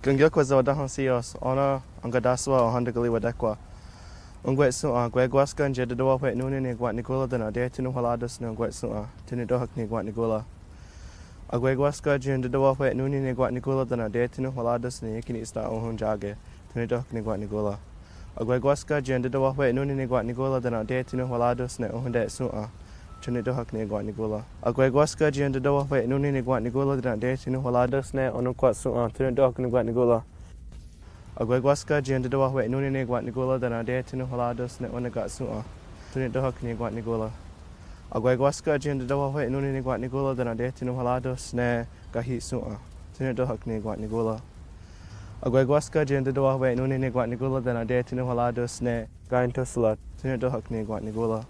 Gungilkwa zawadahan sios, ona angadaswa o handagali wadekwa. Ungwet su'a, gwegwaska njedadawa wet nuni ni gwat nigula dana de tinu haladas na ungwet su'a, tinu dohak ni gwat nigula. Agwegwaska njedadawa wet nuni ni gwat nigula dana de tinu haladas ni yakini ista ohun jage, tinu dohak ni gwat nigula. Agwegwaska njedadawa wet nuni ni gwat nigula dana de tinu haladas na ohun de su'a, tinu dohak ni gwat nigula. Agwegwaska njedadawa wet nuni ni gwat nigula dana de tinu haladas na onu kwat su'a, tinu dohak ni gwat nigula. Agwegwaska njedadawa wet nuni ni gwat nigula dana de tinu haladas na onu gat su'a, tinu dohak ni gwat nigula. Agwegwaska njedadawa wet nuni ni gwat nigula dana de tinu haladas na gahi su'a, tinu dohak ni gwat nigula. Agwegwaska njedadawa wet nuni ni gwat nigula dana de tinu haladas na gain tusla, tinu dohak ni gwat nigula.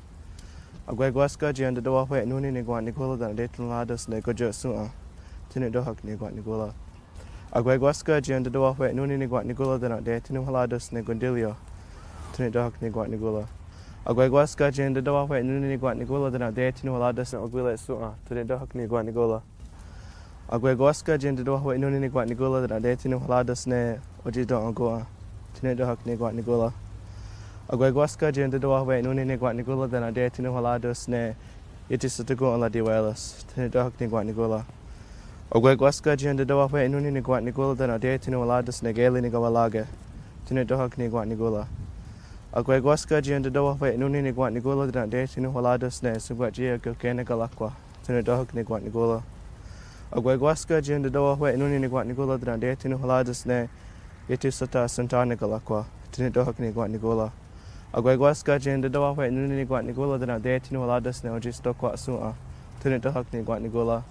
Agwegwaska njedadawa wet nuni ni gwat nigula dana de tinu haladas na gojo su'a, tinu dohak ni gwat nigula. Agwegwaska njedadawa wet nuni ni gwat nigula dana de tinu haladas na gondilio, tinu dohak ni gwat nigula. Agwegwaska njedadawa wet nuni ni gwat nigula dana de tinu haladas na ogwile su'a, tinu dohak ni gwat nigula. Agwegwaska njedadawa wet nuni ni gwat nigula dana de tinu haladas na ojido angoa, tinu dohak ni gwat nigula. Agwegwaska njedadawa wet nuni ni gwat nigula dana de tinu haladas na itisatago ala diwalas, tinu dohak ni gwat nigula. Agwegwaska njedadawa wet nuni ni gwat nigula dana de tinu haladas na gali ni gawalaga, tinu dohak ni gwat nigula. Agwegwaska njedadawa wet nuni ni gwat nigula dana de tinu haladas na sugwajia gilkena galakwa, tinu dohak ni gwat nigula. Agwegwaska njedadawa wet nuni ni gwat nigula dana de tinu haladas na itisata santana galakwa, tinu dohak ni gwat nigula. Agwagwaska jende dawa wet nuni gwat nigola dana de tinu haladas ne oji sto kwat sua. Tunit dohak ni gwat nigola.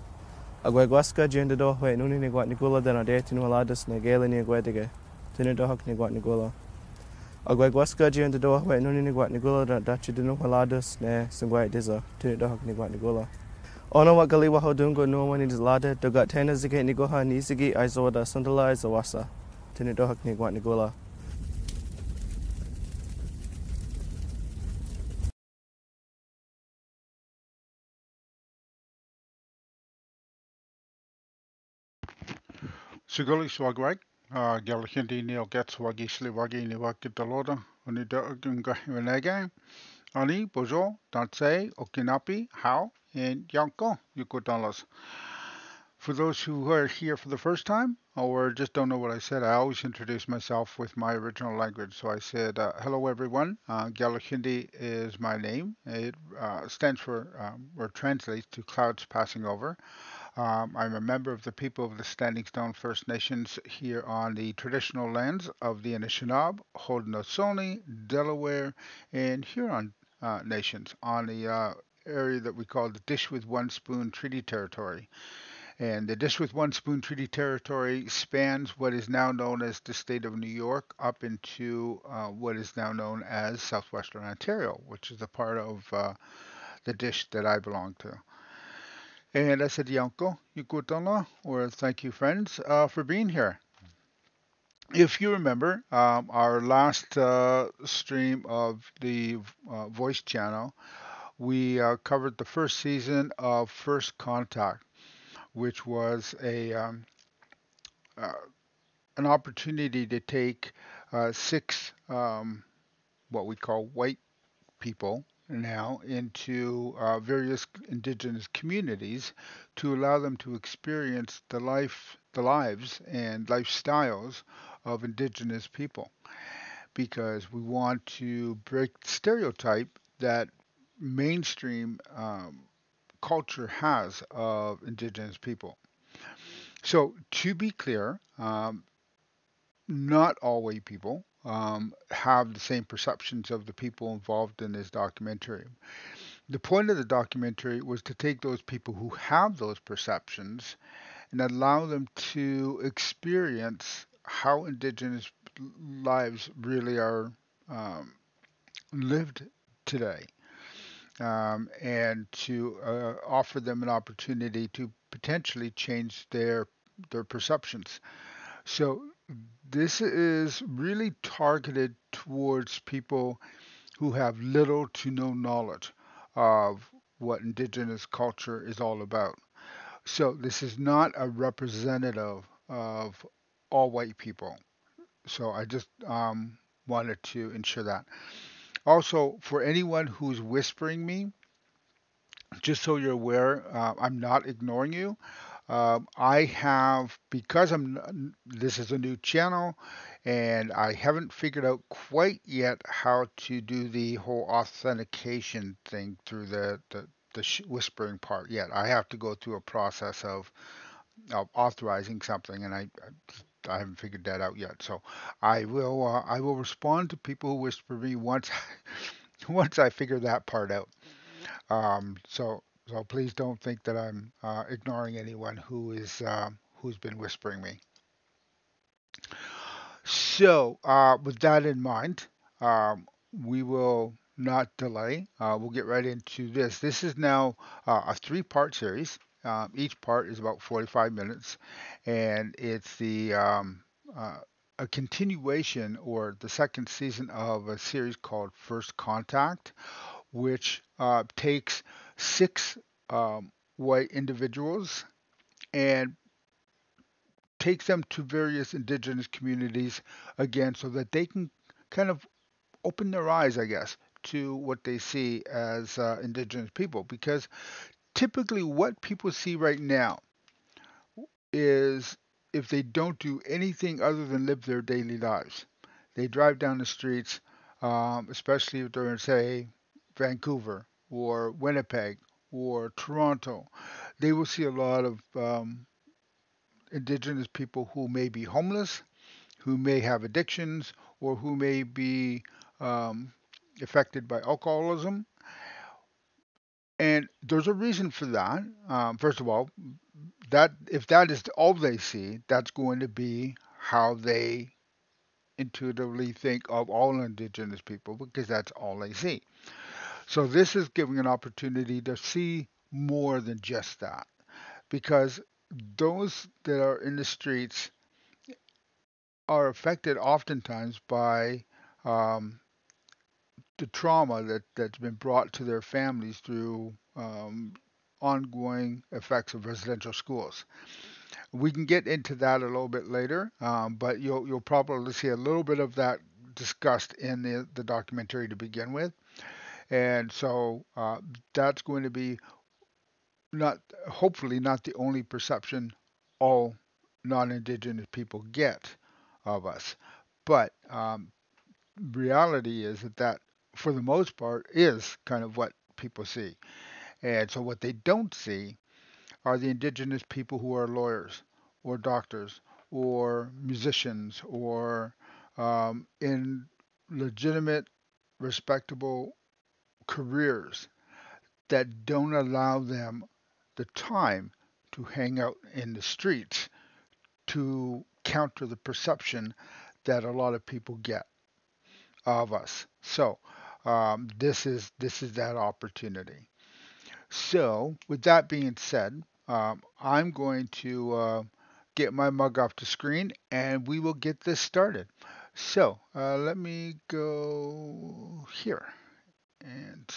Agwagwaska jende dawa wet nuni gwat nigola dana de tinu haladas ne gele ni gwedige. Tunit dohak ni gwat nigola. Agwagwaska jende dawa wet nuni gwat nigola dana dachi dinu haladas ne sungwai diza. Tunit dohak ni gwat nigola. Ono wakali waho dungo no wani dizlade dogat tena zike nigoha nisigi aizoda sundala aizawasa. Tunit dohak ni gwat nigola. Siguli swagwag, Galahindi Neil Gets Wagi Sliwagi Niwakitaloda, Unidagunga Himanega, Ani, Bojo, Dantse, Okinapi, How, and Yanko, Yukodalas. For those who are here for the first time or just don't know what I said, I always introduce myself with my original language. So I said, hello everyone, Galahindi is my name. It stands for, or translates to clouds passing over. I'm a member of the people of the Standing Stone First Nations here on the traditional lands of the Anishinaabe, Haudenosaunee, Delaware, and Huron nations on the area that we call the Dish with One Spoon Treaty Territory. And the Dish with One Spoon Treaty Territory spans what is now known as the state of New York up into what is now known as southwestern Ontario, which is a part of the dish that I belong to. And I said, Yanko, Yukutana, or thank you, friends, for being here. If you remember, our last stream of the voice channel, we covered the first season of First Contact, which was uh, an opportunity to take six what we call white people now into various indigenous communities to allow them to experience the lives and lifestyles of indigenous people because we want to break the stereotype that mainstream culture has of indigenous people. So to be clear, not all white people have the same perceptions of the people involved in this documentary. The point of the documentary was to take those people who have those perceptions and allow them to experience how Indigenous lives really are um, lived today, and to offer them an opportunity to potentially change their perceptions. So this is really targeted towards people who have little to no knowledge of what indigenous culture is all about. So this is not a representative of all white people. So I just wanted to ensure that. Also, for anyone who's whispering me, just so you're aware, I'm not ignoring you. I have, because this is a new channel and I haven't figured out quite yet how to do the whole authentication thing through the whispering part yet. I have to go through a process of authorizing something, and I haven't figured that out yet. So I will respond to people who whisper me once once I figure that part out. So please don't think that I'm ignoring anyone who's been whispering me. So with that in mind, we will not delay. We'll get right into this. This is now a three-part series. Each part is about 45 minutes, and it's uh, a continuation or the second season of a series called First Contact, which takes six white individuals and takes them to various indigenous communities again so that they can kind of open their eyes, I guess, to what they see as indigenous people. Because typically, what people see right now is if they don't do anything other than live their daily lives, they drive down the streets, especially if they're in, say, Vancouver or Winnipeg or Toronto. They will see a lot of indigenous people who may be homeless, who may have addictions, or who may be um, affected by alcoholism. And there's a reason for that. First of all, that if that is all they see, that's going to be how they intuitively think of all Indigenous people because that's all they see. So this is giving an opportunity to see more than just that because those that are in the streets are affected oftentimes by um, the trauma that's been brought to their families through ongoing effects of residential schools. We can get into that a little bit later, but you'll probably see a little bit of that discussed in the documentary to begin with. And so that's going to be not hopefully not the only perception all non-Indigenous people get of us. But reality is that for the most part, is kind of what people see. And so what they don't see are the Indigenous people who are lawyers or doctors or musicians or in legitimate, respectable careers that don't allow them the time to hang out in the streets to counter the perception that a lot of people get of us. So this is that opportunity. So with that being said, I'm going to get my mug off the screen and we will get this started. So let me go here and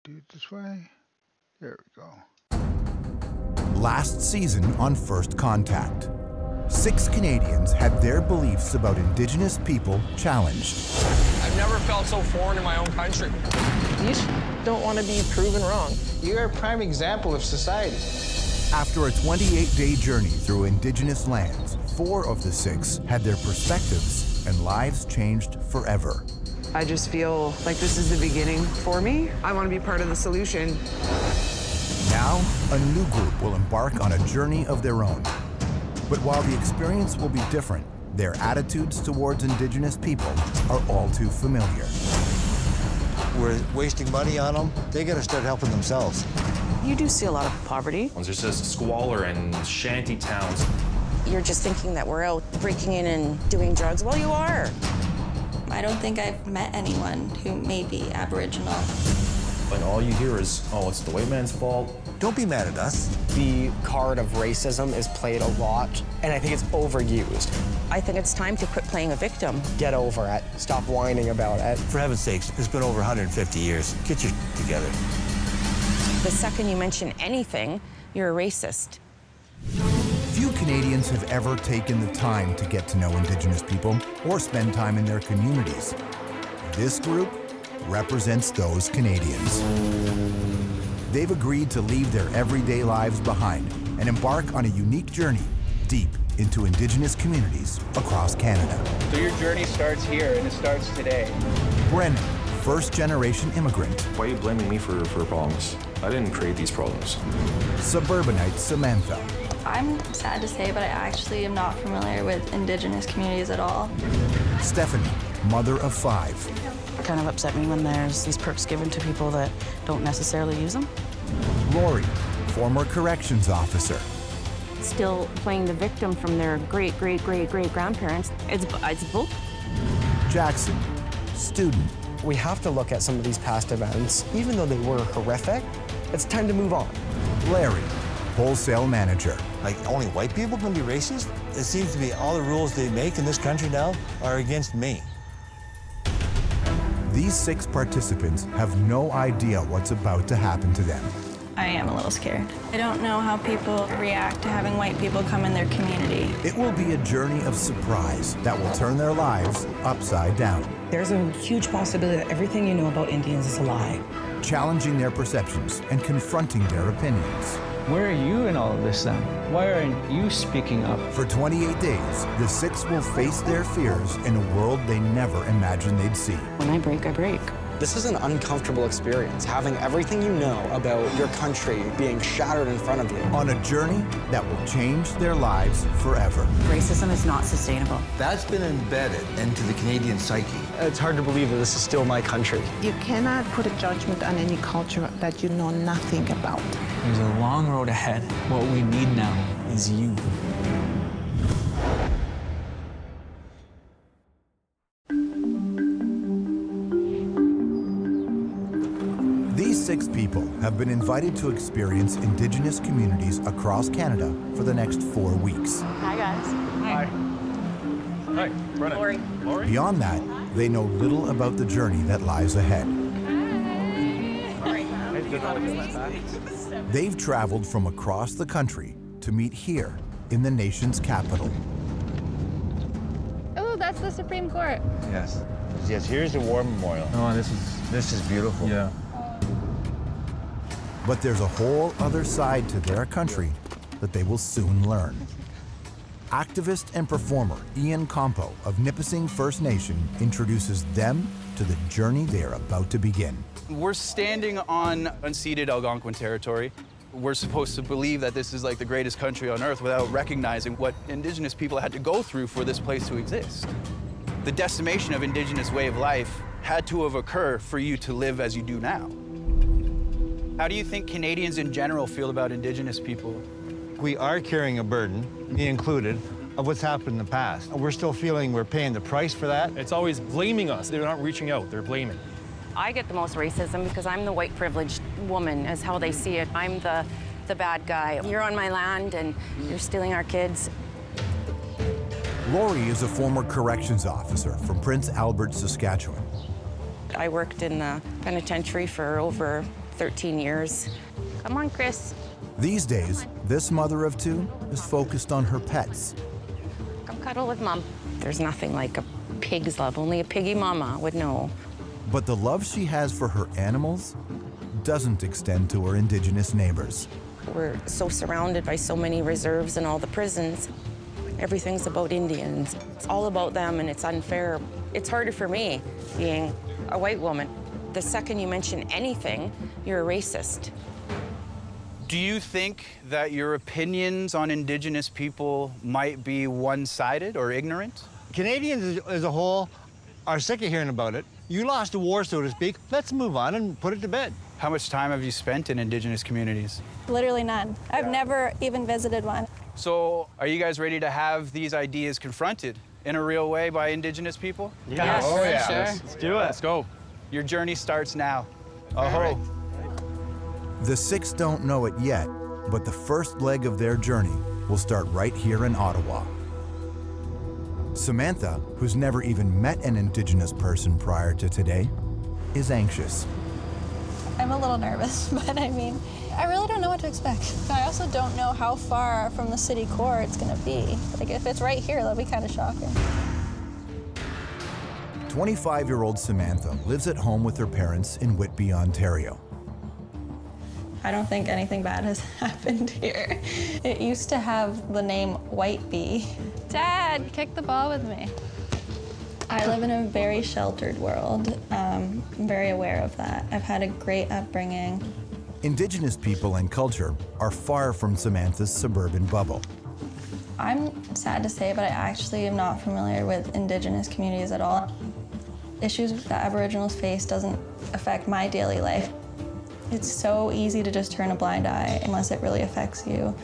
do it this way. There we go. Last season on First Contact, 6 Canadians had their beliefs about Indigenous people challenged. I've never felt so foreign in my own country. You just don't want to be proven wrong. You're a prime example of society. After a 28-day journey through Indigenous lands, 4 of the 6 had their perspectives and lives changed forever. I just feel like this is the beginning for me. I want to be part of the solution. Now, a new group will embark on a journey of their own. But while the experience will be different, their attitudes towards Indigenous people are all too familiar. We're wasting money on them. They got to start helping themselves. You do see a lot of poverty. There's just squalor and shanty towns. You're just thinking that we're out breaking in and doing drugs. Well, you are. I don't think I've met anyone who may be Aboriginal. And all you hear is, oh, it's the white man's fault. Don't be mad at us. The card of racism is played a lot, and I think it's overused. I think it's time to quit playing a victim. Get over it. Stop whining about it. For heaven's sakes, it's been over 150 years. Get your together. The second you mention anything, you're a racist. Few Canadians have ever taken the time to get to know Indigenous people or spend time in their communities. This group represents those Canadians. They've agreed to leave their everyday lives behind and embark on a unique journey deep into Indigenous communities across Canada. So your journey starts here, and it starts today. Brendan, first-generation immigrant. Why are you blaming me for problems? I didn't create these problems. Suburbanite Samantha. I'm sad to say, but I actually am not familiar with Indigenous communities at all. Stephanie, mother of 5. It kind of upset me when there's these perks given to people that don't necessarily use them. Lori, former corrections officer. Still playing the victim from their great-great-great-great-grandparents. It's both. Jackson, student. We have to look at some of these past events. Even though they were horrific, it's time to move on. Larry, wholesale manager. Like, only white people can be racist? It seems to be all the rules they make in this country now are against me. These 6 participants have no idea what's about to happen to them. I am a little scared. I don't know how people react to having white people come in their community. It will be a journey of surprise that will turn their lives upside down. There's a huge possibility that everything you know about Indians is a lie. Challenging their perceptions and confronting their opinions. Where are you in all of this then? Why aren't you speaking up? For 28 days, the 6 will face their fears in a world they never imagined they'd see. When I break, I break. This is an uncomfortable experience, having everything you know about your country being shattered in front of you. On a journey that will change their lives forever. Racism is not sustainable. That's been embedded into the Canadian psyche. It's hard to believe that this is still my country. You cannot put a judgment on any culture that you know nothing about. There's a long road ahead. What we need now is you. These 6 people have been invited to experience Indigenous communities across Canada for the next 4 weeks. Hi, guys. Hi. Hi, Brennan. Lori. Beyond that, they know little about the journey that lies ahead. They've traveled from across the country to meet here in the nation's capital. Oh, that's the Supreme Court. Yes. Yes, here's the War Memorial. Oh, this is beautiful. Yeah. But there's a whole other side to their country that they will soon learn. Activist and performer Ian Compo of Nipissing First Nation introduces them to the journey they are about to begin. We're standing on unceded Algonquin territory. We're supposed to believe that this is like the greatest country on earth without recognizing what Indigenous people had to go through for this place to exist. The decimation of Indigenous way of life had to have occurred for you to live as you do now. How do you think Canadians in general feel about Indigenous people? We are carrying a burden, me included, of what's happened in the past. We're still feeling we're paying the price for that. It's always blaming us. They're not reaching out, they're blaming. I get the most racism because I'm the white privileged woman, is how they see it. I'm the bad guy. You're on my land and you're stealing our kids. Lori is a former corrections officer from Prince Albert, Saskatchewan. I worked in the penitentiary for over 13 years. Come on, Chris. These days, this mother of 2 is focused on her pets. Come cuddle with Mom. There's nothing like a pig's love. Only a piggy mama would know. But the love she has for her animals doesn't extend to her Indigenous neighbors. We're so surrounded by so many reserves and all the prisons. Everything's about Indians. It's all about them, and it's unfair. It's harder for me, being a white woman. The second you mention anything, you're a racist. Do you think that your opinions on Indigenous people might be one-sided or ignorant? Canadians as a whole are sick of hearing about it. You lost a war, so to speak. Let's move on and put it to bed. How much time have you spent in Indigenous communities? Literally none. I've never even visited one. So are you guys ready to have these ideas confronted in a real way by Indigenous people? Yeah. Oh, yeah. Sure. Let's do it. Let's go. Your journey starts now. Aho. The 6 don't know it yet, but the first leg of their journey will start right here in Ottawa. Samantha, who's never even met an Indigenous person prior to today, is anxious. I'm a little nervous, but I mean, I really don't know what to expect. I also don't know how far from the city core it's gonna be. Like, if it's right here, that'll be kind of shocking. 25-year-old Samantha lives at home with her parents in Whitby, Ontario. I don't think anything bad has happened here. It used to have the name White Bee. Dad, kick the ball with me. I live in a very sheltered world. I'm very aware of that. I've had a great upbringing. Indigenous people and culture are far from Samantha's suburban bubble. I'm sad to say, but I actually am not familiar with Indigenous communities at all. Issues that Aboriginals face doesn't affect my daily life. It's so easy to just turn a blind eye unless it really affects you.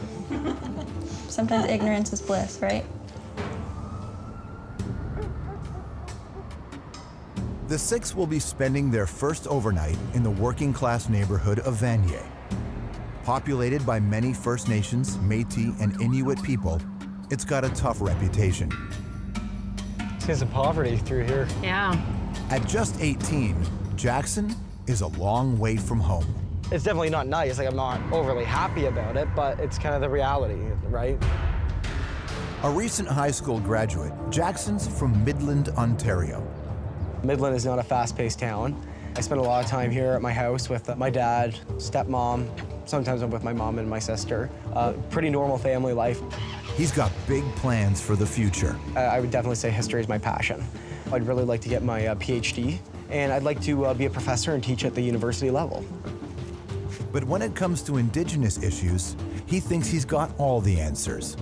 Sometimes ignorance is bliss, right? The 6 will be spending their first overnight in the working-class neighborhood of Vanier. Populated by many First Nations, Métis, and Inuit people, it's got a tough reputation. Sense of poverty through here. Yeah. At just 18, Jackson is a long way from home. It's definitely not nice. Like, I'm not overly happy about it, but it's kind of the reality, right? A recent high school graduate, Jackson's from Midland, Ontario. Midland is not a fast-paced town. I spend a lot of time here at my house with my dad, stepmom. Sometimes I'm with my mom and my sister. Pretty normal family life. He's got big plans for the future. I would definitely say history is my passion. I'd really like to get my PhD and I'd like to be a professor and teach at the university level. But when it comes to Indigenous issues, he thinks he's got all the answers.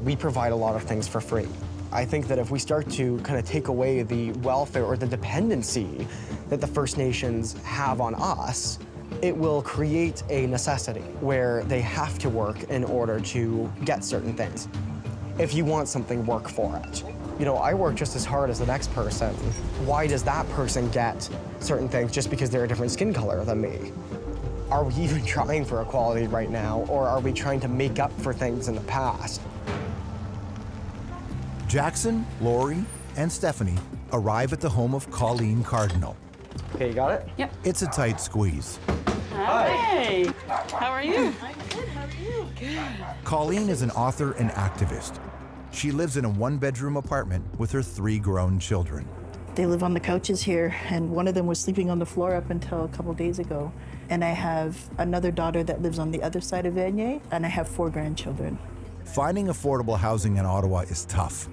We provide a lot of things for free. I think that if we start to kind of take away the welfare or the dependency that the First Nations have on us, it will create a necessity where they have to work in order to get certain things. If you want something, work for it. You know, I work just as hard as the next person. Why does that person get certain things just because they're a different skin color than me? Are we even trying for equality right now, or are we trying to make up for things in the past? Jackson, Lori, and Stephanie arrive at the home of Colleen Cardinal. Okay, you got it? Yep. It's a tight squeeze. Hi. How are you? I'm good. How are you? Good. Colleen is an author and activist. She lives in a one-bedroom apartment with her 3 grown children. They live on the couches here, and one of them was sleeping on the floor up until a couple days ago. And I have another daughter that lives on the other side of Vanier, and I have 4 grandchildren. Finding affordable housing in Ottawa is tough.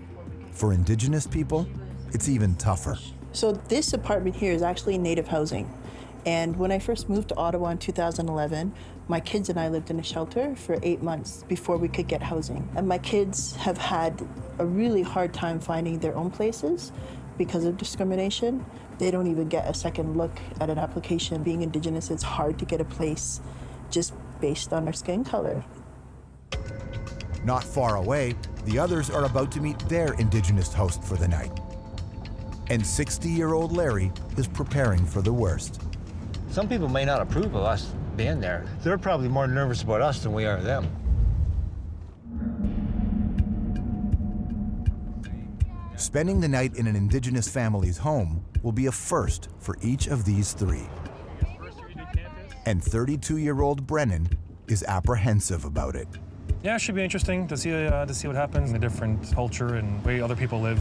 For Indigenous people, it's even tougher. So this apartment here is actually Native housing. And when I first moved to Ottawa in 2011, my kids and I lived in a shelter for 8 months before we could get housing. And my kids have had a really hard time finding their own places because of discrimination. They don't even get a second look at an application. Being Indigenous, it's hard to get a place just based on their skin color. Not far away, the others are about to meet their Indigenous host for the night. And 60-year-old Larry is preparing for the worst. Some people may not approve of us being there. They're probably more nervous about us than we are them. Spending the night in an Indigenous family's home will be a first for each of these 3. And 32-year-old Brennan is apprehensive about it. Yeah, it should be interesting to see what happens in a different culture and way other people live.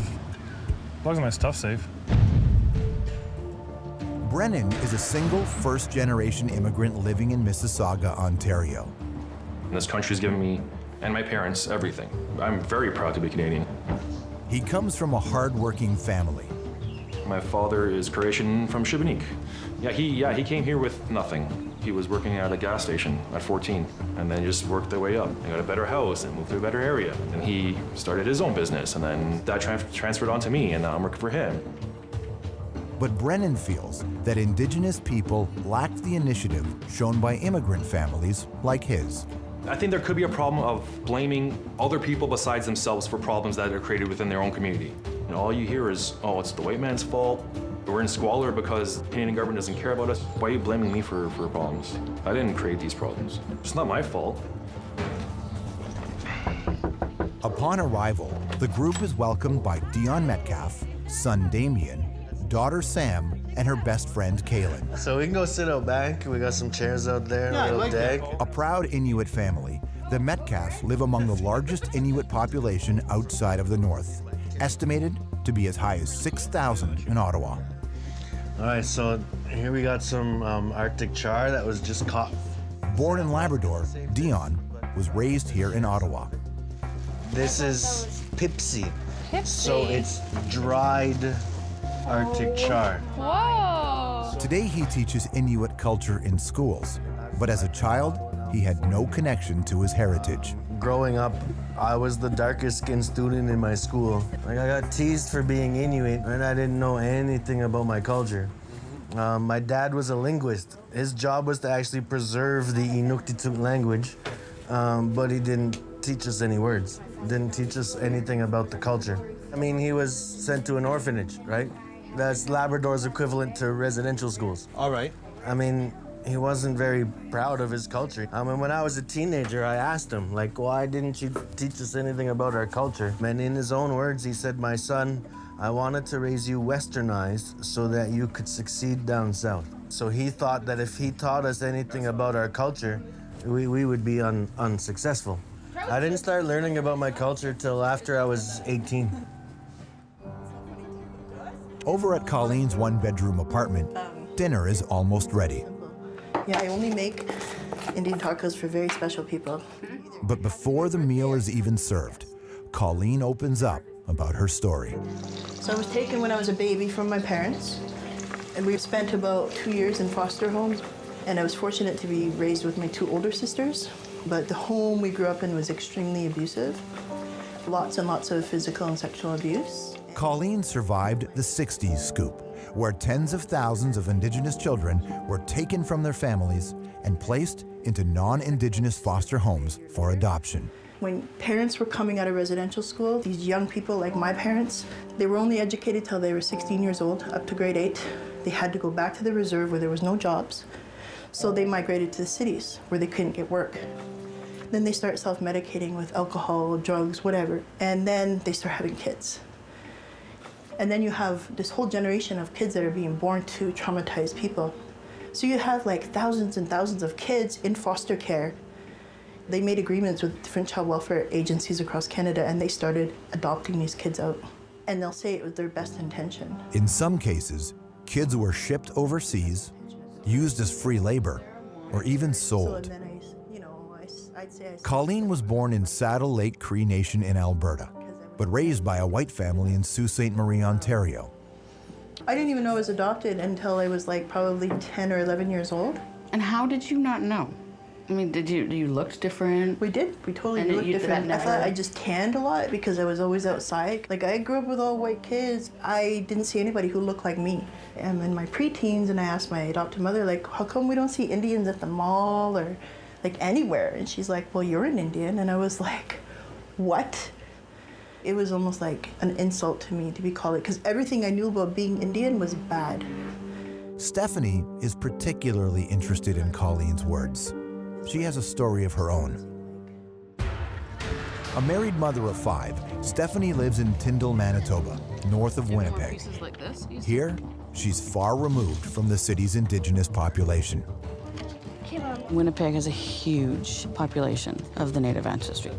As long as my stuff's safe. Brennan is a single first-generation immigrant living in Mississauga, Ontario. This country's given me and my parents everything. I'm very proud to be Canadian. He comes from a hard-working family. My father is Croatian from Šibenik. He came here with nothing. He was working at a gas station at 14 and then just worked their way up. He got a better house and moved to a better area. And he started his own business, and then that transferred on to me, and now I'm working for him. But Brennan feels that Indigenous people lacked the initiative shown by immigrant families like his. I think there could be a problem of blaming other people besides themselves for problems that are created within their own community. And all you hear is, oh, it's the white man's fault. We're in squalor because the Canadian government doesn't care about us. Why are you blaming me for problems? I didn't create these problems. It's not my fault. Upon arrival, the group is welcomed by Dion Metcalf, son Damien, daughter Sam, and her best friend Kaylin. So we can go sit out back. We got some chairs out there, a little deck. A proud Inuit family, the Metcalfs live among the largest Inuit population outside of the north, estimated to be as high as 6,000 in Ottawa. All right, so here we got some Arctic char that was just caught. Born in Labrador, Dion was raised here in Ottawa. This is Pipsy. So it's dried Arctic char. Whoa! Today he teaches Inuit culture in schools, but as a child, he had no connection to his heritage. Growing up, I was the darkest skinned student in my school. Like, I got teased for being Inuit, and I didn't know anything about my culture. My dad was a linguist. His job was to actually preserve the Inuktitut language, but he didn't teach us any words. Didn't teach us anything about the culture. I mean, he was sent to an orphanage, right? That's Labrador's equivalent to residential schools. All right. I mean, he wasn't very proud of his culture. I mean, when I was a teenager, I asked him, like, why didn't you teach us anything about our culture? And in his own words, he said, my son, I wanted to raise you westernized so that you could succeed down south. So he thought that if he taught us anything about our culture, we would be unsuccessful. I didn't start learning about my culture till after I was 18. Over at Colleen's one-bedroom apartment, dinner is almost ready. Yeah, I only make Indian tacos for very special people. But before the meal is even served, Colleen opens up about her story. So I was taken when I was a baby from my parents, And we spent about 2 years in foster homes. And I was fortunate to be raised with my 2 older sisters. But the home we grew up in was extremely abusive. Lots and lots of physical and sexual abuse. Colleen survived the 60s scoop, where tens of thousands of Indigenous children were taken from their families and placed into non-Indigenous foster homes for adoption. When parents were coming out of residential school, these young people like my parents, they were only educated till they were 16 years old, up to grade 8. They had to go back to the reserve where there was no jobs. So they migrated to the cities where they couldn't get work. Then they start self-medicating with alcohol, drugs, whatever. And then they start having kids. And then you have this whole generation of kids that are being born to traumatized people. So you have like thousands and thousands of kids in foster care. They made agreements with different child welfare agencies across Canada, and they started adopting these kids out. And they'll say it was their best intention. In some cases, kids were shipped overseas, used as free labor, or even sold. Colleen was born in Saddle Lake Cree Nation in Alberta, but raised by a white family in Sault Ste. Marie, Ontario. I didn't even know I was adopted until I was like probably 10 or 11 years old. And how did you not know? I mean, you looked different? We did. We totally looked different. I thought I just tanned a lot because I was always outside. Like, I grew up with all white kids. I didn't see anybody who looked like me. I'm in my preteens, and I asked my adoptive mother, like, how come we don't see Indians at the mall or like anywhere? And she's like, well, you're an Indian. And I was like, what? It was almost like an insult to me to be called it, because everything I knew about being Indian was bad. Stephanie is particularly interested in Colleen's words. She has a story of her own. A married mother of 5, Stephanie lives in Tyndall, Manitoba, north of Winnipeg. Here, she's far removed from the city's Indigenous population. Winnipeg has a huge population of the Native ancestry.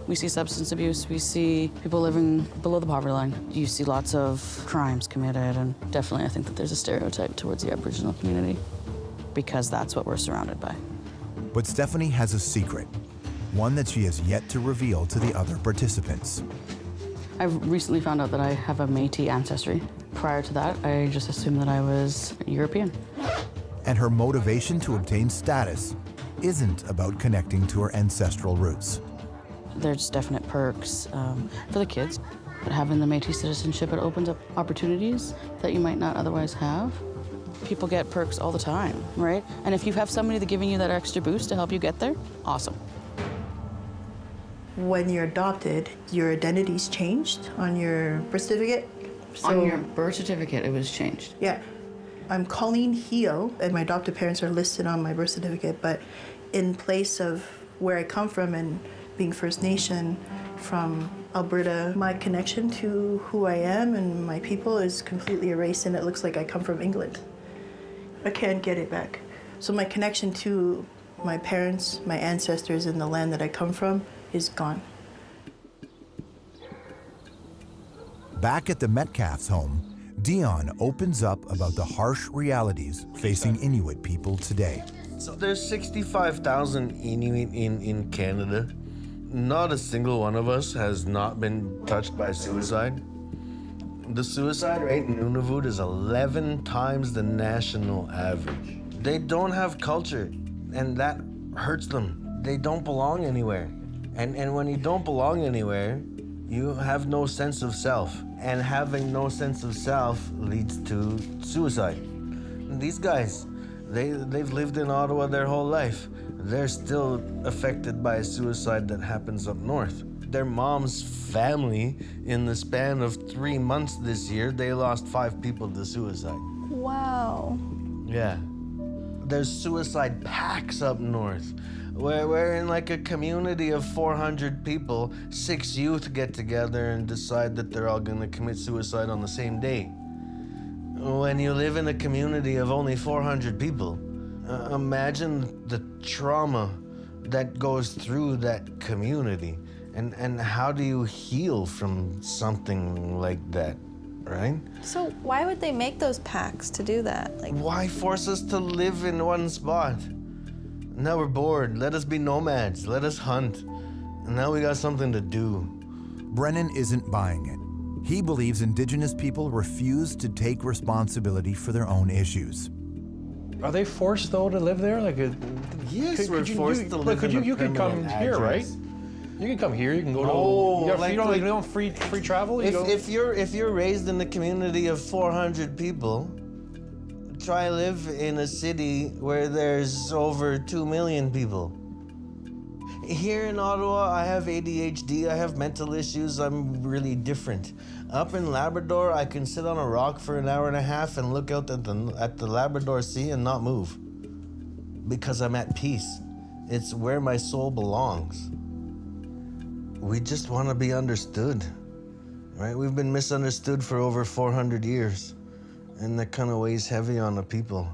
We see substance abuse, we see people living below the poverty line. You see lots of crimes committed, and definitely I think that there's a stereotype towards the Aboriginal community because that's what we're surrounded by. But Stephanie has a secret, one that she has yet to reveal to the other participants. I've recently found out that I have a Métis ancestry. Prior to that, I just assumed that I was European. And her motivation to obtain status isn't about connecting to her ancestral roots. There's definite perks for the kids. But having the Métis citizenship, it opens up opportunities that you might not otherwise have. People get perks all the time, right? And if you have somebody that's giving you that extra boost to help you get there, awesome. When you're adopted, your identity's changed on your birth certificate. On your birth certificate, it was changed? Yeah. I'm Colleen Heel, and my adopted parents are listed on my birth certificate, but in place of where I come from and being First Nation from Alberta, my connection to who I am and my people is completely erased, and it looks like I come from England. I can't get it back. So my connection to my parents, my ancestors, and the land that I come from is gone. Back at the Metcalf's home, Dion opens up about the harsh realities facing Inuit people today. So there's 65,000 Inuit in Canada. Not a single one of us has not been touched by suicide. The suicide rate in Nunavut is 11 times the national average. They don't have culture, and that hurts them. They don't belong anywhere. And when you don't belong anywhere, you have no sense of self. And having no sense of self leads to suicide. And these guys, they've lived in Ottawa their whole life. They're still affected by a suicide that happens up north. Their mom's family, in the span of 3 months this year, they lost 5 people to suicide. Wow. Yeah. There's suicide packs up north. Where in like a community of 400 people, 6 youth get together and decide that they're all gonna commit suicide on the same day. When you live in a community of only 400 people, imagine the trauma that goes through that community. And how do you heal from something like that, right? So why would they make those packs to do that? Like, why force us to live in one spot? Now we're bored. Let us be nomads. Let us hunt. And now we got something to do. Brennan isn't buying it. He believes Indigenous people refuse to take responsibility for their own issues. Are they forced, though, to live there? Like, yes, we're forced to live in a you could come permanent here, right? address. You can come here. You can go to. You don't free travel. If you're raised in a community of 400 people, try live in a city where there's over 2 million people. Here in Ottawa, I have ADHD. I have mental issues. I'm really different. Up in Labrador, I can sit on a rock for an hour and a half and look out at the Labrador Sea and not move because I'm at peace. It's where my soul belongs. We just want to be understood, right? We've been misunderstood for over 400 years, and that kind of weighs heavy on the people.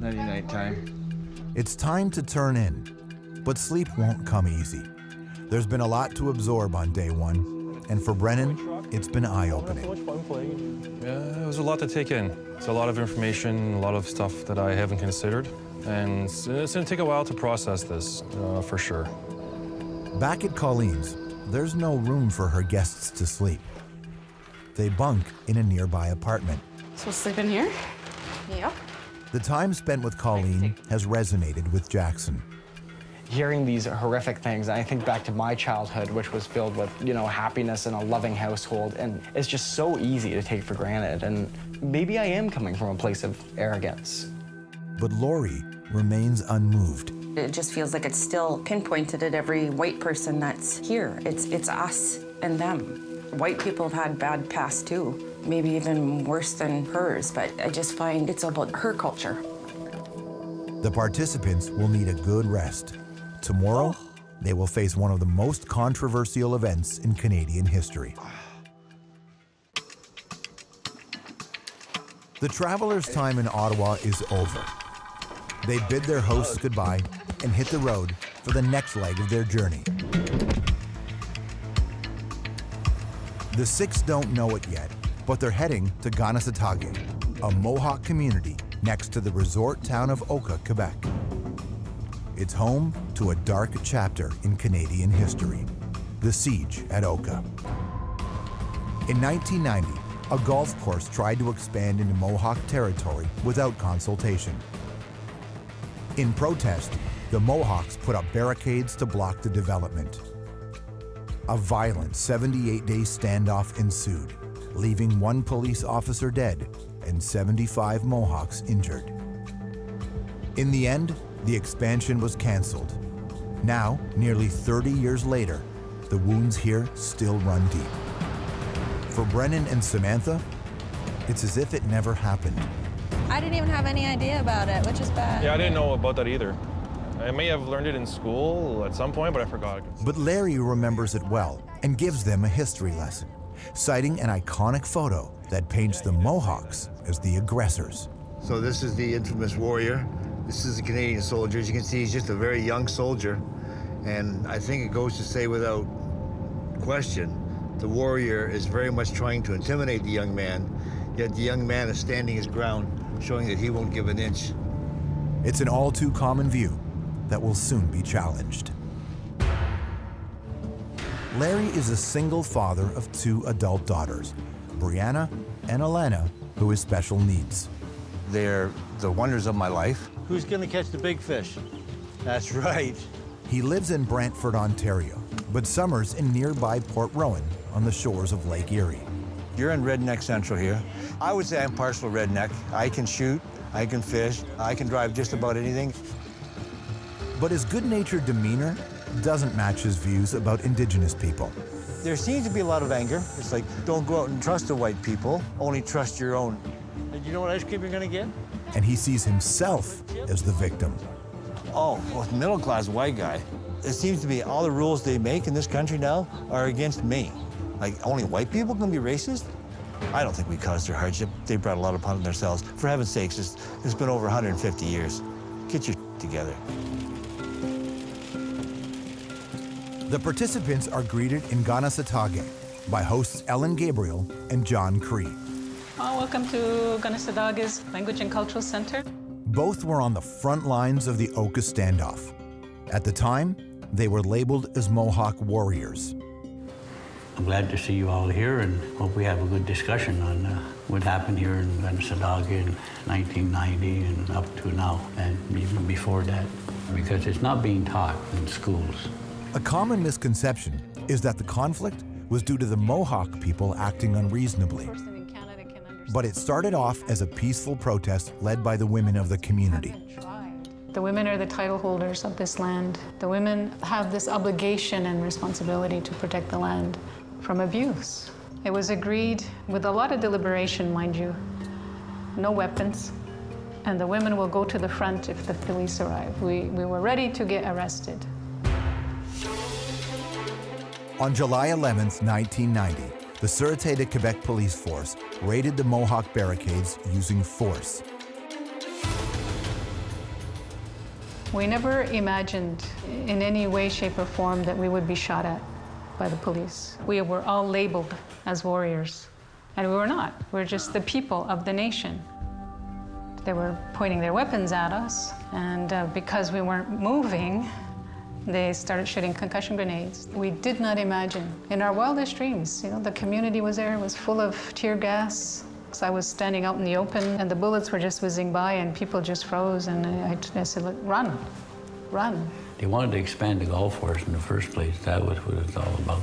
Night time. It's time to turn in, but sleep won't come easy. There's been a lot to absorb on day one, and for Brennan, it's been eye-opening. Yeah, it was a lot to take in. It's a lot of information, a lot of stuff that I haven't considered. And it's going to take a while to process this, for sure. Back at Colleen's, there's no room for her guests to sleep. They bunk in a nearby apartment. So sleep in here? Yep. The time spent with Colleen has resonated with Jackson. Hearing these horrific things, I think back to my childhood, which was filled with, happiness and a loving household, and it's just so easy to take for granted. And maybe I am coming from a place of arrogance. But Lori remains unmoved. It just feels like it's still pinpointed at every white person that's here. It's us and them. White people have had bad past too, maybe even worse than hers, but I just find it's about her culture. The participants will need a good rest. Tomorrow, they will face one of the most controversial events in Canadian history. The travelers' time in Ottawa is over. They bid their hosts goodbye and hit the road for the next leg of their journey. The six don't know it yet, but they're heading to Ganasatake, a Mohawk community next to the resort town of Oka, Quebec. It's home to a dark chapter in Canadian history, the siege at Oka. In 1990, a golf course tried to expand into Mohawk territory without consultation. In protest, the Mohawks put up barricades to block the development. A violent 78-day standoff ensued, leaving 1 police officer dead and 75 Mohawks injured. In the end, the expansion was canceled. Now, nearly 30 years later, the wounds here still run deep. For Brennan and Samantha, it's as if it never happened. I didn't even have any idea about it, which is bad. Yeah, I didn't know about that either. I may have learned it in school at some point, but I forgot. But Larry remembers it well and gives them a history lesson, citing an iconic photo that paints the Mohawks as the aggressors. So this is the infamous warrior. This is a Canadian soldier. As you can see, he's just a very young soldier. And I think it goes to say without question, the warrior is very much trying to intimidate the young man, yet the young man is standing his ground, showing that he won't give an inch. It's an all too common view that will soon be challenged. Larry is a single father of 2 adult daughters, Brianna and Alana, who has special needs. They're the wonders of my life. Who's gonna catch the big fish? That's right. He lives in Brantford, Ontario, but summers in nearby Port Rowan on the shores of Lake Erie. You're in redneck central here. I would say I'm partial redneck. I can shoot, I can fish, I can drive just about anything. But his good-natured demeanor doesn't match his views about Indigenous people. There seems to be a lot of anger. It's like, don't go out and trust the white people, only trust your own. And you know what ice cream you're gonna get? And he sees himself as the victim. Oh, well, middle-class white guy. It seems to be all the rules they make in this country now are against me. Like, only white people can be racist? I don't think we caused their hardship. They brought a lot upon themselves. For heaven's sakes, it's been over 150 years. Get your together. The participants are greeted in Ganasatake by hosts Ellen Gabriel and John Cree. Welcome to Ganasatage's Language and Cultural Center. Both were on the front lines of the Oka standoff. At the time, they were labeled as Mohawk warriors. I'm glad to see you all here and hope we have a good discussion on what happened here in Ganasadaga in 1990 and up to now, and even before that, because it's not being taught in schools. A common misconception is that the conflict was due to the Mohawk people acting unreasonably. But it started off as a peaceful protest led by the women of the community. The women are the title holders of this land. The women have this obligation and responsibility to protect the land from abuse. It was agreed with a lot of deliberation, mind you. No weapons, and the women will go to the front if the police arrive. We were ready to get arrested. On July 11th, 1990, the Sûreté de Québec police force raided the Mohawk barricades using force. We never imagined in any way, shape, or form that we would be shot at by the police. We were all labeled as warriors, and we were not. We're just the people of the nation. They were pointing their weapons at us, and because we weren't moving, they started shooting concussion grenades. We did not imagine, in our wildest dreams, the community was there, it was full of tear gas. So I was standing out in the open, and the bullets were just whizzing by, and people just froze, and I said, "Look, run, run." They wanted to expand the golf course in the first place. That was what it's all about.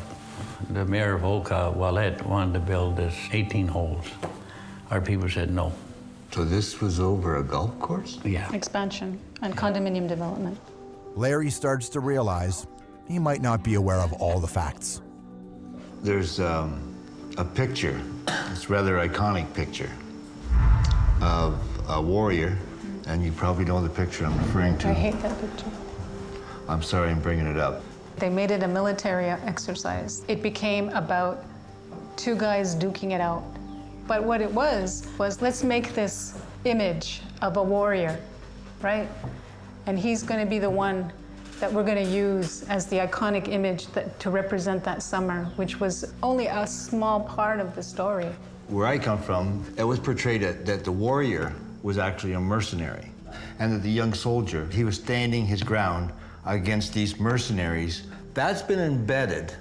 The mayor of Oka, Wallet, wanted to build this 18 holes. Our people said no. So this was over a golf course? Yeah. Expansion and condominium development. Larry starts to realize he might not be aware of all the facts. There's a picture, it's a rather iconic picture, of a warrior, and you probably know the picture I'm referring to. I hate that picture. I'm sorry I'm bringing it up. They made it a military exercise. It became about two guys duking it out. But what it was let's make this image of a warrior, right? And he's going to be the one that we're going to use as the iconic image to represent that summer, which was only a small part of the story. Where I come from, it was portrayed that the warrior was actually a mercenary, and that the young soldier, he was standing his ground against these mercenaries. That's been embedded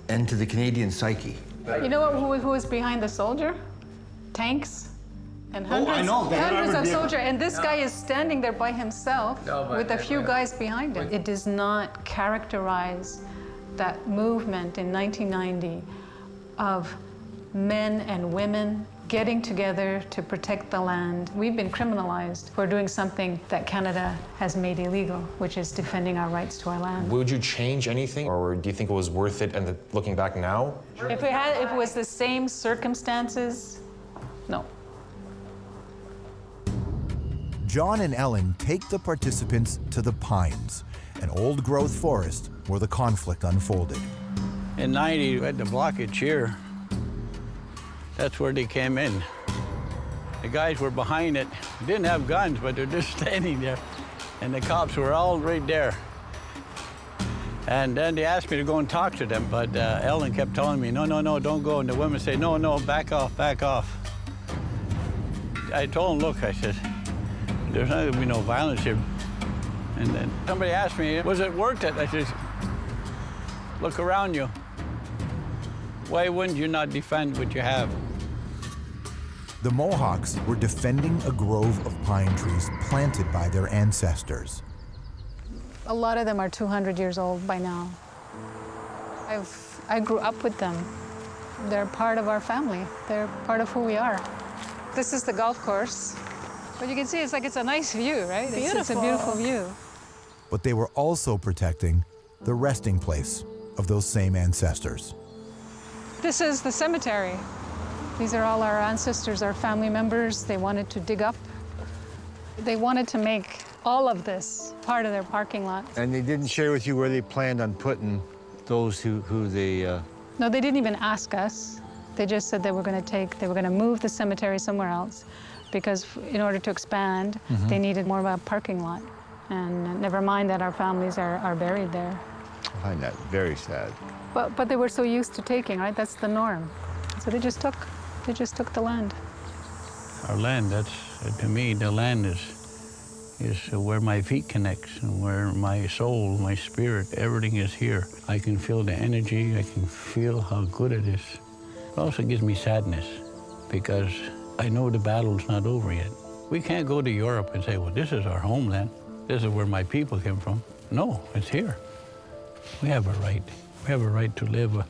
into the Canadian psyche. You know who was behind the soldier? Tanks. And hundreds of soldiers, and this guy is standing there by himself with a few guys behind him. It does not characterize that movement in 1990 of men and women getting together to protect the land. We've been criminalized for doing something that Canada has made illegal, which is defending our rights to our land. Would you change anything, or do you think it was worth it, and looking back now? If it was the same circumstances, no. John and Ellen take the participants to the Pines, an old-growth forest where the conflict unfolded. In 90, we had the blockage here. That's where they came in. The guys were behind it. They didn't have guns, but they're just standing there. And the cops were all right there. And then they asked me to go and talk to them, but Ellen kept telling me, no, no, no, don't go. And the women say, no, no, back off, back off. I told them, look, I said, there's not gonna be no violence here. And then somebody asked me, was it worth it? I said, look around you. Why wouldn't you not defend what you have? The Mohawks were defending a grove of pine trees planted by their ancestors. A lot of them are 200 years old by now. I grew up with them. They're part of our family. They're part of who we are. This is the golf course. But you can see it's a nice view, right? It's a beautiful view. But they were also protecting the resting place of those same ancestors. This is the cemetery. These are all our ancestors, our family members. They wanted to dig up. They wanted to make all of this part of their parking lot. And they didn't share with you where they planned on putting those who they... No, they didn't even ask us. They just said they were going to move the cemetery somewhere else because in order to expand, they needed more of a parking lot. And never mind that our families are buried there. I find that very sad. But they were so used to taking, right? That's the norm. So they just took the land. Our land, to me, the land is is where my feet connects and where my soul, my spirit, everything is here. I can feel the energy, I can feel how good it is. It also gives me sadness because I know the battle's not over yet. We can't go to Europe and say, well, this is our homeland. This is where my people came from. No, it's here. We have a right. We have a right to live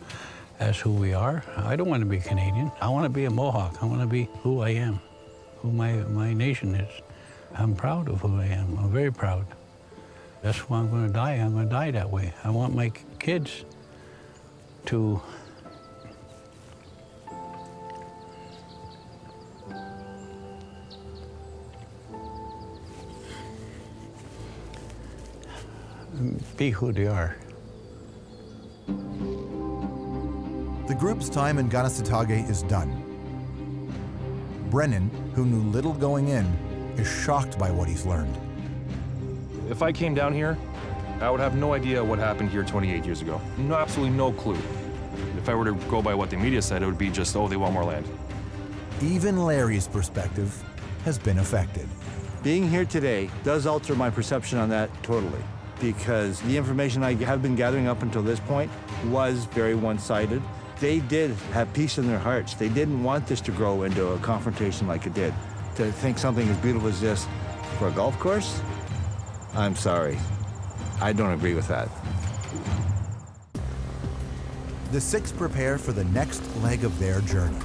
as who we are. I don't want to be Canadian. I want to be a Mohawk. I want to be who I am, who my nation is. I'm proud of who I am. I'm very proud. That's why I'm going to die. I'm going to die that way. I want my kids to be who they are. The group's time in Kanesatake is done. Brennan, who knew little going in, is shocked by what he's learned. If I came down here, I would have no idea what happened here 28 years ago. No, absolutely no clue. If I were to go by what the media said, it would be just, oh, they want more land. Even Larry's perspective has been affected. Being here today does alter my perception on that totally, because the information I have been gathering up until this point was very one-sided. They did have peace in their hearts. They didn't want this to grow into a confrontation like it did. To think something as beautiful as this for a golf course? I'm sorry. I don't agree with that. The six prepare for the next leg of their journey.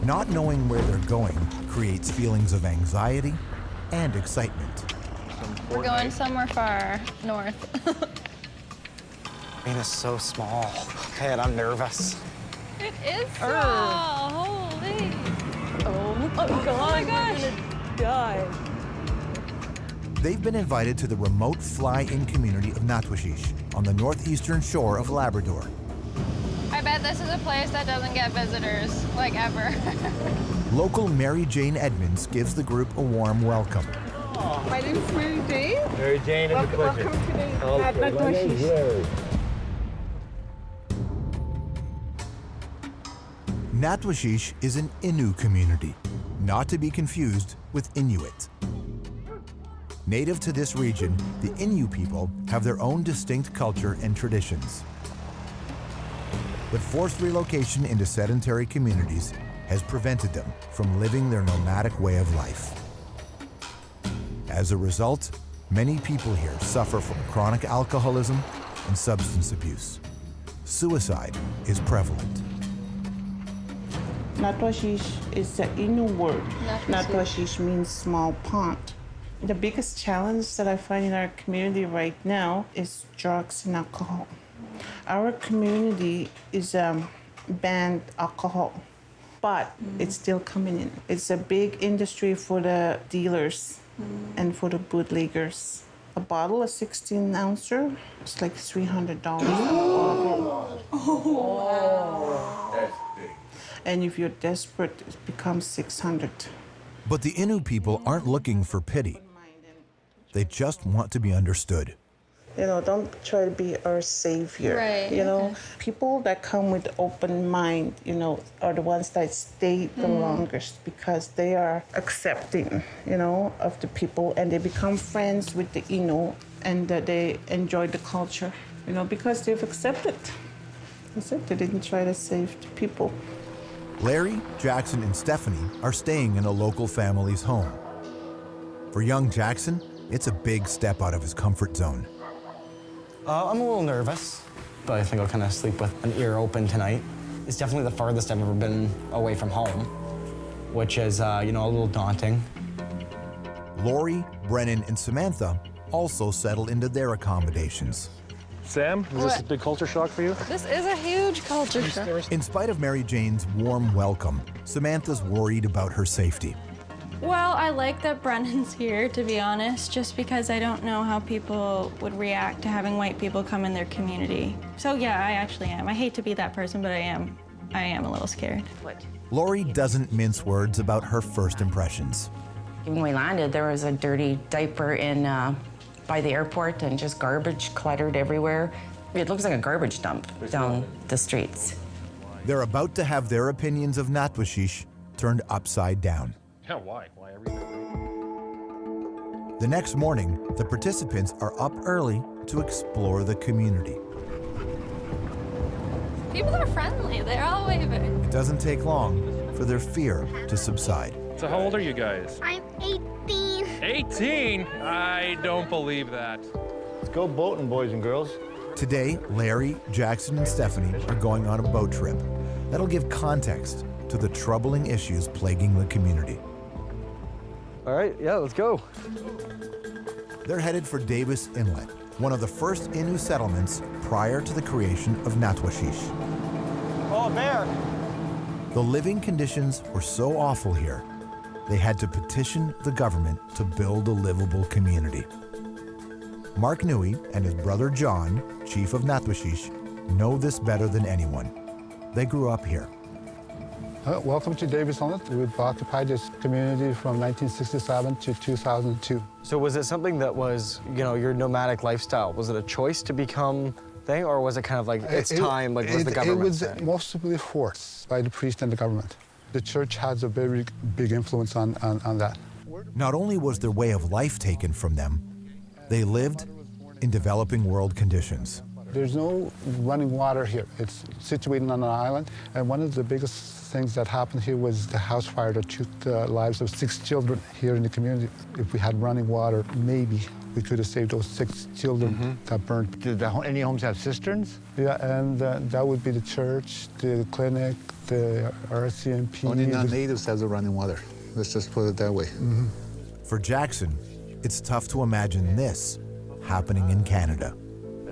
Not knowing where they're going creates feelings of anxiety and excitement. We're going somewhere far north. Man, it's so small. Man, I'm nervous. It is small. Holy. Oh my God. Oh my gosh. I'm gonna die. They've been invited to the remote fly-in community of Natwashish on the northeastern shore of Labrador. I bet this is a place that doesn't get visitors, like, ever. Local Mary Jane Edmonds gives the group a warm welcome. My name is Mary Jane. Mary Jane, it's a pleasure. Welcome to the Natwashish. Natwashish is an Innu community, not to be confused with Inuit. Native to this region, the Innu people have their own distinct culture and traditions. But forced relocation into sedentary communities has prevented them from living their nomadic way of life. As a result, many people here suffer from chronic alcoholism and substance abuse. Suicide is prevalent. Natwashish is the Innu word. Natwashish. Natwashish means small pond. The biggest challenge that I find in our community right now is drugs and alcohol. Our community is banned alcohol, but it's still coming in. It's a big industry for the dealers and for the bootleggers. A bottle, a 16-ouncer, it's like $300 a bottle. That's big. And if you're desperate, it becomes $600. But the Innu people aren't looking for pity. They just want to be understood. You know, don't try to be our savior. Right, You know, okay. people that come with open mind, you know, are the ones that stay the longest because they are accepting, you know, of the people, and they become friends with the Innu, and they enjoy the culture, you know, because they've accepted. They didn't try to save the people. Larry, Jackson, and Stephanie are staying in a local family's home. For young Jackson, it's a big step out of his comfort zone. I'm a little nervous, but I think I'll kind of sleep with an ear open tonight. It's definitely the farthest I've ever been away from home, which is, you know, a little daunting. Lori, Brennan, and Samantha also settled into their accommodations. Sam, is this a big culture shock for you? This is a huge culture shock. In spite of Mary Jane's warm welcome, Samantha's worried about her safety. Well, I like that Brennan's here, to be honest, just because I don't know how people would react to having white people come in their community. So yeah, I actually am. I hate to be that person, but I am a little scared. Lori doesn't mince words about her first impressions. When we landed, there was a dirty diaper in by the airport and just garbage cluttered everywhere. It looks like a garbage dump down the streets. They're about to have their opinions of Natwashish turned upside down. Yeah, why? Why everything? The next morning, the participants are up early to explore the community. People are friendly, they're all waving. It doesn't take long for their fear to subside. So how old are you guys? I'm 18. 18? I don't believe that. Let's go boating, boys and girls. Today, Larry, Jackson, and Stephanie are going on a boat trip that'll give context to the troubling issues plaguing the community. All right, yeah, let's go. They're headed for Davis Inlet, one of the first Innu settlements prior to the creation of Natwashish. Oh, bear! The living conditions were so awful here, they had to petition the government to build a livable community. Mark Nui and his brother John, chief of Natwashish, know this better than anyone. They grew up here. Welcome to Davis Inlet. We've occupied this community from 1967 to 2002. So was it something that was, your nomadic lifestyle? Was it a choice to become thing, or was it kind of like it's time, like was the government It was saying? mostly forced by the priest and the government. The church has a very big influence on that. Not only was their way of life taken from them, they lived in developing world conditions. There's no running water here. It's situated on an island, and one of the biggest things that happened here was the house fire that took the lives of 6 children here in the community. If we had running water, maybe we could have saved those 6 children that burned. Did any homes have cisterns? Yeah, and that would be the church, the clinic, the RCMP. Only non-natives have the running water. Let's just put it that way. For Jackson, it's tough to imagine this happening in Canada.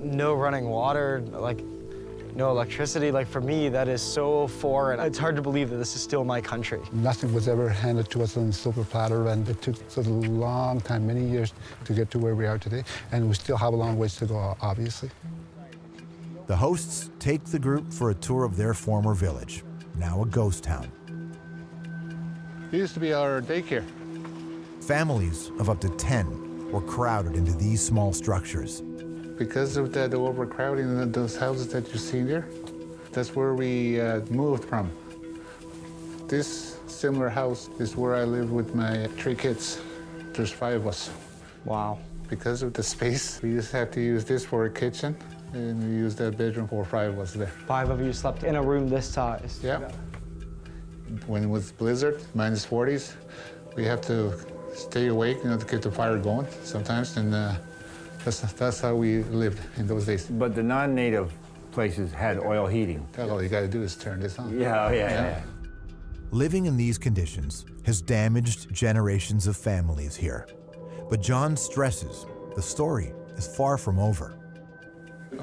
No running water, no electricity. For me, that is so foreign. It's hard to believe that this is still my country. Nothing was ever handed to us on a silver platter, and it took us a long time, many years, to get to where we are today. And we still have a long ways to go, obviously. The hosts take the group for a tour of their former village, now a ghost town. It used to be our daycare. Families of up to 10 were crowded into these small structures. Because of the overcrowding in those houses that you see there, that's where we moved from. This similar house is where I live with my 3 kids. There's 5 of us. Wow. Because of the space, we just have to use this for a kitchen, and we use that bedroom for 5 of us there. 5 of you slept in a room this size? Yeah. When it was blizzard, minus 40s, we have to stay awake, to keep the fire going sometimes, and that's how we lived in those days. But the non-native places had oil heating. All you got to do is turn this on. Yeah. Living in these conditions has damaged generations of families here. But John stresses the story is far from over.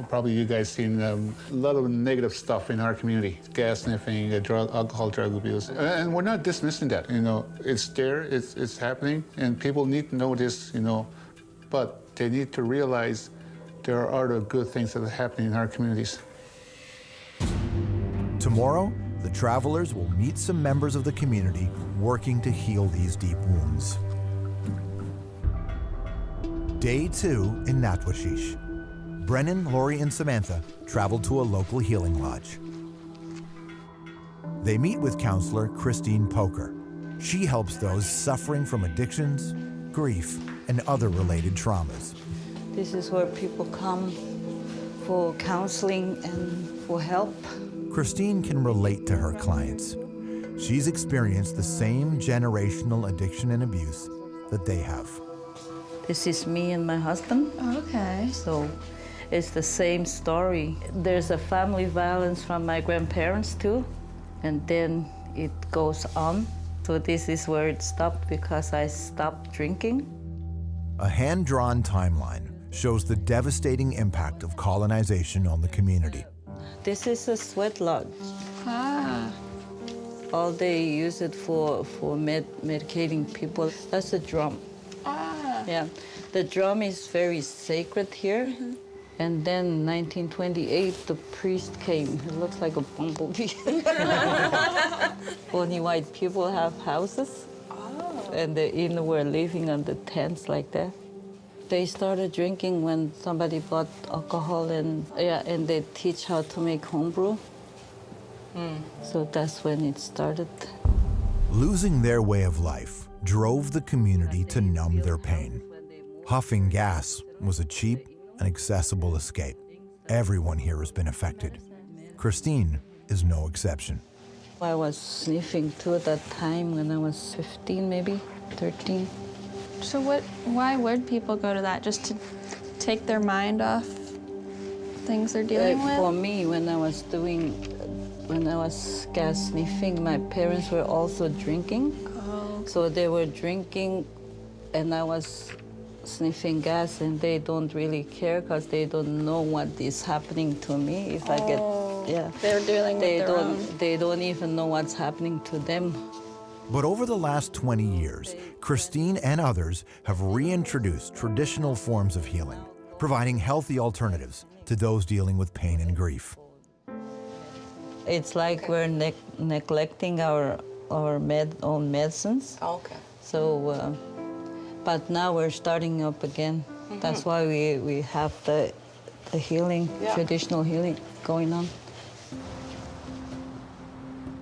Probably you guys seen a lot of negative stuff in our community. Gas sniffing, alcohol, drug abuse. And we're not dismissing that, It's there, it's happening, and people need to know this, but they need to realize there are other good things that are happening in our communities. Tomorrow, the travelers will meet some members of the community working to heal these deep wounds. Day 2 in Natwashish. Brennan, Lori, and Samantha traveled to a local healing lodge. They meet with counselor Christine Poker. She helps those suffering from addictions, grief, and other related traumas. This is where people come for counseling and for help. Christine can relate to her clients. She's experienced the same generational addiction and abuse that they have. This is me and my husband. Okay. So it's the same story. There's a family violence from my grandparents too, and then it goes on. So this is where it stopped because I stopped drinking. A hand-drawn timeline shows the devastating impact of colonization on the community. This is a sweat lodge. Ah. All they use it for medicating people. That's a drum. Ah. Yeah, the drum is very sacred here. And then 1928, the priest came. It looks like a bumblebee. Only white people have houses. And the Innu were living on the tents like that. They started drinking when somebody bought alcohol, and they teach how to make homebrew. So that's when it started. Losing their way of life drove the community to numb their pain. Huffing gas was a cheap and accessible escape. Everyone here has been affected. Christine is no exception. I was sniffing too at that time when I was 15, maybe 13. So why would people go to that? Just to take their mind off things they're dealing with? For me, when I was gas sniffing, my parents were also drinking. Oh. So they were drinking and I was sniffing gas, and they don't really care because they don't know what is happening to me if I get, yeah. They're dealing with their own. They don't even know what's happening to them. But over the last 20 years, Christine and others have reintroduced traditional forms of healing, providing healthy alternatives to those dealing with pain and grief. It's like we're neglecting our own medicines. Okay. So, but now we're starting up again. That's why we have the healing, traditional healing going on.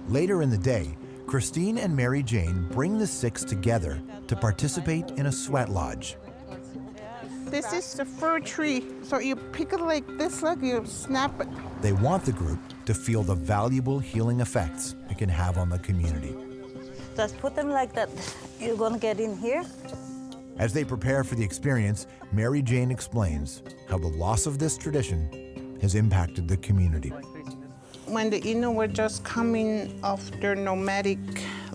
Later in the day, Christine and Mary Jane bring the 6 together to participate in a sweat lodge. This is the fir tree. So you pick it like this, look, you snap it. They want the group to feel the valuable healing effects it can have on the community. Just put them like that. You're gonna get in here. As they prepare for the experience, Mary Jane explains how the loss of this tradition has impacted the community. When the Innu were just coming off their nomadic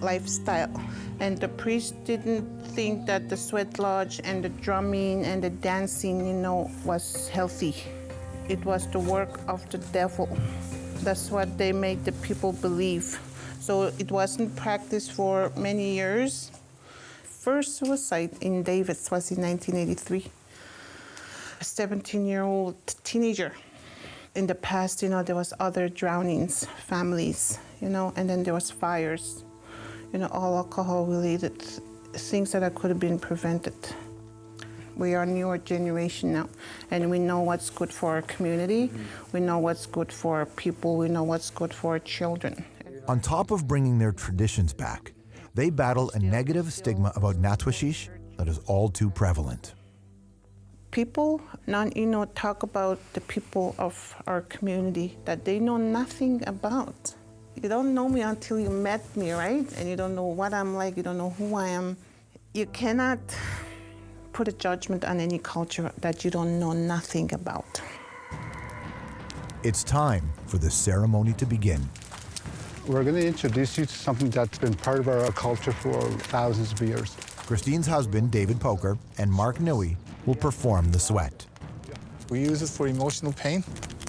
lifestyle, and the priest didn't think that the sweat lodge and the drumming and the dancing, was healthy. It was the work of the devil. That's what they made the people believe. So it wasn't practiced for many years. First suicide in Davis was in 1983. A 17-year-old teenager. In the past, there was other drownings, families, and then there was fires. All alcohol-related things that could have been prevented. We are a newer generation now, and we know what's good for our community. We know what's good for our people. We know what's good for our children. On top of bringing their traditions back, they battle a negative stigma about Natwashish that is all too prevalent. People, non-Innu, talk about the people of our community that they know nothing about. You don't know me until you met me, right? And you don't know what I'm like, you don't know who I am. You cannot put a judgment on any culture that you don't know nothing about. It's time for the ceremony to begin. We're going to introduce you to something that's been part of our culture for thousands of years. Christine's husband, David Poker, and Mark Nui will perform the sweat. We use it for emotional pain.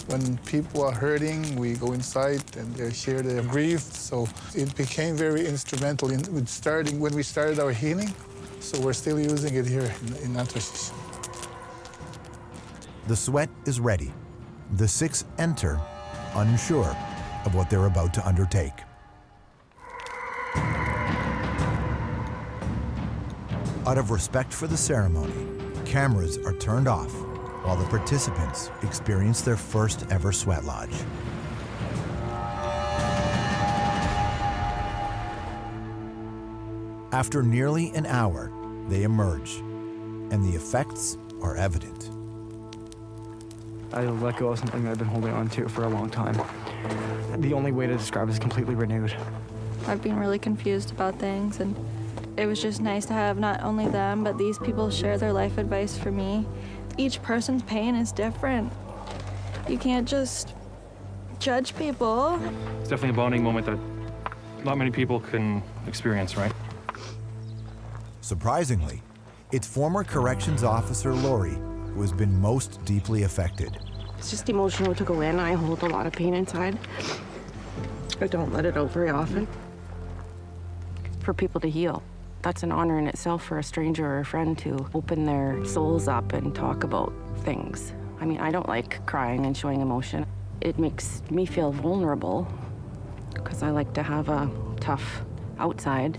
When people are hurting, we go inside and they share their grief. So it became very instrumental when we started our healing. So we're still using it here in Natwashish. The sweat is ready. The 6 enter, unsure of what they're about to undertake. Out of respect for the ceremony, cameras are turned off while the participants experience their first ever sweat lodge. After nearly an hour, they emerge, and the effects are evident. I let go of something I've been holding on to for a long time. The only way to describe it is completely renewed. I've been really confused about things, and it was just nice to have not only them, but these people share their life advice for me. Each person's pain is different. You can't just judge people. It's definitely a bonding moment that not many people can experience, right? Surprisingly, it's former corrections officer Lori who has been most deeply affected. It's just emotional to go in. I hold a lot of pain inside. I don't let it out very often. For people to heal, that's an honor in itself for a stranger or a friend to open their souls up and talk about things. I mean, I don't like crying and showing emotion. It makes me feel vulnerable because I like to have a tough outside.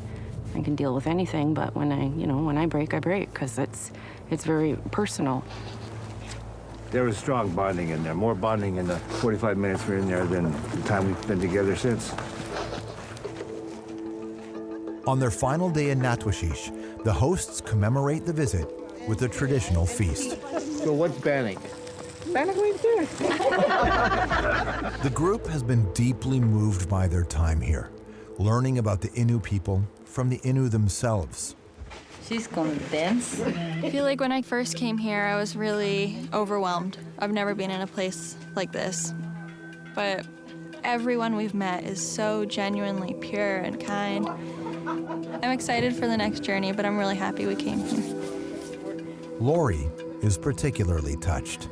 I can deal with anything, but when I break, I break because it's very personal. There was strong bonding in there, more bonding in the 45 minutes we're in there than the time we've been together since. On their final day in Natwashish, the hosts commemorate the visit with a traditional feast. So what's bannock? Bannock right there. The group has been deeply moved by their time here, learning about the Innu people from the Innu themselves. She's gonna dance. I feel like when I first came here, I was really overwhelmed. I've never been in a place like this. But everyone we've met is so genuinely pure and kind. I'm excited for the next journey, but I'm really happy we came here. Lori is particularly touched.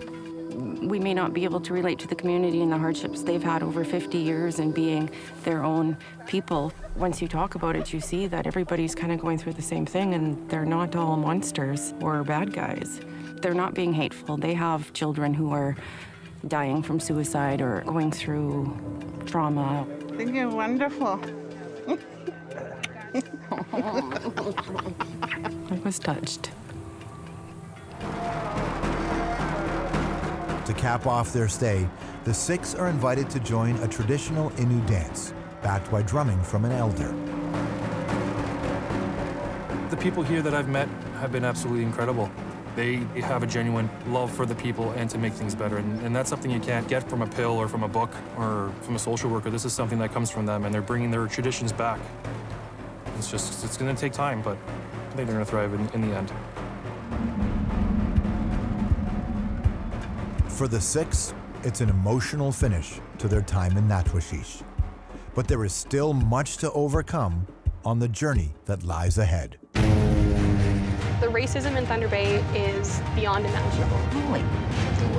We may not be able to relate to the community and the hardships they've had over 50 years and being their own people. Once you talk about it, you see that everybody's kind of going through the same thing, and they're not all monsters or bad guys. They're not being hateful. They have children who are dying from suicide or going through trauma. I think you're wonderful. I was touched. To cap off their stay, the 6 are invited to join a traditional Innu dance, backed by drumming from an elder. The people here that I've met have been absolutely incredible. They have a genuine love for the people and to make things better, and that's something you can't get from a pill or from a book or from a social worker. This is something that comes from them, and they're bringing their traditions back. It's going to take time, but I think they're going to thrive in the end. For the 6, it's an emotional finish to their time in Natwashish. But there is still much to overcome on the journey that lies ahead. The racism in Thunder Bay is beyond imaginable. Holy,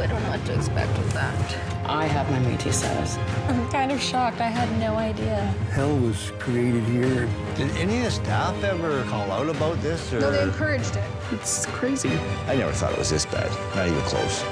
I don't know what to expect with that. I have my Métis status. I'm kind of shocked. I had no idea. Hell was created here. Did any of the staff ever call out about this? Or? No, they encouraged it. It's crazy. I never thought it was this bad. Not even close.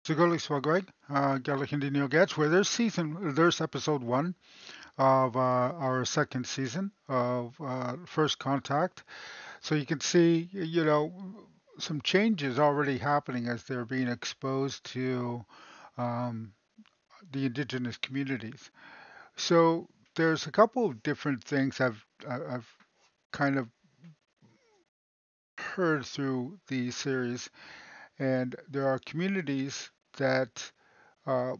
Segulik Swagwag, Gaelic Indian Gets, where there's episode 1 of our second season of First Contact. So you can see, some changes already happening as they're being exposed to the Indigenous communities. So there's a couple of different things I've kind of heard through the series, and there are communities that are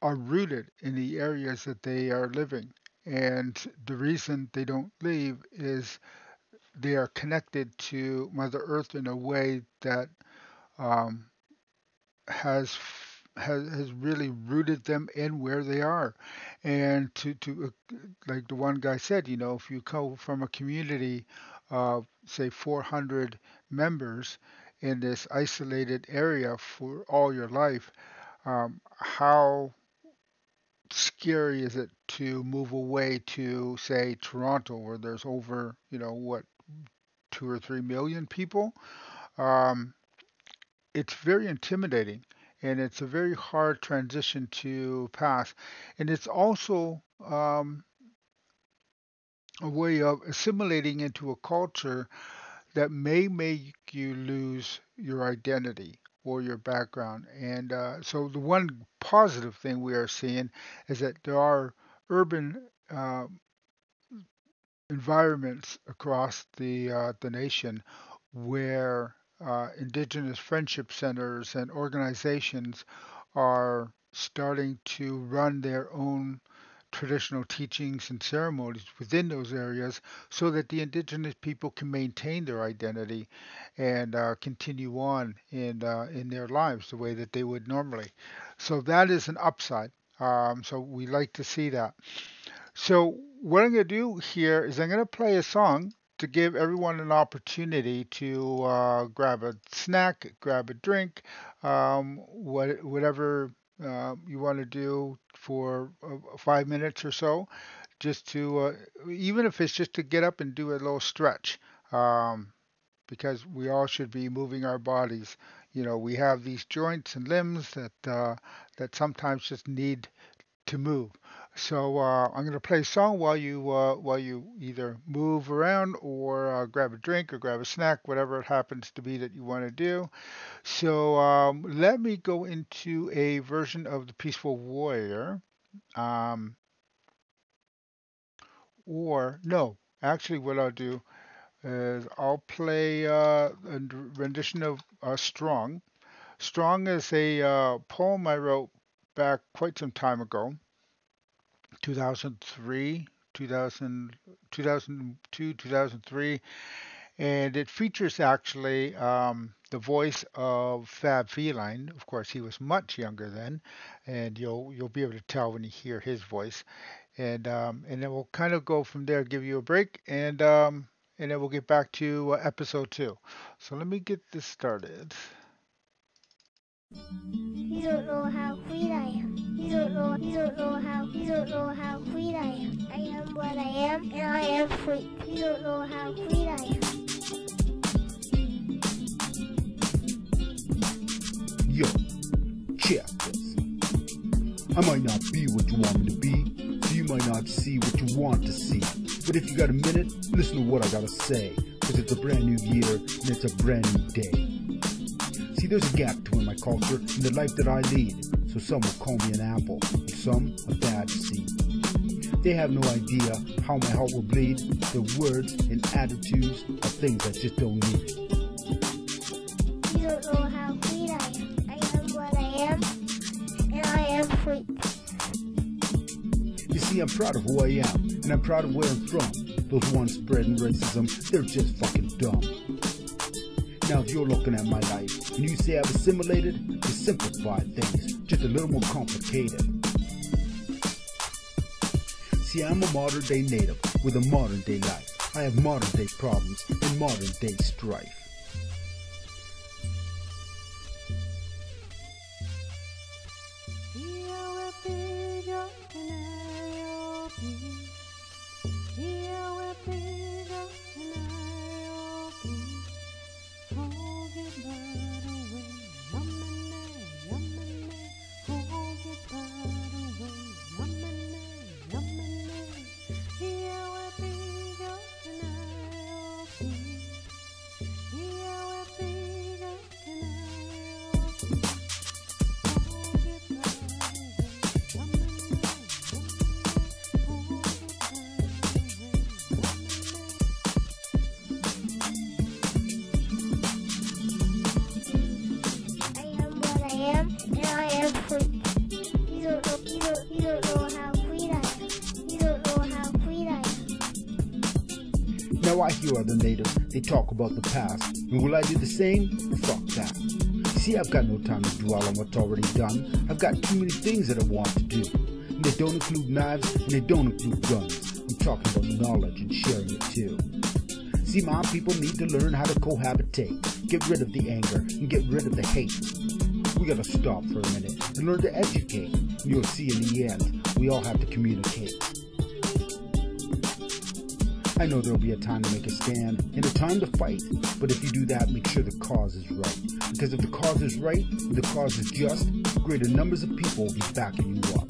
rooted in the areas that they are living. And the reason they don't leave is they are connected to Mother Earth in a way that um, has really rooted them in where they are. And to like the one guy said, if you come from a community of say 400 members in this isolated area for all your life, how scary is it to move away to say Toronto, where there's over 2 or 3 million people? um, it's very intimidating, and it's a very hard transition to pass. And it's also a way of assimilating into a culture that may make you lose your identity or your background. And so the one positive thing we are seeing is that there are urban environments across the nation where Indigenous friendship centers and organizations are starting to run their own traditional teachings and ceremonies within those areas so that the Indigenous people can maintain their identity and continue on in their lives the way that they would normally. So that is an upside. So we like to see that. So what I'm going to do here is I'm going to play a song to give everyone an opportunity to grab a snack, grab a drink, whatever you want to do for 5 minutes or so, just to, even if it's just to get up and do a little stretch. because we all should be moving our bodies. We have these joints and limbs that sometimes just need to move. So I'm going to play a song while you either move around or grab a drink or grab a snack, whatever it happens to be that you want to do. So let me go into a version of the Peaceful Warrior. Um, or no, actually, what I'll do is I'll play a rendition of Strong. Strong is a poem I wrote back quite some time ago, 2003, 2000, 2002, 2003, and it features actually the voice of Fab Feline. Of course, he was much younger then, and you'll be able to tell when you hear his voice. And then we'll kind of go from there, give you a break, and then we'll get back to episode 2. So let me get this started. You don't know how sweet I am. You don't know how sweet I am. I am what I am, and I am sweet. You don't know how sweet I am. Yo, check this. I might not be what you want me to be, so you might not see what you want to see. But if you got a minute, listen to what I gotta say. Cause it's a brand new year, and it's a brand new day. See, there's a gap between my culture and the life that I lead. So some will call me an apple, and some a bad seed. They have no idea how my heart will bleed. Their words and attitudes are things I just don't need. You don't know how sweet I am. I am what I am, and I am sweet. You see, I'm proud of who I am, and I'm proud of where I'm from. Those ones spreading racism, they're just fucking dumb. Now if you're looking at my life, and you say I've assimilated, to simplify things, just a little more complicated. See, I'm a modern day native, with a modern day life. I have modern day problems, and modern day strife. Now I hear other natives, they talk about the past. And will I do the same? Fuck that. See, I've got no time to dwell on what's already done. I've got too many things that I want to do. And they don't include knives, and they don't include guns. I'm talking about knowledge and sharing it too. See, my people need to learn how to cohabitate. Get rid of the anger and get rid of the hate. We gotta stop for a minute and learn to educate. And you'll see in the end, we all have to communicate. I know there'll be a time to make a stand and a time to fight, but if you do that, make sure the cause is right. Because if the cause is right, and the cause is just, greater numbers of people will be backing you up.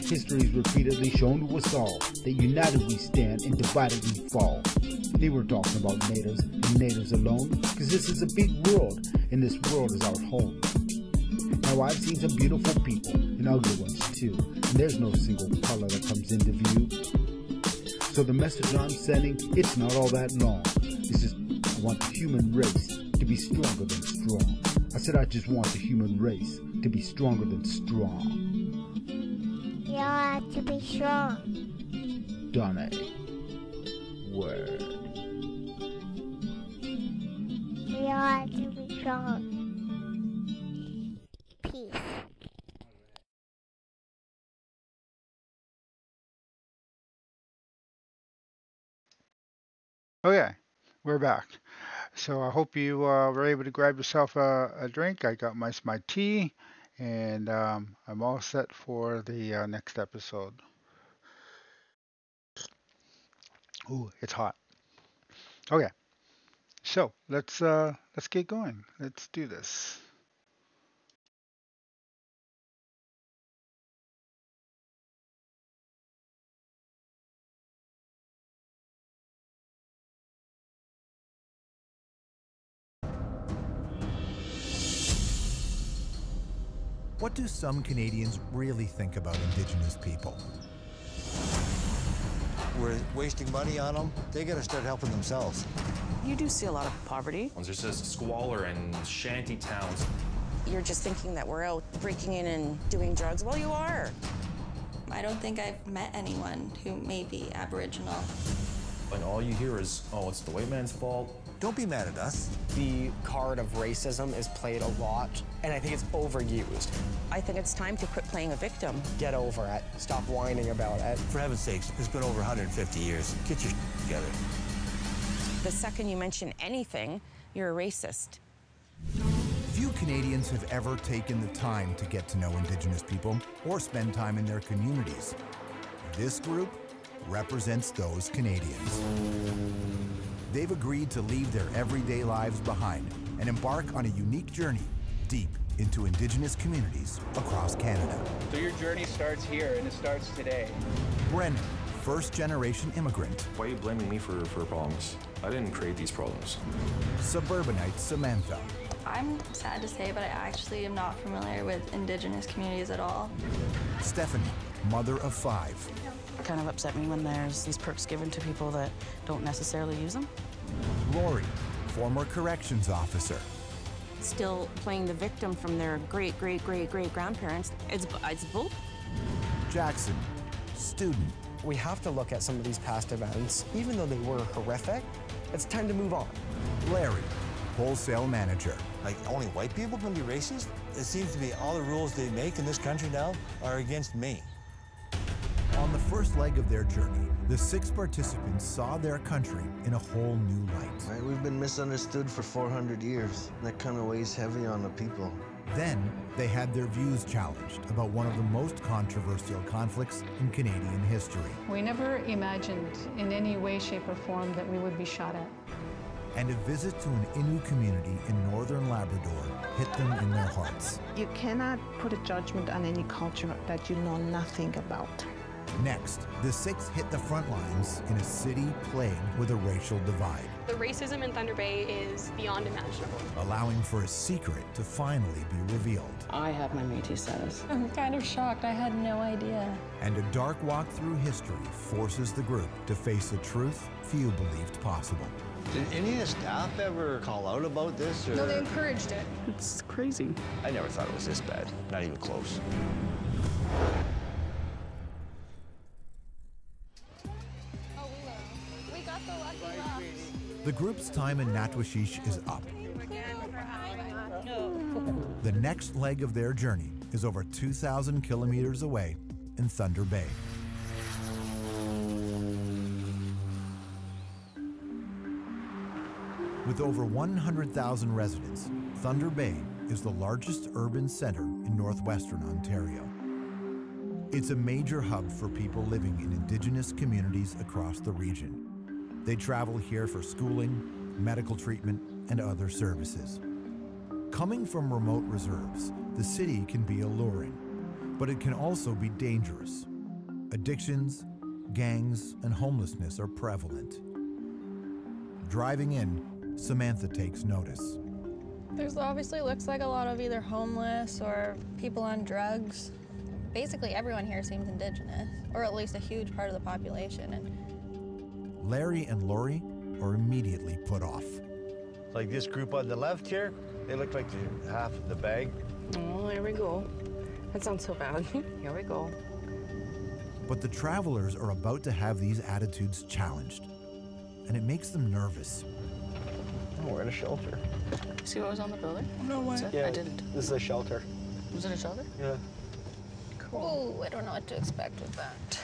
History has repeatedly shown to us all that united we stand and divided we fall. They were talking about natives and natives alone, because this is a big world, and this world is our home. Now I've seen some beautiful people, and ugly ones too, and there's no single color that comes into view. So the message I'm sending, it's not all that long. It's just, I want the human race to be stronger than strong. I said I just want the human race to be stronger than strong. You all have to be strong. Done it. Word. We all have to be strong. Peace. Okay, we're back. So I hope you were able to grab yourself a drink. I got my tea, and I'm all set for the next episode. Ooh, it's hot. Okay, So let's get going. Let's do this. What do some Canadians really think about Indigenous people? We're wasting money on them. They got to start helping themselves. You do see a lot of poverty. There's just squalor and shanty towns. You're just thinking that we're out breaking in and doing drugs. Well, you are. I don't think I've met anyone who may be Aboriginal. And all you hear is, oh, it's the white man's fault. Don't be mad at us. The card of racism is played a lot, and I think it's overused. I think it's time to quit playing a victim. Get over it. Stop whining about it. For heaven's sakes, it's been over 150 years. Get your together. The second you mention anything, you're a racist. Few Canadians have ever taken the time to get to know Indigenous people or spend time in their communities. This group represents those Canadians. They've agreed to leave their everyday lives behind and embark on a unique journey deep into Indigenous communities across Canada. So your journey starts here, and it starts today. Brendan, first-generation immigrant. Why are you blaming me for problems? I didn't create these problems. Suburbanite Samantha. I'm sad to say, but I actually am not familiar with Indigenous communities at all. Stephanie, mother of 5. It kind of upset me when there's these perks given to people that don't necessarily use them. Lori, former corrections officer. Still playing the victim from their great-great-great-great-grandparents. It's bull. Jackson, student. We have to look at some of these past events. Even though they were horrific, it's time to move on. Larry, wholesale manager. Like, only white people can be racist? It seems to be all the rules they make in this country now are against me. On the first leg of their journey, the 6 participants saw their country in a whole new light. Right, we've been misunderstood for 400 years. That kind of weighs heavy on the people. Then they had their views challenged about one of the most controversial conflicts in Canadian history. We never imagined in any way, shape, or form that we would be shot at. And a visit to an Innu community in northern Labrador hit them in their hearts. You cannot put a judgment on any culture that you know nothing about. Next, the 6 hit the front lines in a city plagued with a racial divide. The racism in Thunder Bay is beyond imaginable. Allowing for a secret to finally be revealed. I have my Métis status. I'm kind of shocked. I had no idea. And a dark walk through history forces the group to face a truth few believed possible. Did any of the staff ever call out about this? Or? No, they encouraged it. It's crazy. I never thought it was this bad. Not even close. The group's time in Natwashish is up. The next leg of their journey is over 2,000 kilometers away in Thunder Bay. With over 100,000 residents, Thunder Bay is the largest urban center in northwestern Ontario. It's a major hub for people living in Indigenous communities across the region. They travel here for schooling, medical treatment, and other services. Coming from remote reserves, the city can be alluring, but it can also be dangerous. Addictions, gangs, and homelessness are prevalent. Driving in, Samantha takes notice. There's obviously looks like a lot of either homeless or people on drugs. Basically, everyone here seems Indigenous, or at least a huge part of the population. And Larry and Lori are immediately put off. Like this group on the left here, they look like they're half of the bag. Oh, here we go. That sounds so bad. Here we go. But the travelers are about to have these attitudes challenged, and it makes them nervous. We're in a shelter. See what was on the building? No way. So, Yeah, I didn't. This is a shelter. Was it a shelter? Yeah. cool. Oh, I don't know what to expect with that.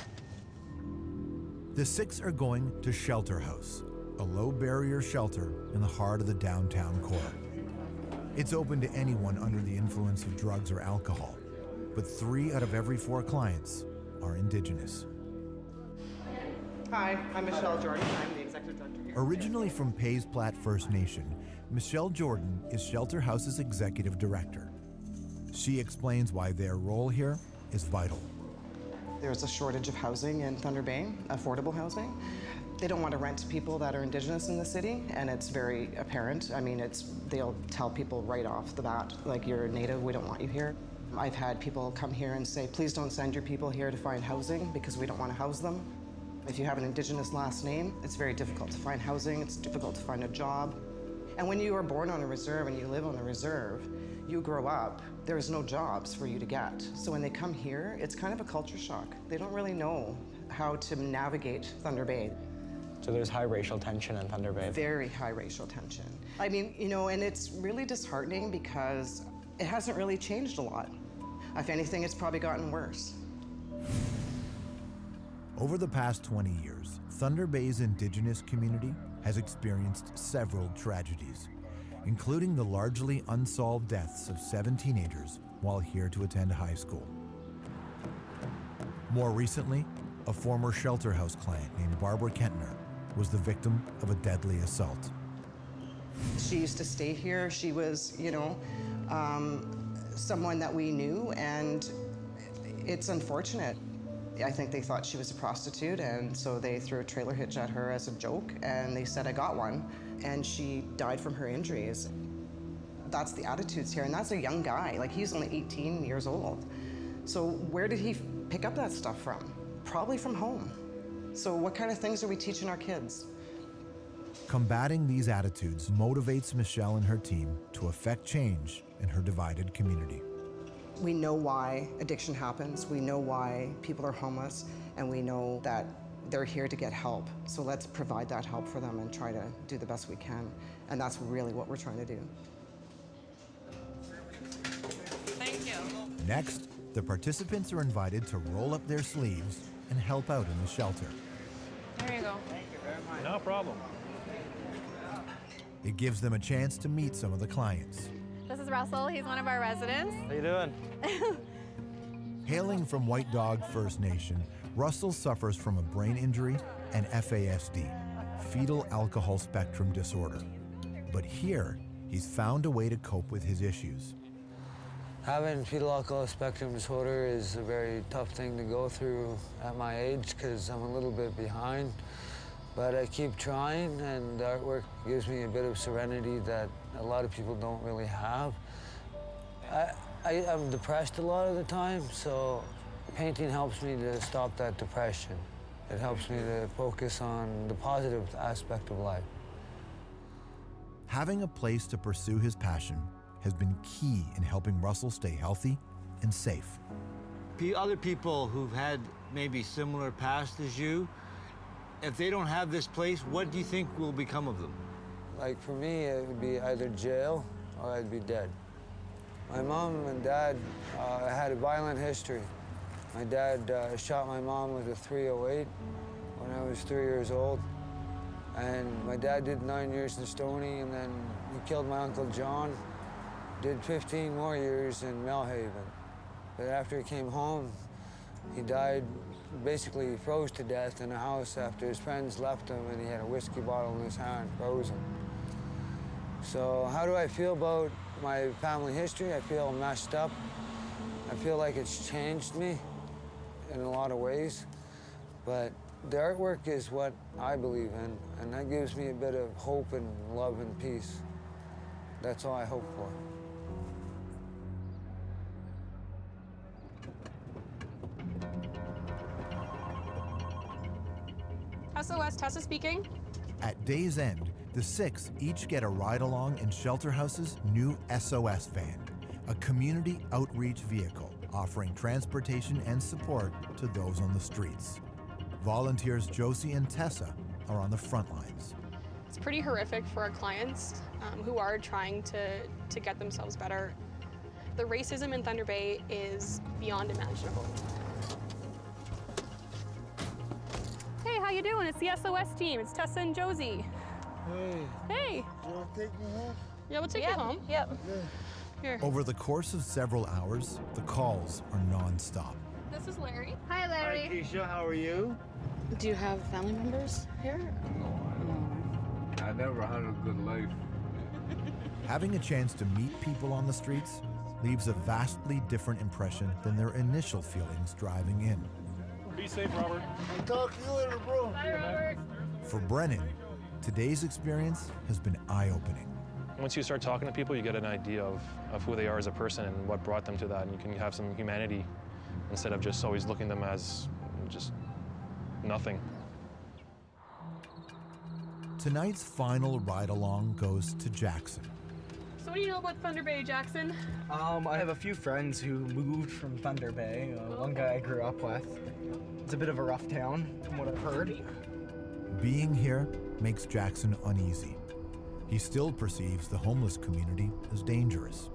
The 6 are going to Shelter House, a low-barrier shelter in the heart of the downtown core. It's open to anyone under the influence of drugs or alcohol, but 3 out of every 4 clients are Indigenous. Hi, I'm Michelle Jordan. I'm the executive director here. Originally from Pays Plat First Nation, Michelle Jordan is Shelter House's executive director. She explains why their role here is vital. There's a shortage of housing in Thunder Bay, affordable housing. They don't want to rent to people that are Indigenous in the city, and it's very apparent. I mean, they'll tell people right off the bat, like, you're a Native, we don't want you here. I've had people come here and say, please don't send your people here to find housing because we don't want to house them. If you have an Indigenous last name, it's very difficult to find housing, it's difficult to find a job. And when you are born on a reserve and you live on a reserve, you grow up, there's no jobs for you to get. So when they come here, it's kind of a culture shock. They don't really know how to navigate Thunder Bay. So there's high racial tension in Thunder Bay. Very high racial tension. I mean, you know, and it's really disheartening because it hasn't really changed a lot. If anything, it's probably gotten worse. Over the past 20 years, Thunder Bay's Indigenous community has experienced several tragedies, including the largely unsolved deaths of 7 teenagers while here to attend high school. More recently, a former Shelter House client named Barbara Kentner was the victim of a deadly assault. She used to stay here. She was, you know, someone that we knew, and it's unfortunate. I think they thought she was a prostitute, and so they threw a trailer hitch at her as a joke, and they said, I got one, and she died from her injuries. That's the attitudes here, and that's a young guy. Like, he's only 18 years old. So where did he pick up that stuff from? Probably from home. So what kind of things are we teaching our kids? Combating these attitudes motivates Michelle and her team to affect change in her divided community. We know why addiction happens, we know why people are homeless, and we know that they're here to get help. So let's provide that help for them and try to do the best we can. And that's really what we're trying to do. Thank you. Next, the participants are invited to roll up their sleeves and help out in the shelter. There you go. Thank you very much. No problem. It gives them a chance to meet some of the clients. This is Russell. He's one of our residents. How you doing? Hailing from White Dog First Nation, Russell suffers from a brain injury and FASD, fetal alcohol spectrum disorder. But here, he's found a way to cope with his issues. Having fetal alcohol spectrum disorder is a very tough thing to go through at my age because I'm a little bit behind. But I keep trying, and the artwork gives me a bit of serenity that a lot of people don't really have. I'm depressed a lot of the time, so painting helps me to stop that depression. It helps me to focus on the positive aspect of life. Having a place to pursue his passion has been key in helping Russell stay healthy and safe. Other people who've had maybe similar past as you, if they don't have this place, what do you think will become of them? Like for me, it would be either jail or I'd be dead. My mom and dad had a violent history. My dad shot my mom with a .308 when I was 3 years old. And my dad did 9 years in Stoney, and then he killed my Uncle John, did 15 more years in Melhaven. But after he came home, he died, basically he froze to death in a house after his friends left him, and he had a whiskey bottle in his hand, frozen. So how do I feel about my family history? I feel messed up. I feel like it's changed me in a lot of ways. But the artwork is what I believe in, and that gives me a bit of hope and love and peace. That's all I hope for. SOS, Tessa speaking. At day's end, the 6 each get a ride-along in Shelter House's new SOS van, a community outreach vehicle offering transportation and support to those on the streets. Volunteers Josie and Tessa are on the front lines. It's pretty horrific for our clients who are trying to get themselves better. The racism in Thunder Bay is beyond imaginable. Hey, how you doing? It's the SOS team. It's Tessa and Josie. Hey. Hey. You want to take me home? Yeah, we'll take you home. Yep. Here. Over the course of several hours, the calls are non-stop. This is Larry. Hi, Larry. Hi, Keisha, how are you? Do you have family members here? never had a good life. Having a chance to meet people on the streets leaves a vastly different impression than their initial feelings driving in. Be safe, Robert. I'll talk to you later, bro. Bye, Robert. For Brennan, today's experience has been eye-opening. Once you start talking to people, you get an idea of who they are as a person and what brought them to that, and you can have some humanity instead of just always looking at them as just nothing. Tonight's final ride-along goes to Jackson. So what do you know about Thunder Bay, Jackson? I have a few friends who moved from Thunder Bay. One guy I grew up with. It's a bit of a rough town, from what I've heard. Being here makes Jackson uneasy. He still perceives the homeless community as dangerous.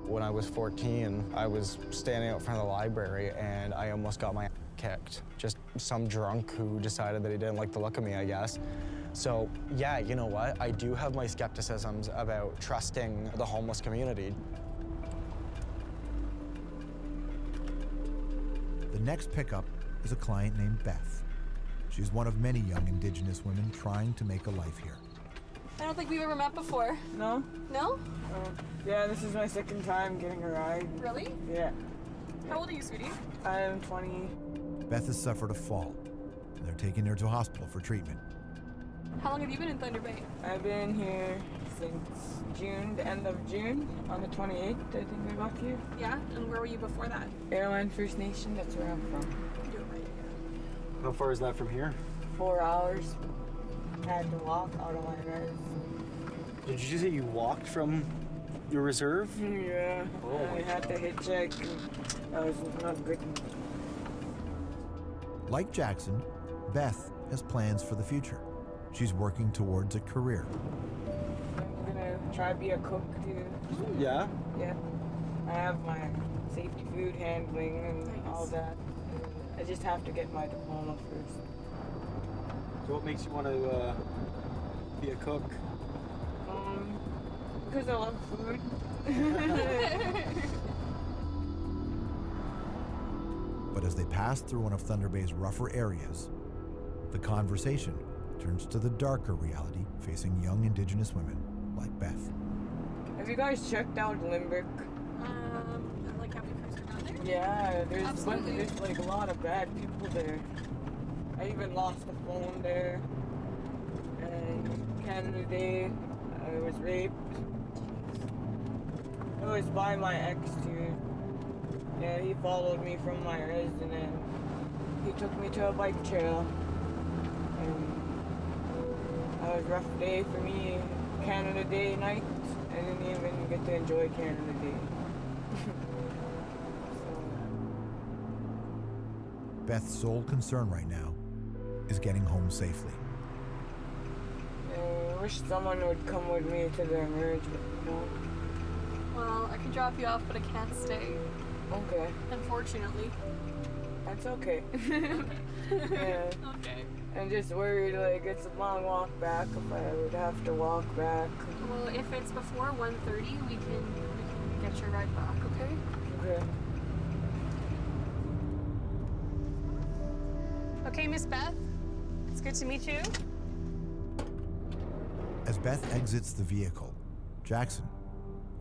When I was 14, I was standing out front of the library and I almost got my ass kicked. Just some drunk who decided that he didn't like the look of me, I guess. So, yeah, you know what? I do have my skepticisms about trusting the homeless community. The next pickup is a client named Beth. She's one of many young Indigenous women trying to make a life here. I don't think we've ever met before. No? No? Yeah, this is my second time getting a ride. Really? Yeah. How old are you, sweetie? I'm 20. Beth has suffered a fall, and they're taking her to a hospital for treatment. How long have you been in Thunder Bay? I've been here since June, the end of June. On the 28th, I think we got here. Yeah? And where were you before that? Airline First Nation, that's where I'm from. You're right. How far is that from here? 4 hours. Had to walk out of my res. Did you say you walked from your reserve? Yeah. Oh I had to hitchhike. That was not good. Like Jackson, Beth has plans for the future. She's working towards a career. I'm gonna try to be a cook too. Yeah? Yeah. I have my safety food handling and all that. I just have to get my diploma first. So what makes you want to be a cook? Because I love food. But as they pass through one of Thunder Bay's rougher areas, the conversation turns to the darker reality facing young Indigenous women like Beth. Have you guys checked out Limerick? Like have you cruised around there? Yeah, Absolutely. there's like a lot of bad people there. I even lost a phone there. And Canada Day, I was raped. It was by my ex too. Yeah, he followed me from my res and then he took me to a bike trail. And that was a rough day for me. Canada Day night, I didn't even get to enjoy Canada Day. Beth's sole concern right now is getting home safely. I wish someone would come with me to the marriage, but no. Well, I can drop you off, but I can't stay. Okay. Unfortunately. That's okay. Yeah. Okay. I'm just worried, like, it's a long walk back if I would have to walk back. Well, if it's before 1:30, we can get your ride back, okay? Okay. Okay, Miss Beth. It's good to meet you. As Beth exits the vehicle, Jackson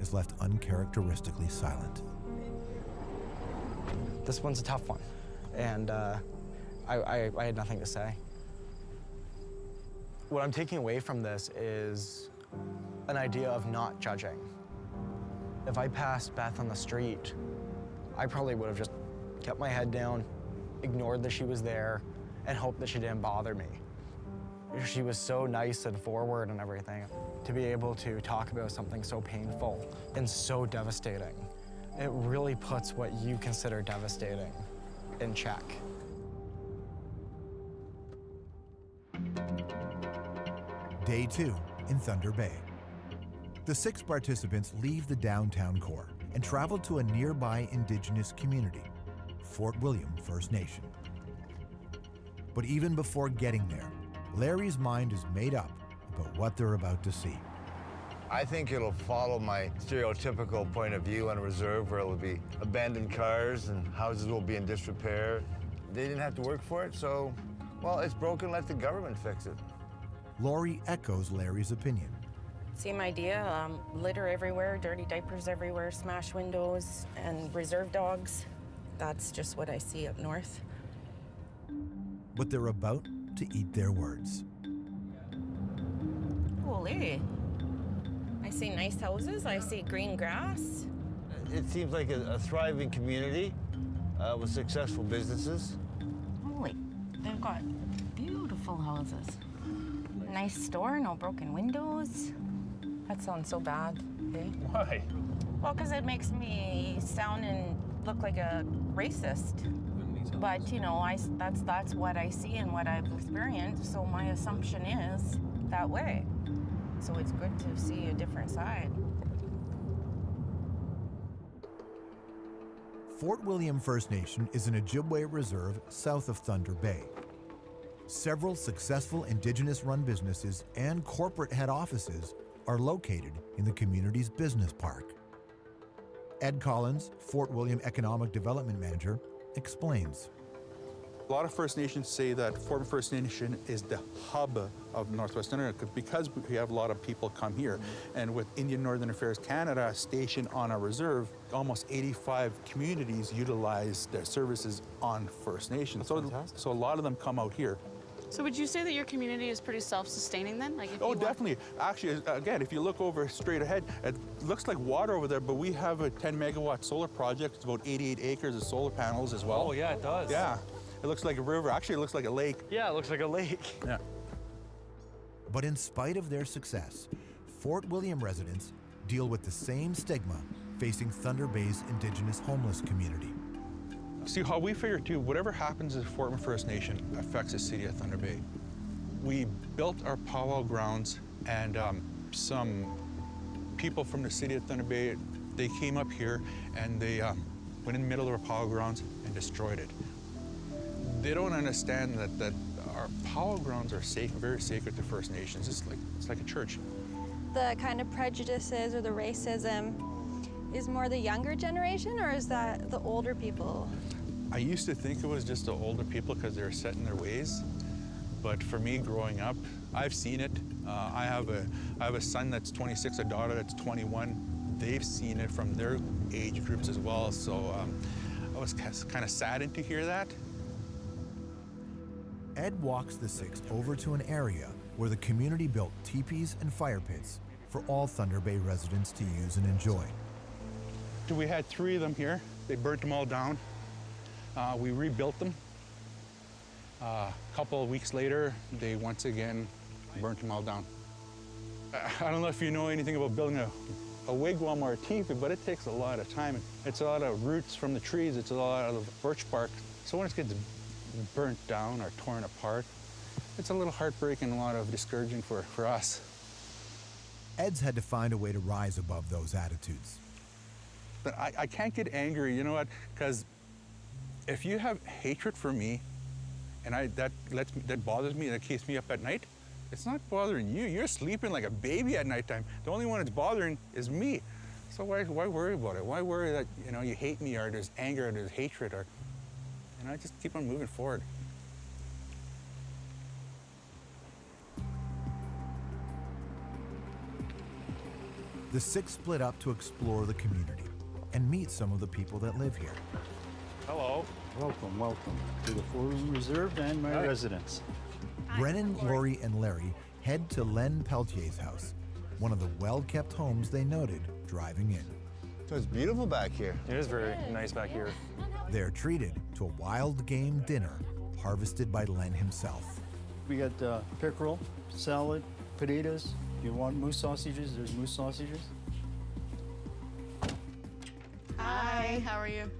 is left uncharacteristically silent. This one's a tough one, and I had nothing to say. What I'm taking away from this is an idea of not judging. If I passed Beth on the street, I probably would have just kept my head down, ignored that she was there, and hoped that she didn't bother me. She was so nice and forward and everything. To be able to talk about something so painful and so devastating, it really puts what you consider devastating in check. Day 2 in Thunder Bay. The 6 participants leave the downtown core and travel to a nearby Indigenous community, Fort William First Nation. But even before getting there, Larry's mind is made up about what they're about to see. I think it'll follow my stereotypical point of view on a reserve where it'll be abandoned cars and houses will be in disrepair. They didn't have to work for it, so, well, it's broken, let the government fix it. Lori echoes Larry's opinion. Same idea, litter everywhere, dirty diapers everywhere, smash windows, and reserve dogs. That's just what I see up north. But they're about to eat their words. Holy. I see nice houses, I see green grass. It seems like a thriving community with successful businesses. Holy, they've got beautiful houses. Nice store, no broken windows. That sounds so bad, eh? Why? Well, because it makes me sound and look like a racist. But, you know, that's what I see and what I've experienced, so my assumption is that way. So it's good to see a different side. Fort William First Nation is an Ojibwe reserve south of Thunder Bay. Several successful Indigenous-run businesses and corporate head offices are located in the community's business park. Ed Collins, Fort William Economic Development Manager, explains. A lot of First Nations say that Fort First Nation is the hub of Northwest Ontario because we have a lot of people come here. And with Indian Northern Affairs Canada stationed on our reserve, almost 85 communities utilize their services on First Nation. So a lot of them come out here. So would you say that your community is pretty self-sustaining then? Like Oh, definitely. Actually, again, if you look over straight ahead, it looks like water over there, but we have a 10-megawatt solar project. It's about 88 acres of solar panels as well. Oh, yeah, it does. Yeah. It looks like a river. Actually, it looks like a lake. Yeah, it looks like a lake. Yeah. But in spite of their success, Fort William residents deal with the same stigma facing Thunder Bay's Indigenous homeless community. See, how we figure, too, whatever happens at Fort First Nation affects the city of Thunder Bay. We built our powwow grounds, and some people from the city of Thunder Bay, they came up here, and they went in the middle of our powwow grounds and destroyed it. They don't understand that our powwow grounds are very sacred to First Nations. It's like a church. The kind of prejudices or the racism is more the younger generation, or is that the older people? I used to think it was just the older people because they were set in their ways. But for me, growing up, I've seen it. I have a son that's 26, a daughter that's 21. They've seen it from their age groups as well. So I was kind of saddened to hear that. Ed walks the Six over to an area where the community built teepees and fire pits for all Thunder Bay residents to use and enjoy. We had 3 of them here. They burnt them all down. We rebuilt them. A couple of weeks later, they once again burnt them all down. I don't know if you know anything about building a wigwam or a teepee, but it takes a lot of time. It's a lot of roots from the trees. It's a lot of birch bark. So when it gets burnt down or torn apart, it's a little heartbreaking and a lot of discouraging for us. Ed's had to find a way to rise above those attitudes. But I can't get angry, you know what? Because if you have hatred for me, and that bothers me, that keeps me up at night, it's not bothering you. You're sleeping like a baby at nighttime. The only one it's bothering is me. So why worry about it? Why worry that you hate me, or there's anger, or there's hatred, or I just keep on moving forward. The Six split up to explore the community and meet some of the people that live here. Hello. Welcome, welcome to the Fort William Reserve and my residence. Brennan, Lori, and Larry head to Len Peltier's house, one of the well-kept homes they noted driving in. So it's beautiful back here. It is very nice back here. They're treated to a wild game dinner harvested by Len himself. We got pickerel, salad, potatoes. If you want moose sausages, there's moose sausages. Hi, how are you?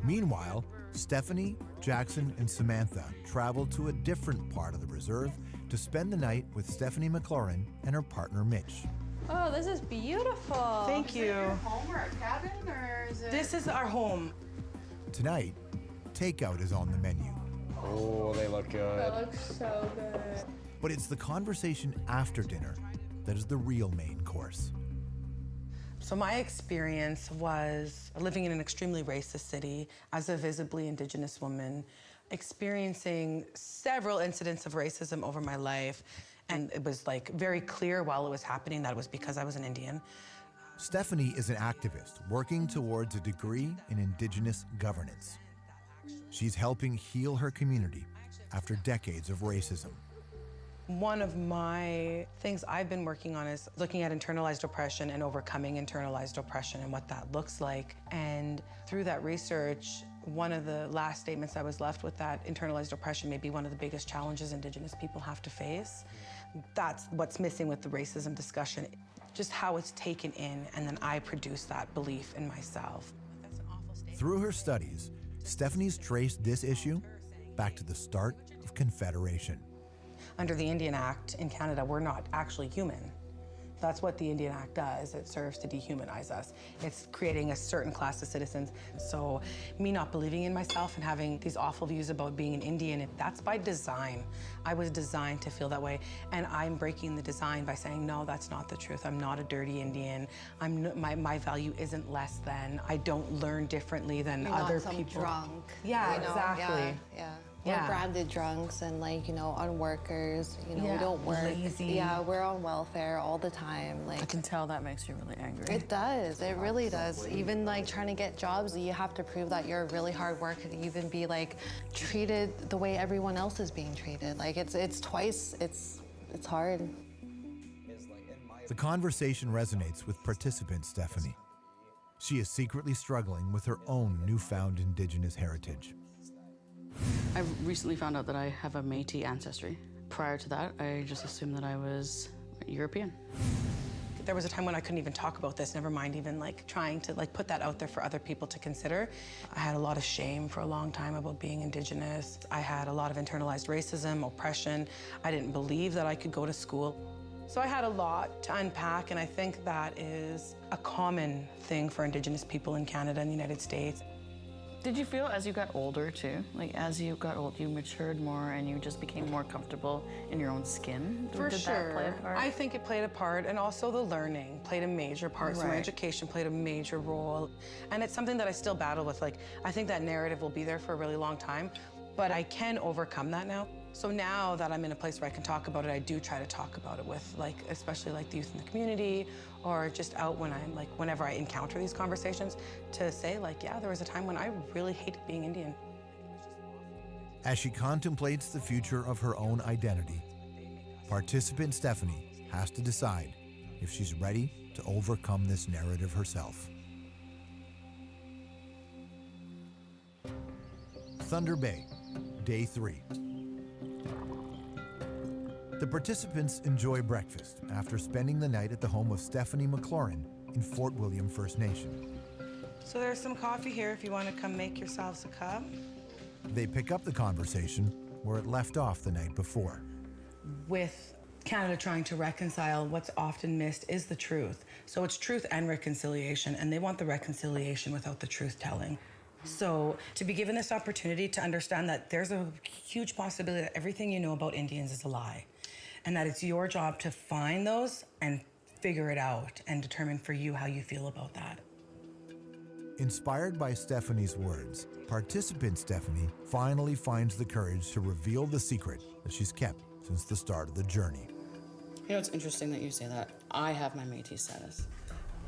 Meanwhile, Stephanie, Jackson, and Samantha traveled to a different part of the reserve to spend the night with Stephanie McLaurin and her partner Mitch. Oh, this is beautiful. Thank you. Is it your home or a cabin, or is it? This is our home. Tonight, takeout is on the menu. Oh, they look good. That looks so good. But it's the conversation after dinner that is the real main course. So my experience was living in an extremely racist city as a visibly Indigenous woman, experiencing several incidents of racism over my life, And it was like very clear while it was happening that it was because I was an Indian. Stephanie is an activist working towards a degree in Indigenous governance. She's helping heal her community after decades of racism. One of my things I've been working on is looking at internalized oppression and overcoming internalized oppression and what that looks like. And through that research, one of the last statements I was left with, that internalized oppression may be one of the biggest challenges Indigenous people have to face. That's what's missing with the racism discussion, just how it's taken in, and then I produce that belief in myself. Through her studies, Stephanie's traced this issue back to the start of Confederation. Under the Indian Act in Canada, we're not actually human. That's what the Indian Act does. It serves to dehumanize us. It's creating a certain class of citizens. So me not believing in myself and having these awful views about being an Indian, that's by design. I was designed to feel that way. And I'm breaking the design by saying, no, that's not the truth. I'm not a dirty Indian. My value isn't less than. I don't learn differently than You're other not some people. drunk. Yeah, you know? exactly. Yeah. Yeah. We're branded drunks and, like, you know, unworkers. You know, Yeah, we don't work. lazy. Yeah, we're on welfare all the time. Like, I can tell that makes you really angry. it does. It really does. Even like trying to get jobs, you have to prove that you're a really hard worker to even be like treated the way everyone else is being treated. Like it's twice. It's hard. The conversation resonates with participant Stephanie. She is secretly struggling with her own newfound Indigenous heritage. I recently found out that I have a Métis ancestry. Prior to that, I just assumed that I was European. There was a time when I couldn't even talk about this, never mind even like trying to like put that out there for other people to consider. I had a lot of shame for a long time about being Indigenous. I had a lot of internalized racism, oppression. I didn't believe that I could go to school. So I had a lot to unpack, and I think that is a common thing for Indigenous people in Canada and the United States. Did you feel as you got older too? Like as you got old, you matured more and you just became more comfortable in your own skin? For Did sure. that play a part? I think it played a part, and also the learning played a major part. So my Right. education played a major role. And it's something that I still battle with. Like, I think that narrative will be there for a really long time, but I can overcome that now. So now that I'm in a place where I can talk about it, I do try to talk about it with, like, especially like the youth in the community, or just out when I'm like, whenever I encounter these conversations, to say like, yeah, there was a time when I really hated being Indian. As she contemplates the future of her own identity, participant Stephanie has to decide if she's ready to overcome this narrative herself. Thunder Bay, Day 3. The participants enjoy breakfast after spending the night at the home of Stephanie McLaurin in Fort William First Nation. So there's some coffee here if you want to come make yourselves a cup. They pick up the conversation where it left off the night before. With Canada trying to reconcile, what's often missed is the truth. So it's truth and reconciliation, and they want the reconciliation without the truth telling. So to be given this opportunity to understand that there's a huge possibility that everything you know about Indians is a lie, and that it's your job to find those and figure it out and determine for you how you feel about that. Inspired by Stephanie's words, participant Stephanie finally finds the courage to reveal the secret that she's kept since the start of the journey. You know, it's interesting that you say that. I have my Métis status.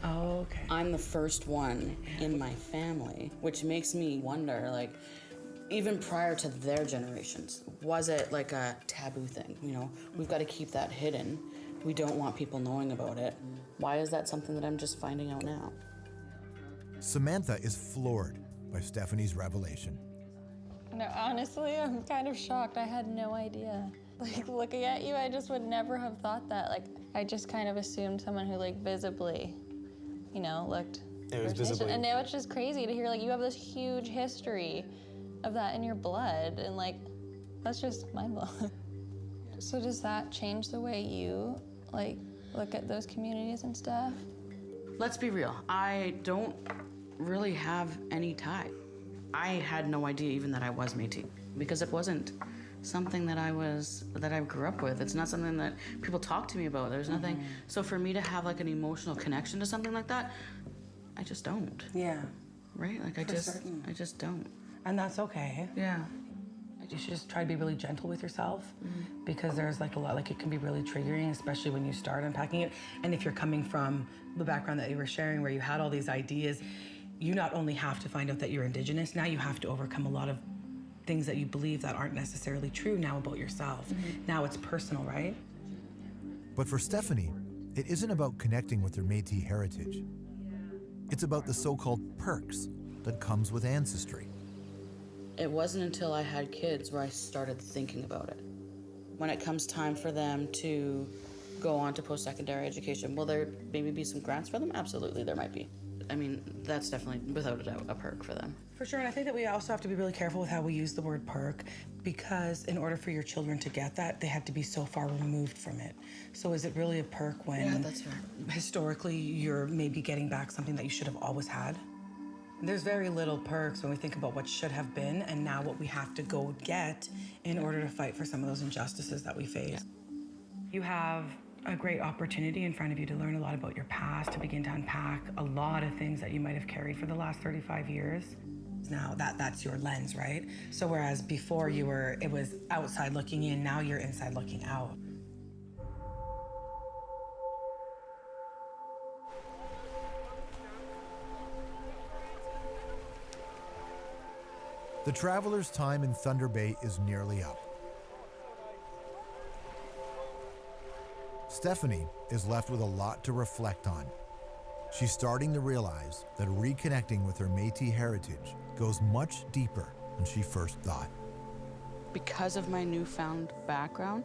Oh, okay. I'm the first one in my family, which makes me wonder, like, even prior to their generations, was it like a taboo thing? You know, we've got to keep that hidden. We don't want people knowing about it. Why is that something that I'm just finding out now? Samantha is floored by Stephanie's revelation. No, honestly, I'm kind of shocked. I had no idea. Like, looking at you, I just would never have thought that. Like, I just kind of assumed someone who, like, visibly, you know, looked It was First Nation. visibly. And now it's just crazy to hear, like, you have this huge history of that in your blood, and, like, that's just mind-blowing. So does that change the way you, like, look at those communities and stuff? Let's be real. I don't really have any tie. I had no idea even that I was Métis, because it wasn't something that I grew up with. It's not something that people talk to me about. There's nothing. So for me to have like an emotional connection to something like that, I just don't. Yeah. Right? Like I For just certain. don't. And that's okay. Yeah. You should just try to be really gentle with yourself because there's like a lot, like it can be really triggering, especially when you start unpacking it. And if you're coming from the background that you were sharing where you had all these ideas, you not only have to find out that you're Indigenous, now you have to overcome a lot of things that you believe that aren't necessarily true now about yourself. Now it's personal, right? But for Stephanie, it isn't about connecting with their Métis heritage. It's about the so-called perks that comes with ancestry. It wasn't until I had kids where I started thinking about it. When it comes time for them to go on to post-secondary education, will there maybe be some grants for them? Absolutely, there might be. I mean, that's definitely, without a doubt, a perk for them. For sure, and I think that we also have to be really careful with how we use the word perk because in order for your children to get that, they had to be so far removed from it. So is it really a perk when historically you're maybe getting back something that you should have always had? There's very little perks when we think about what should have been and now what we have to go get in order to fight for some of those injustices that we face. You have a great opportunity in front of you to learn a lot about your past, to begin to unpack a lot of things that you might have carried for the last 35 years. Now that's your lens, right? So whereas before it was outside looking in, now you're inside looking out. The travelers' time in Thunder Bay is nearly up. Stephanie is left with a lot to reflect on. She's starting to realize that reconnecting with her Métis heritage goes much deeper than she first thought. Because of my newfound background,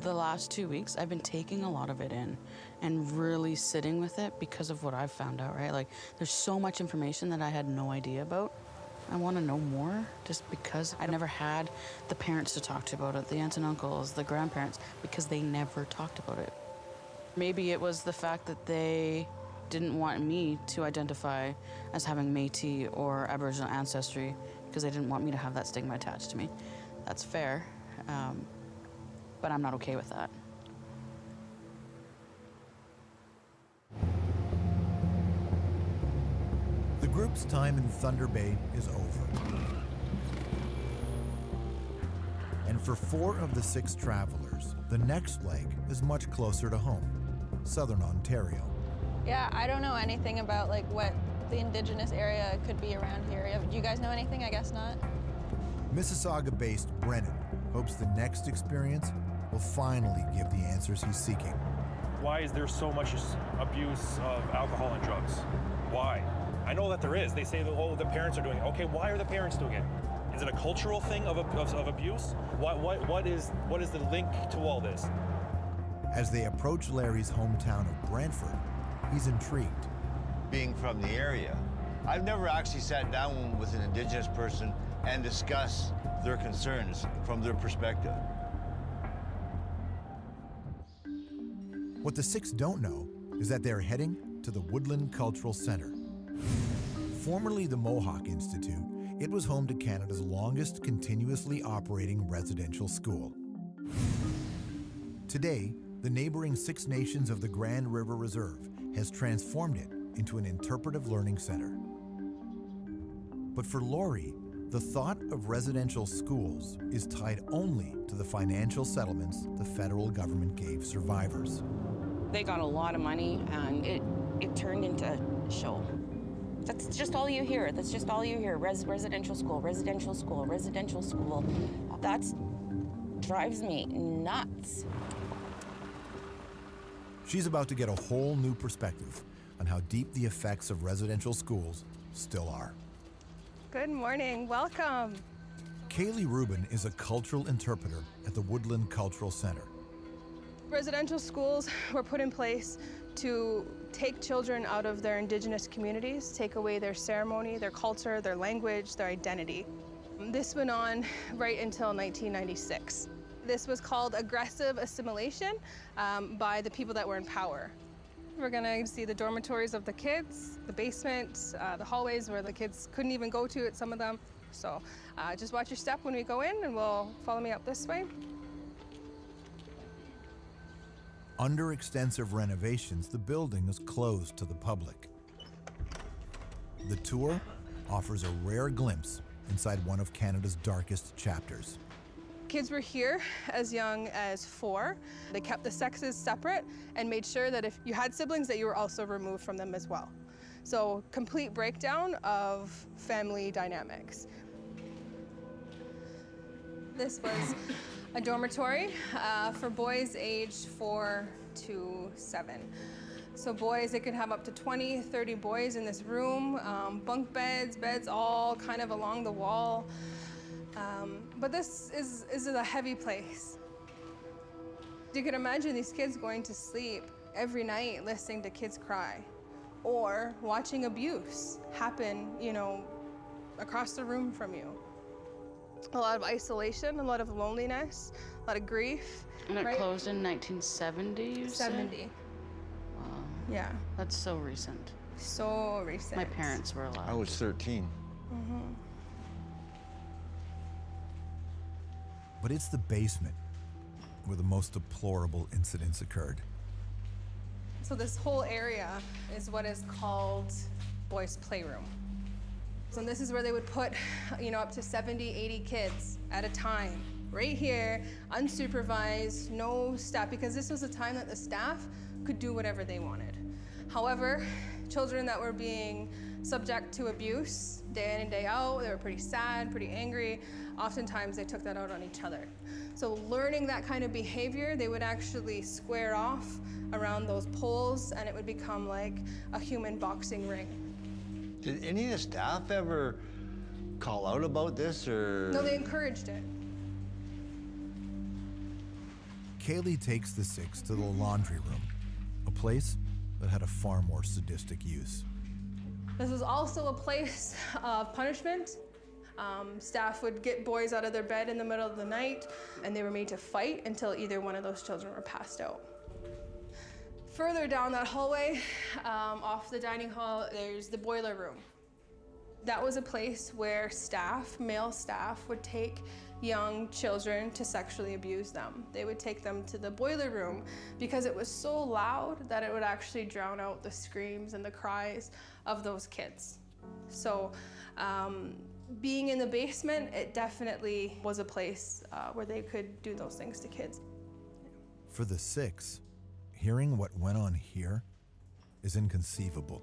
the last 2 weeks, I've been taking a lot of it in and really sitting with it because of what I've found out, right? Like, there's so much information that I had no idea about. I want to know more just because I never had the parents to talk to about it, the aunts and uncles, the grandparents, because they never talked about it. Maybe it was the fact that they didn't want me to identify as having Métis or Aboriginal ancestry because they didn't want me to have that stigma attached to me. That's fair, but I'm not okay with that. The group's time in Thunder Bay is over. And for 4 of the 6 travelers, the next leg is much closer to home, Southern Ontario. Yeah, I don't know anything about like what the Indigenous area could be around here. Do you guys know anything? I guess not. Mississauga-based Brennan hopes the next experience will finally give the answers he's seeking. Why is there so much abuse of alcohol and drugs? Why? I know that there is. They say that, oh, the parents are doing it. Okay, why are the parents doing it? Is it a cultural thing of abuse? What is the link to all this? As they approach Larry's hometown of Brantford, he's intrigued. Being from the area, I've never actually sat down with an Indigenous person and discussed their concerns from their perspective. What the 6 don't know is that they're heading to the Woodland Cultural Centre. Formerly the Mohawk Institute, it was home to Canada's longest continuously operating residential school. Today, the neighboring 6 nations of the Grand River Reserve has transformed it into an interpretive learning center. But for Lori, the thought of residential schools is tied only to the financial settlements the federal government gave survivors. They got a lot of money and it turned into a show. That's just all you hear. That's just all you hear. Residential school, residential school, residential school. That drives me nuts. She's about to get a whole new perspective on how deep the effects of residential schools still are. Good morning, welcome. Kaylee Rubin is a cultural interpreter at the Woodland Cultural Center. Residential schools were put in place to take children out of their Indigenous communities, take away their ceremony, their culture, their language, their identity. This went on right until 1996. This was called aggressive assimilation by the people that were in power. We're gonna see the dormitories of the kids, the basement, the hallways where the kids couldn't even go to at some of them. So just watch your step when we go in and we'll follow me up this way. Under extensive renovations, the building is closed to the public. The tour offers a rare glimpse inside one of Canada's darkest chapters. Kids were here as young as 4. They kept the sexes separate and made sure that if you had siblings that you were also removed from them as well. So complete breakdown of family dynamics. This was a dormitory for boys aged 4 to 7. So boys, they could have up to 20, 30 boys in this room, bunk beds all kind of along the wall. But this is a heavy place. You can imagine these kids going to sleep every night listening to kids cry or watching abuse happen, you know, across the room from you. A lot of isolation, a lot of loneliness, a lot of grief. And it right? closed in 1970, you said? 70. Wow. Yeah. That's so recent. So recent. My parents were alive. I was 13. Mm-hmm. But it's the basement where the most deplorable incidents occurred. So this whole area is what is called boys' playroom. So this is where they would put, you know, up to 70, 80 kids at a time, right here, unsupervised, no staff, because this was a time that the staff could do whatever they wanted. However, children that were being subject to abuse day in and day out, they were pretty sad, pretty angry. Oftentimes they took that out on each other. So learning that kind of behavior, they would actually square off around those poles and it would become like a human boxing ring. Did any of the staff ever call out about this, or? No, they encouraged it. Kaylee takes the 6 to the laundry room, a place that had a far more sadistic use. This was also a place of punishment. Staff would get boys out of their bed in the middle of the night, and they were made to fight until either one of those children were passed out. Further down that hallway, off the dining hall, there's the boiler room. That was a place where staff, male staff, would take young children to sexually abuse them. They would take them to the boiler room because it was so loud that it would actually drown out the screams and the cries of those kids. So being in the basement, it definitely was a place where they could do those things to kids. For the 6, hearing what went on here is inconceivable.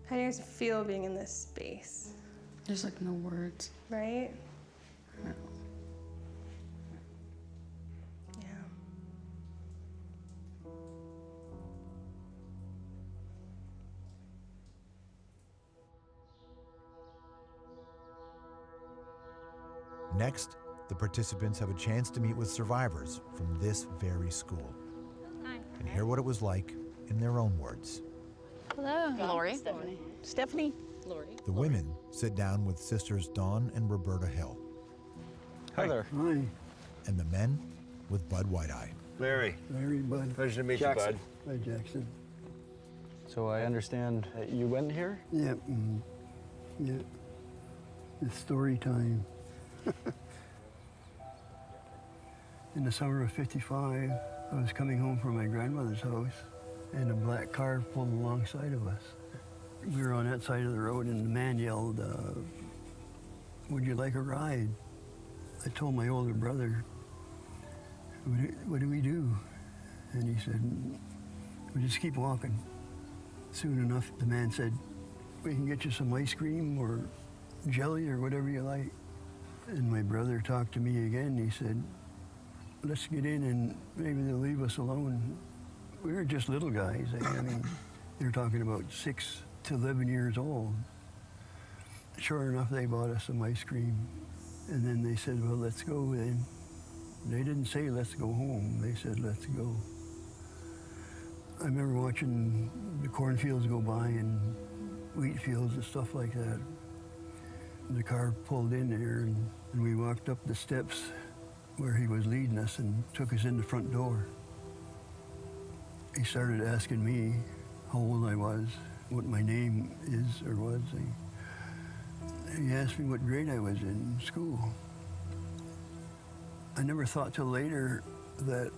How do you guys feel being in this space? There's like no words. Right? No. Yeah. Next, the participants have a chance to meet with survivors from this very school and hear what it was like in their own words. Hello. Lori. Stephanie. Stephanie. Lori. The women sit down with sisters Dawn and Roberta Hill. Hi there. Hi. And the men with Bud Whiteeye. Larry. Larry, Bud. Pleasure to meet Jackson. you, Bud. Hi, Jackson. So I understand that you went here? Yeah. Yeah. It's story time. In the summer of '55, I was coming home from my grandmother's house, and a black car pulled alongside of us. We were on that side of the road, and the man yelled, "Would you like a ride?" I told my older brother, what do we do? And he said, we just keep walking. Soon enough, the man said, we can get you some ice cream or jelly or whatever you like. And my brother talked to me again. He said, let's get in and maybe they'll leave us alone. We were just little guys. I mean, they were talking about 6 to 11 years old. Sure enough, they bought us some ice cream. And then they said, well, let's go then. They didn't say, let's go home. They said, let's go. I remember watching the cornfields go by and wheat fields and stuff like that. The car pulled in there and we walked up the steps where he was leading us and took us in the front door. He started asking me how old I was, what my name is or was. He asked me what grade I was in school. I never thought till later that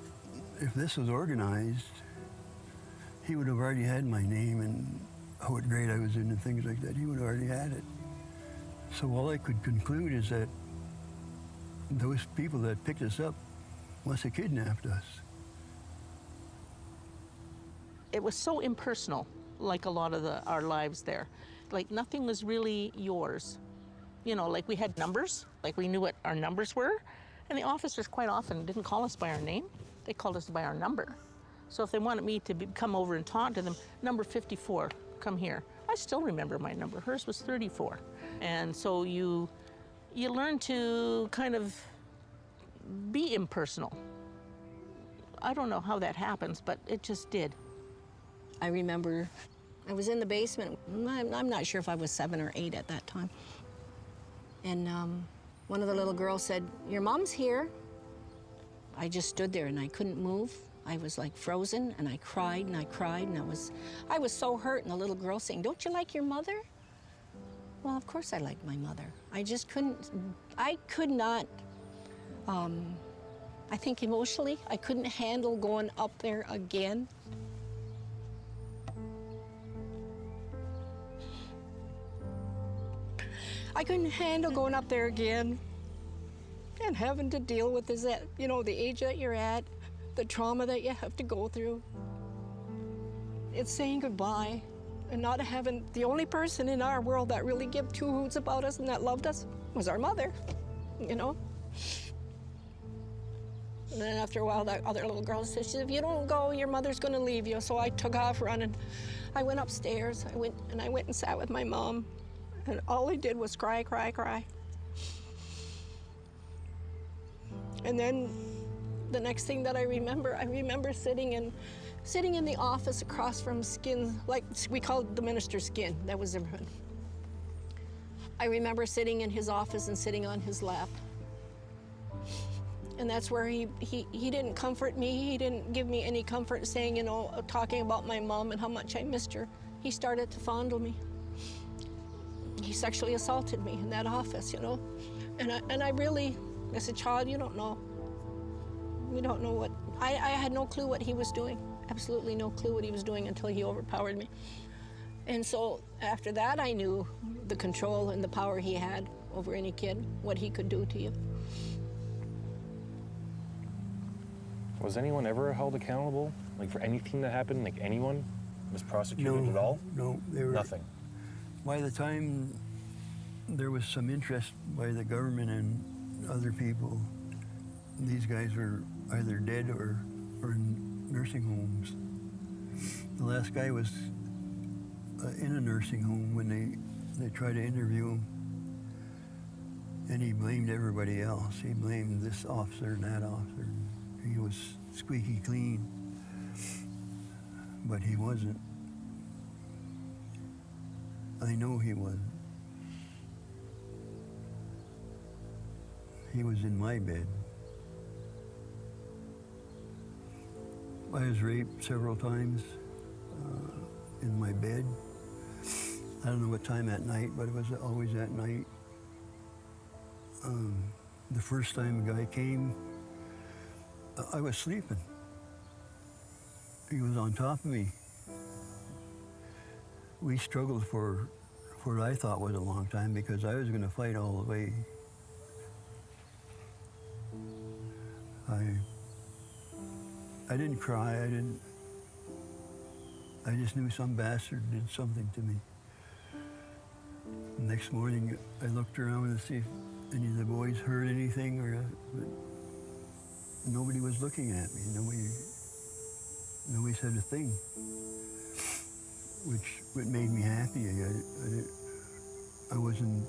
if this was organized, he would have already had my name and what grade I was in and things like that. He would have already had it. So all I could conclude is that those people that picked us up must have kidnapped us. It was so impersonal, like a lot of our lives there. Like nothing was really yours. You know, like we had numbers, like we knew what our numbers were, and the officers quite often didn't call us by our name, they called us by our number. So if they wanted me to come over and talk to them, number 54, come here. I still remember my number, hers was 34. And so you learn to kind of be impersonal. I don't know how that happens, but it just did. I remember I was in the basement. I'm not sure if I was 7 or 8 at that time. And one of the little girls said, "Your mom's here." I just stood there and I couldn't move. I was like frozen, and I cried and I cried, and I was so hurt. And the little girl saying, "Don't you like your mother?" Well, of course I like my mother. I just couldn't, I could not, I think emotionally, I couldn't handle going up there again. I couldn't handle going up there again and having to deal with this, you know, the age that you're at, the trauma that you have to go through. It's saying goodbye and not having, the only person in our world that really gave 2 hoots about us and that loved us was our mother, you know? And then after a while, that other little girl said, "If you don't go, your mother's gonna leave you." So I took off running. I went upstairs, I went and sat with my mom, and all I did was cry, cry, cry. And then the next thing that I remember sitting in the office across from Skin, like we called the minister Skin, that was everyone. I remember sitting in his office and sitting on his lap. And that's where he didn't comfort me, he didn't give me any comfort saying, you know, talking about my mom and how much I missed her. He started to fondle me. He sexually assaulted me in that office, you know? And I really, as a child, you don't know. You don't know what, I had no clue what he was doing. Absolutely no clue what he was doing until he overpowered me. And so after that, I knew the control and the power he had over any kid, what he could do to you. Was anyone ever held accountable, like for anything that happened? Like anyone was prosecuted at all? No, they were Nothing. By the time there was some interest by the government and other people, these guys were either dead or in nursing homes. The last guy was in a nursing home when they tried to interview him, and he blamed everybody else. He blamed this officer and that officer. He was squeaky clean, but he wasn't. I know he wasn't. He was in my bed. I was raped several times in my bed. I don't know what time at night, but it was always at night. The first time a guy came, I was sleeping. He was on top of me. We struggled for what I thought was a long time because I was going to fight all the way. I didn't cry, I just knew some bastard did something to me. The next morning, I looked around to see if any of the boys heard anything, but nobody was looking at me. Nobody said a thing, which made me happy. I wasn't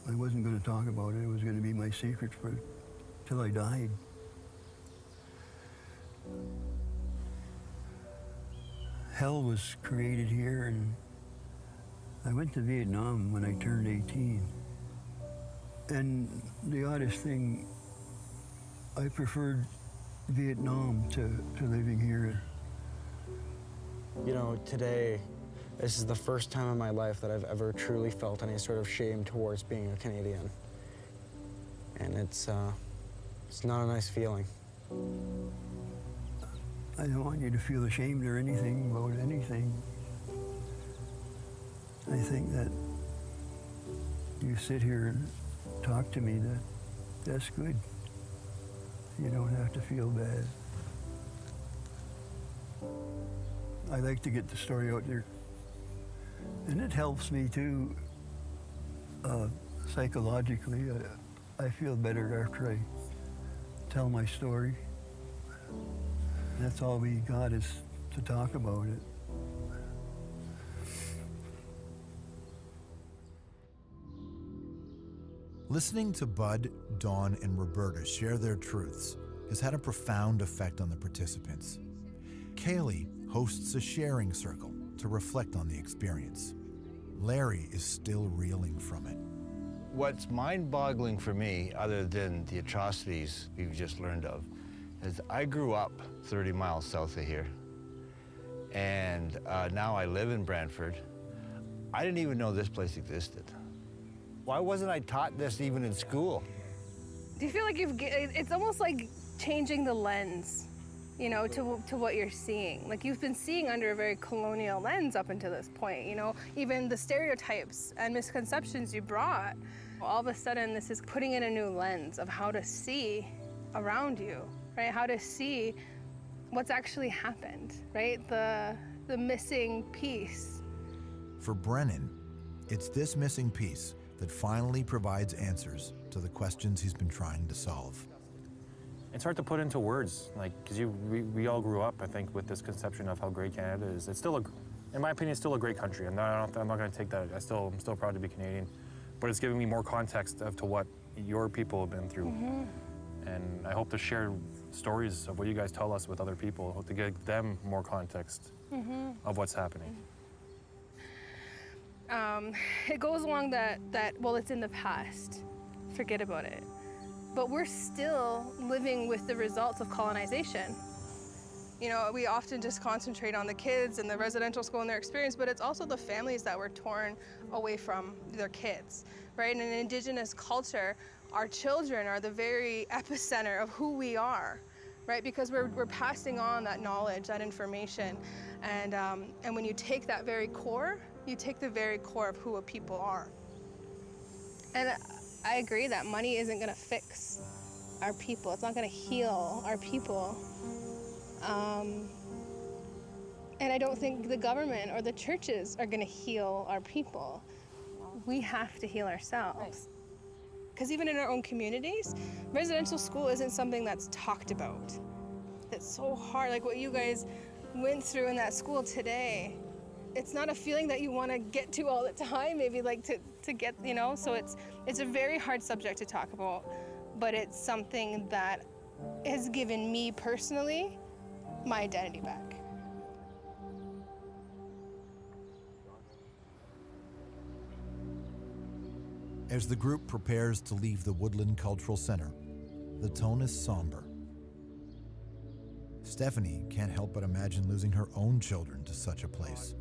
going to talk about it. It was going to be my secret till I died. Hell was created here, and I went to Vietnam when I turned 18. And the oddest thing, I preferred Vietnam to living here. You know, today, this is the first time in my life that I've ever truly felt any sort of shame towards being a Canadian. And it's not a nice feeling. I don't want you to feel ashamed or anything about anything. I think that you sit here and talk to me, That's good. You don't have to feel bad. I like to get the story out there. And it helps me too, psychologically. I feel better after I tell my story. That's all we got is to talk about it. Listening to Bud, Dawn, and Roberta share their truths has had a profound effect on the participants. Kaylee hosts a sharing circle to reflect on the experience. Larry is still reeling from it. What's mind-boggling for me, other than the atrocities we've just learned of, is I grew up 30 miles south of here, and now I live in Brantford. I didn't even know this place existed. Why wasn't I taught this even in school? Do you feel like it's almost like changing the lens, you know, to what you're seeing? Like you've been seeing under a very colonial lens up until this point, you know, even the stereotypes and misconceptions you brought. All of a sudden, this is putting in a new lens of how to see around you, right? How to see what's actually happened, right? The missing piece. For Brennan, it's this missing piece that finally provides answers to the questions he's been trying to solve. It's hard to put into words, like, because we all grew up, I think, with this conception of how great Canada is. It's still, in my opinion, it's still a great country. I'm not going to take that. I'm still proud to be Canadian. But it's giving me more context of to what your people have been through. Mm-hmm. And I hope to share stories of what you guys tell us with other people. I hope to give them more context of what's happening. It goes along that, well, it's in the past. Forget about it. But we're still living with the results of colonization. You know, we often just concentrate on the kids and the residential school and their experience, but it's also the families that were torn away from their kids, right? In an Indigenous culture, our children are the very epicenter of who we are, right? Because we're passing on that knowledge, that information. And when you take that very core, you take the very core of who a people are. And I agree that money isn't gonna fix our people. It's not gonna heal our people. And I don't think the government or the churches are gonna heal our people. We have to heal ourselves. Because even in our own communities, residential school isn't something that's talked about. It's so hard, like what you guys went through in that school today. It's not a feeling that you want to get to all the time, maybe like to get, you know, so it's a very hard subject to talk about, but it's something that has given me personally my identity back. As the group prepares to leave the Woodland Cultural Center, the tone is somber. Stephanie can't help but imagine losing her own children to such a place.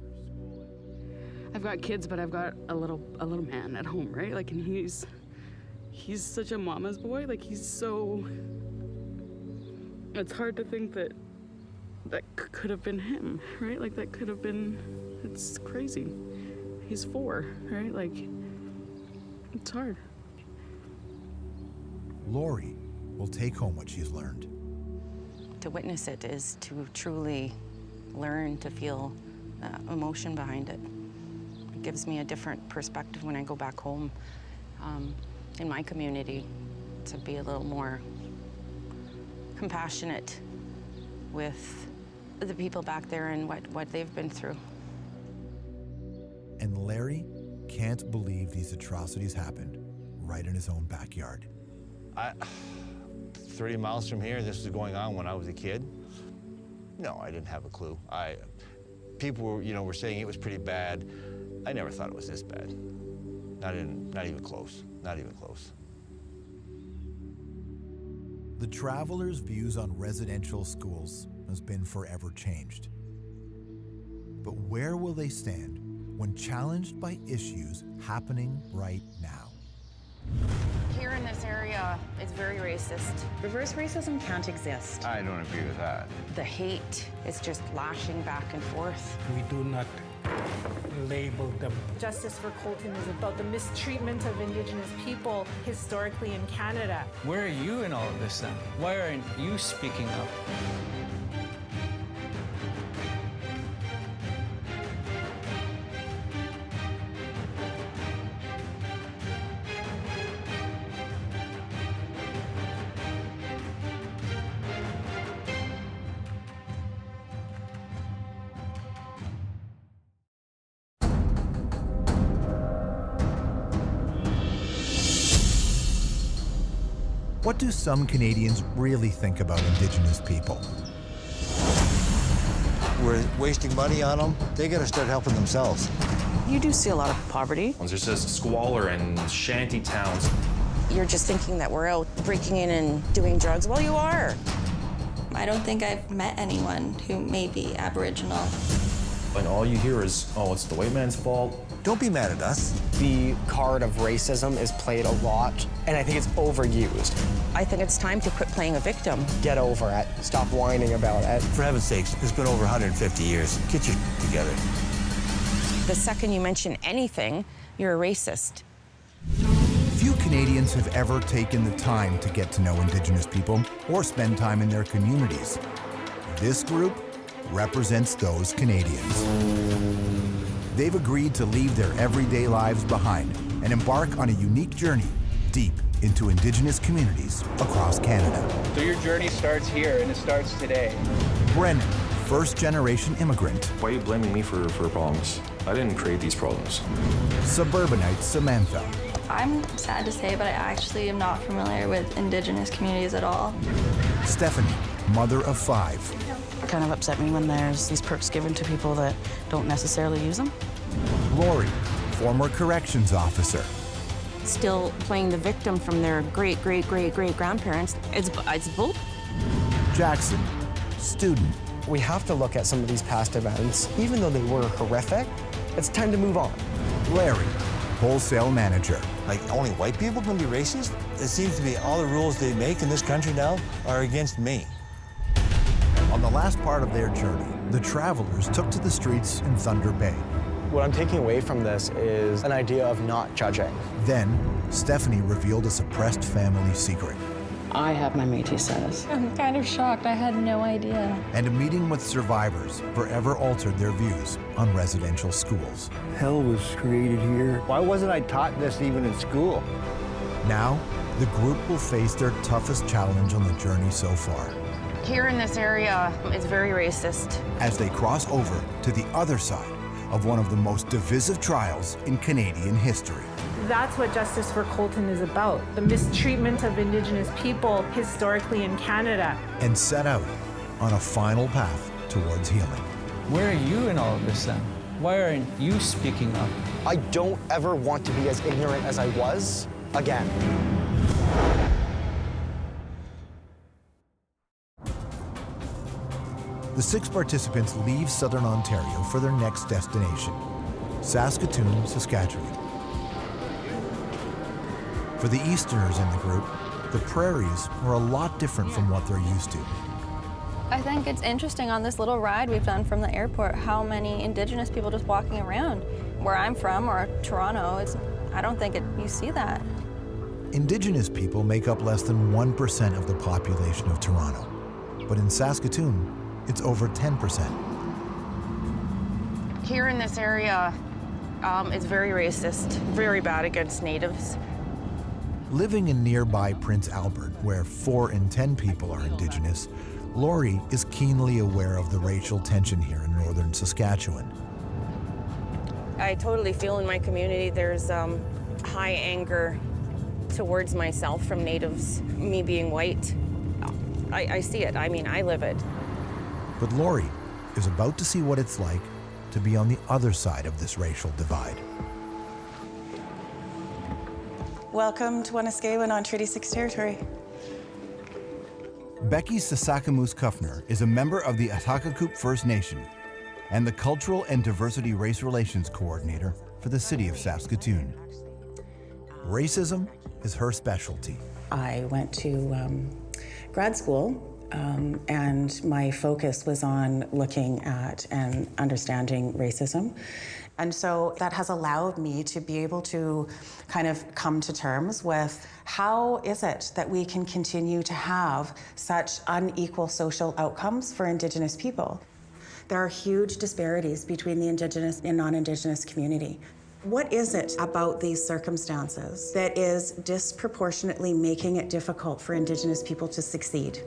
I've got kids, but I've got a little man at home, right? Like, and he's such a mama's boy. Like, he's so. It's hard to think that could have been him, right? Like, that could have been. It's crazy. He's 4, right? Like, it's hard. Lori will take home what she's learned. To witness it is to truly learn to feel emotion behind it. It gives me a different perspective when I go back home in my community, to be a little more compassionate with the people back there and what they've been through. And Larry can't believe these atrocities happened right in his own backyard. 30 miles from here, this was going on when I was a kid. No, I didn't have a clue. People were saying it was pretty bad. I never thought it was this bad. Not even close. Not even close. The travelers' views on residential schools has been forever changed. But where will they stand when challenged by issues happening right now? Here in this area, it's very racist. Reverse racism can't exist. I don't agree with that. The hate is just lashing back and forth. We do not labeled them. Justice for Colton is about the mistreatment of Indigenous people historically in Canada. Where are you in all of this then? Why aren't you speaking up? What do some Canadians really think about Indigenous people? We're wasting money on them. They got to start helping themselves. You do see a lot of poverty. There's just squalor and shanty towns. You're just thinking that we're out breaking in and doing drugs. Well, you are. I don't think I've met anyone who may be Aboriginal. And all you hear is, oh, it's the white man's fault. Don't be mad at us. The card of racism is played a lot, and I think it's overused. I think it's time to quit playing a victim. Get over it. Stop whining about it. For heaven's sakes, it's been over 150 years. Get your together. The second you mention anything, you're a racist. Few Canadians have ever taken the time to get to know Indigenous people or spend time in their communities. This group represents those Canadians. They've agreed to leave their everyday lives behind and embark on a unique journey deep into Indigenous communities across Canada. So your journey starts here, and it starts today. Brennan, first-generation immigrant. Why are you blaming me for problems? I didn't create these problems. Suburbanite Samantha. I'm sad to say, but I actually am not familiar with Indigenous communities at all. Stephanie, mother of 5. It kind of upset me when there's these perks given to people that don't necessarily use them. Lori, former corrections officer. Still playing the victim from their great-great-great-great-grandparents. It's both. Jackson, student. We have to look at some of these past events. Even though they were horrific, it's time to move on. Larry, wholesale manager. Like, only white people can be racist? It seems to be all the rules they make in this country now are against me. On the last part of their journey, the travelers took to the streets in Thunder Bay. What I'm taking away from this is an idea of not judging. Then, Stephanie revealed a suppressed family secret. I have my Métis status. I'm kind of shocked. I had no idea. And a meeting with survivors forever altered their views on residential schools. Hell was created here. Why wasn't I taught this even in school? Now, the group will face their toughest challenge on the journey so far. Here in this area, it's very racist. As they cross over to the other side of one of the most divisive trials in Canadian history. That's what Justice for Colton is about, the mistreatment of Indigenous people historically in Canada. And set out on a final path towards healing. Where are you in all of this then? Why aren't you speaking up? I don't ever want to be as ignorant as I was again. The 6 participants leave Southern Ontario for their next destination, Saskatoon, Saskatchewan. For the Easterners in the group, the prairies are a lot different from what they're used to. I think it's interesting on this little ride we've done from the airport how many Indigenous people just walking around. Where I'm from, or Toronto, I don't think you see that. Indigenous people make up less than 1% of the population of Toronto, but in Saskatoon, it's over 10%. Here in this area, it's very racist, very bad against Natives. Living in nearby Prince Albert, where 4 in 10 people are Indigenous, Lori is keenly aware of the racial tension here in northern Saskatchewan. I totally feel in my community there's high anger towards myself from Natives, me being white. I see it. I mean, I live it. But Lori is about to see what it's like to be on the other side of this racial divide. Welcome to Wanuskewin on Treaty 6 territory. Becky Sasakamoose-Kuffner is a member of the Atakakup First Nation and the Cultural and Diversity Race Relations Coordinator for the city of Saskatoon. Racism is her specialty. I went to grad school and my focus was on looking at and understanding racism. And so that has allowed me to be able to kind of come to terms with how is it that we can continue to have such unequal social outcomes for Indigenous people. There are huge disparities between the Indigenous and non-Indigenous community. What is it about these circumstances that is disproportionately making it difficult for Indigenous people to succeed?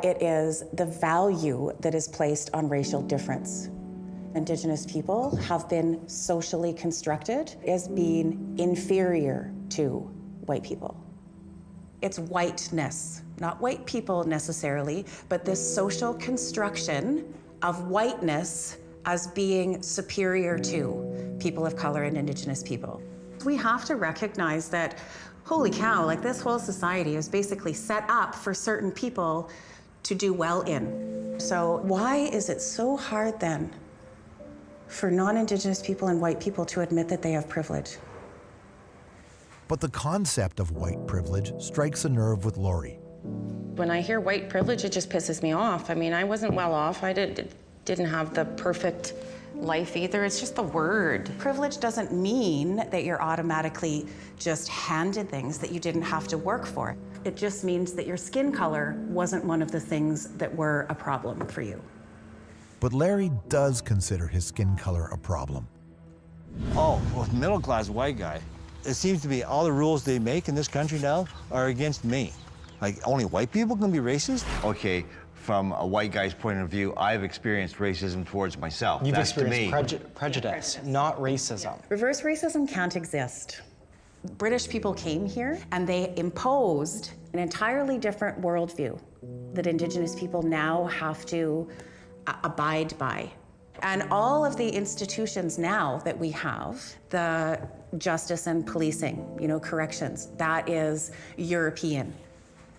It is the value that is placed on racial difference. Indigenous people have been socially constructed as being inferior to white people. It's whiteness, not white people necessarily, but this social construction of whiteness as being superior to people of color and Indigenous people. We have to recognize that, holy cow, like this whole society is basically set up for certain people to do well in. So why is it so hard then for non-Indigenous people and white people to admit that they have privilege? But the concept of white privilege strikes a nerve with Lori. When I hear white privilege, it just pisses me off. I mean, I wasn't well off. I didn't have the perfect life either. It's just the word. Privilege doesn't mean that you're automatically just handed things that you didn't have to work for. It just means that your skin color wasn't one of the things that were a problem for you. But Larry does consider his skin color a problem. Oh, well, middle-class white guy. It seems to be all the rules they make in this country now are against me. Like, only white people can be racist? Okay, from a white guy's point of view, I've experienced racism towards myself. You've That's experienced prejudice, not racism. Reverse racism can't exist. British people came here and they imposed an entirely different worldview that Indigenous people now have to abide by. And all of the institutions now that we have, the justice and policing, corrections, that is European.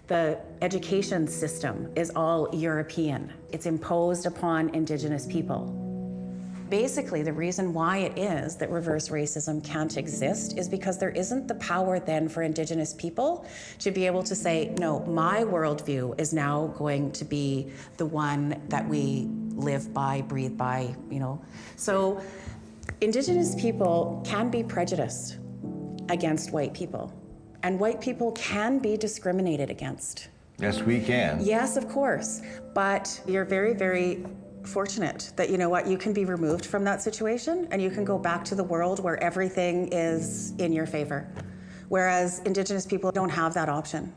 The education system is all European. It's imposed upon Indigenous people. Basically, the reason why it is that reverse racism can't exist is because there isn't the power then for Indigenous people to be able to say, no, my worldview is now going to be the one that we live by, breathe by, So Indigenous people can be prejudiced against white people, and white people can be discriminated against. Yes, we can. Yes, of course, but you're very, very fortunate that, you can be removed from that situation and you can go back to the world where everything is in your favor. Whereas Indigenous people don't have that option.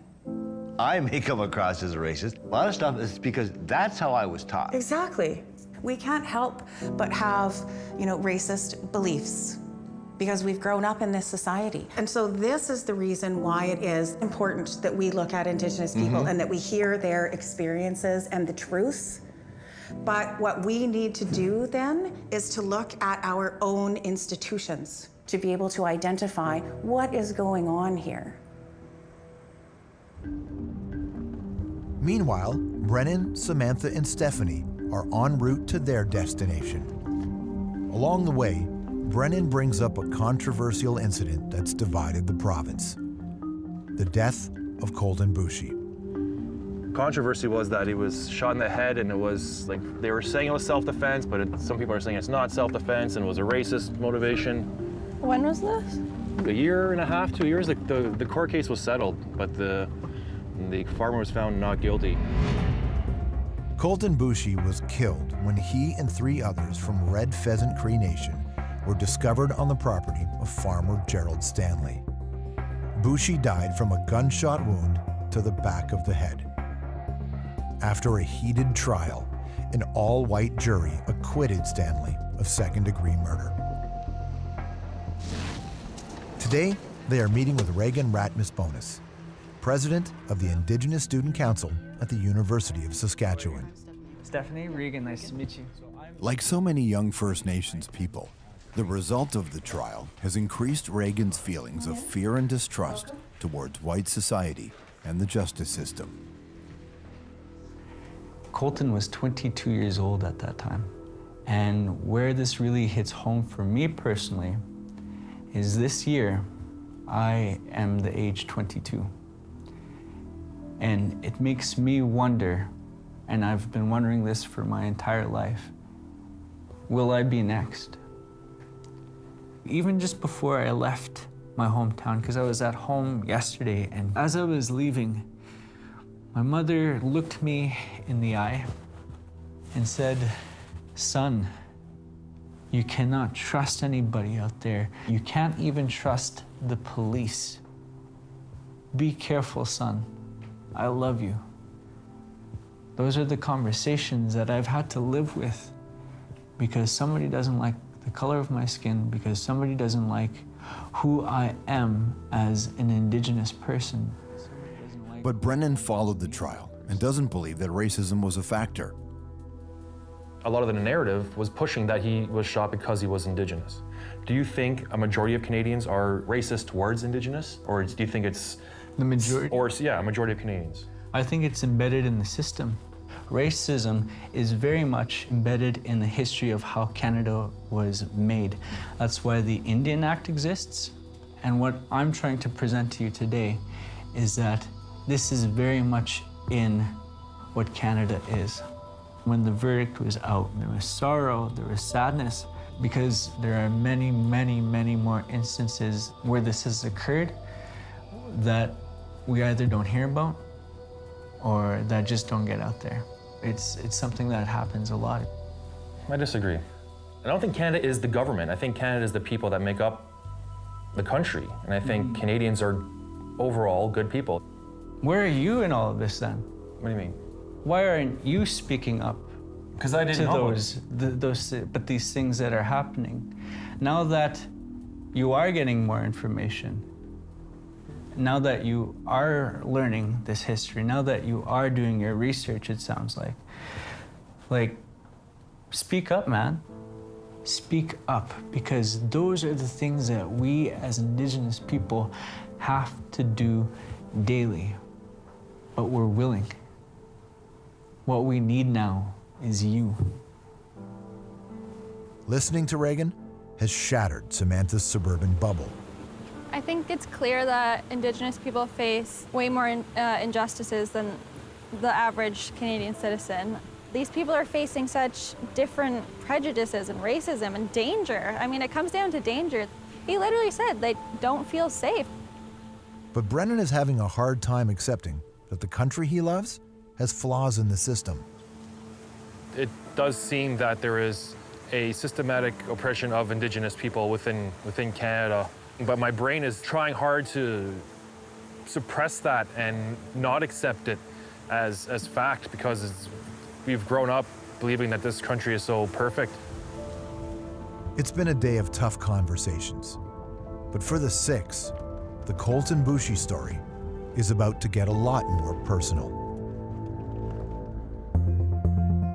I may come across as a racist. A lot of stuff is because that's how I was taught. Exactly. We can't help but have, racist beliefs because we've grown up in this society. And so this is the reason why it is important that we look at Indigenous people and that we hear their experiences and the truths. But what we need to do then is to look at our own institutions to be able to identify what is going on here. Meanwhile, Brennan, Samantha, and Stephanie are en route to their destination. Along the way, Brennan brings up a controversial incident that's divided the province: the death of Colton Boushie. Controversy was that he was shot in the head, and it was like they were saying it was self-defense, but some people are saying it's not self-defense and it was a racist motivation. When was this? A year and a half, 2 years. The court case was settled, but the farmer was found not guilty. Colton Boushie was killed when he and 3 others from Red Pheasant Cree Nation were discovered on the property of farmer Gerald Stanley. Boushie died from a gunshot wound to the back of the head. After a heated trial, an all-white jury acquitted Stanley of second-degree murder. Today, they are meeting with Reagan Ratmus-Bonus, president of the Indigenous Student Council at the University of Saskatchewan. Stephanie, Reagan, nice to meet you. Like so many young First Nations people, the result of the trial has increased Reagan's feelings of fear and distrust towards white society and the justice system. Colton was 22 years old at that time. And where this really hits home for me personally is this year, I am the age 22. And it makes me wonder and I've been wondering this for my entire life. Will I be next? Even just before I left my hometown, because I was at home yesterday, and as I was leaving, my mother looked me in the eye and said, "Son, you cannot trust anybody out there. You can't even trust the police. Be careful, son. I love you." Those are the conversations that I've had to live with because somebody doesn't like the color of my skin, because somebody doesn't like who I am as an Indigenous person. But Brennan followed the trial and doesn't believe that racism was a factor. A lot of the narrative was pushing that he was shot because he was Indigenous. Do you think a majority of Canadians are racist towards Indigenous, or do you think it's the majority? Or yeah, a majority of Canadians. I think it's embedded in the system. Racism is very much embedded in the history of how Canada was made. That's why the Indian Act exists. And what I'm trying to present to you today is that this is very much in what Canada is. When the verdict was out, there was sorrow, there was sadness, because there are many, many, many more instances where this has occurred that we either don't hear about or that just don't get out there. It's something that happens a lot. I disagree. I don't think Canada is the government. I think Canada is the people that make up the country. And I think Canadians are overall good people. Where are you in all of this then? What do you mean? Why aren't you speaking up? Because I didn't know. But these things that are happening. Now that you are getting more information, now that you are learning this history, now that you are doing your research, it sounds like, speak up, man. Speak up, because those are the things that we as Indigenous people have to do daily, but we're willing. What we need now is you. Listening to Reagan has shattered Samantha's suburban bubble. I think it's clear that Indigenous people face way more injustices than the average Canadian citizen. These people are facing such different prejudices and racism and danger. I mean, it comes down to danger. He literally said they don't feel safe. But Brennan is having a hard time accepting that the country he loves has flaws in the system. It does seem that there is a systematic oppression of Indigenous people within Canada. But my brain is trying hard to suppress that and not accept it as fact, because we've grown up believing that this country is so perfect. It's been a day of tough conversations. But for the 6, the Colton Boushie story is about to get a lot more personal.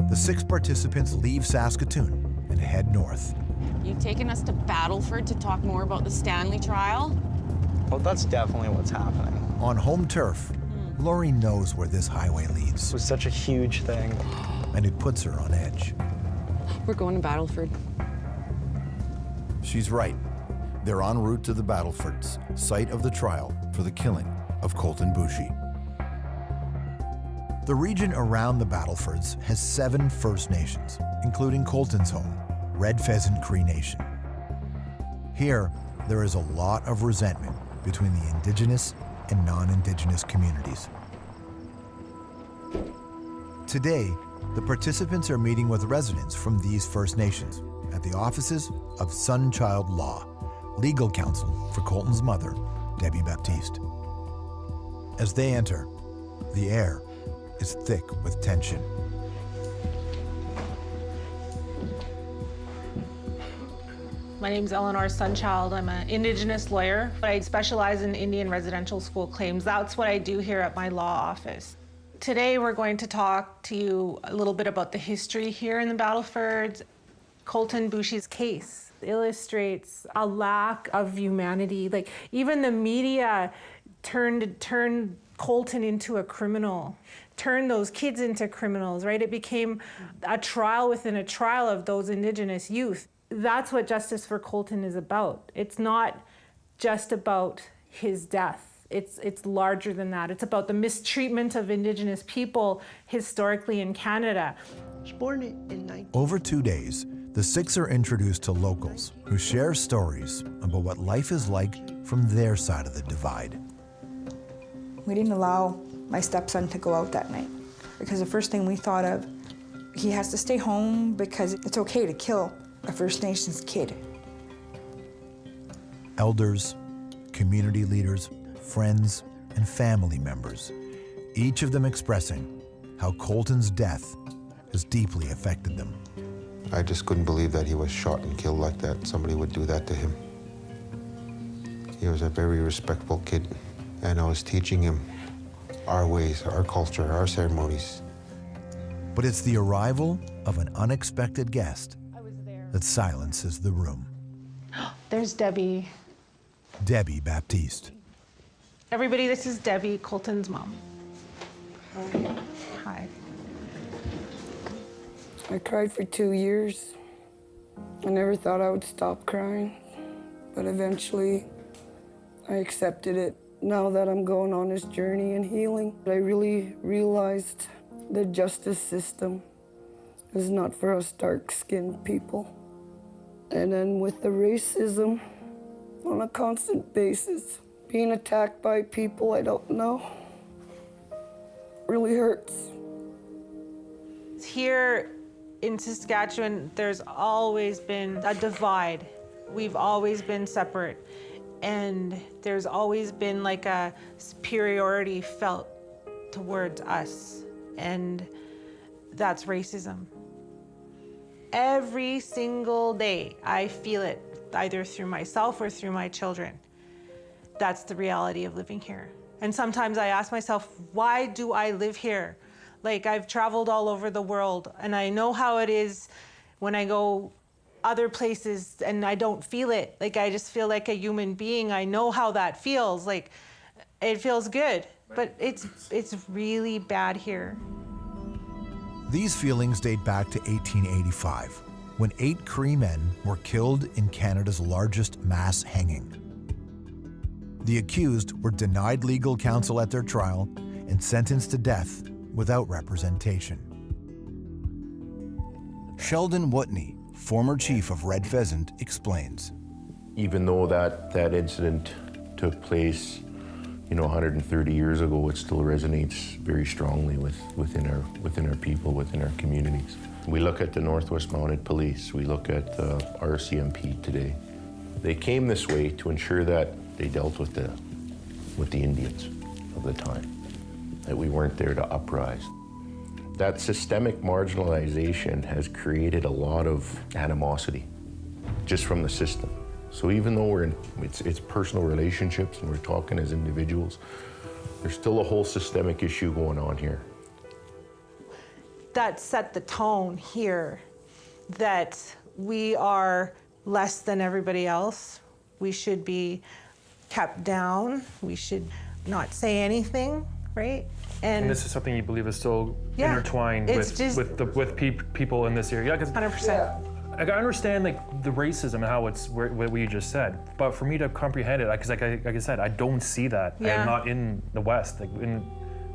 The 6 participants leave Saskatoon and head north. You've taken us to Battleford to talk more about the Stanley trial? Well, that's definitely what's happening. On home turf, Lori knows where this highway leads. It was such a huge thing. And it puts her on edge. We're going to Battleford. She's right. They're en route to the Battlefords, site of the trial for the killing of Colton Boushie. The region around the Battlefords has 7 First Nations, including Colton's home, Red Pheasant Cree Nation. Here, there is a lot of resentment between the Indigenous and non-Indigenous communities. Today, the participants are meeting with residents from these First Nations at the offices of Sunchild Law, legal counsel for Colton's mother, Debbie Baptiste. As they enter, the air is thick with tension. My name's Eleanor Sunchild. I'm an Indigenous lawyer. I specialize in Indian residential school claims. That's what I do here at my law office. Today we're going to talk to you a little bit about the history here in the Battlefords. Colton Boushie's case illustrates a lack of humanity. Like, even the media turned Colton into a criminal, turned those kids into criminals, right? It became a trial within a trial of those Indigenous youth. That's what Justice for Colton is about. It's not just about his death. It's larger than that. It's about the mistreatment of Indigenous people historically in Canada. I was born in Over 2 days, the 6 are introduced to locals who share stories about what life is like from their side of the divide. We didn't allow my stepson to go out that night because the first thing we thought of, he has to stay home because it's okay to kill a First Nations kid. Elders, community leaders, friends, and family members, each of them expressing how Colton's death has deeply affected them. I just couldn't believe that he was shot and killed like that. Somebody would do that to him. He was a very respectful kid, and I was teaching him our ways, our culture, our ceremonies. But it's the arrival of an unexpected guest that silences the room. There's Debbie. Debbie Baptiste. Everybody, this is Debbie, Colton's mom. Hi. I cried for 2 years. I never thought I would stop crying, but eventually I accepted it. Now that I'm going on this journey and healing, I really realized the justice system is not for us dark-skinned people. And then with the racism on a constant basis, being attacked by people I don't know really hurts. Here in Saskatchewan, there's always been a divide. We've always been separate. And there's always been like a superiority felt towards us. And that's racism. Every single day, I feel it, either through myself or through my children. That's the reality of living here. And sometimes I ask myself, why do I live here? Like, I've traveled all over the world, and I know how it is when I go other places and I don't feel it. Like, I just feel like a human being. I know how that feels. Like, it feels good, but it's really bad here. These feelings date back to 1885, when 8 Cree men were killed in Canada's largest mass hanging. The accused were denied legal counsel at their trial and sentenced to death without representation. Sheldon Whitney, former chief of Red Pheasant, explains. Even though that incident took place, 130 years ago, it still resonates very strongly within our people, within our communities. We look at the Northwest Mounted Police, we look at the RCMP today. They came this way to ensure that they dealt with the Indians of the time, that we weren't there to uprise. That systemic marginalization has created a lot of animosity just from the system. So even though it's personal relationships and we're talking as individuals, there's still a whole systemic issue going on here. That set the tone here that we are less than everybody else. We should be kept down. We should not say anything, right? And this is something you believe is still intertwined with people in this area. 100%. I understand the racism and how it's what you just said, but for me to comprehend it, because like I said, I don't see that. Yeah. I'm not in the West. Like in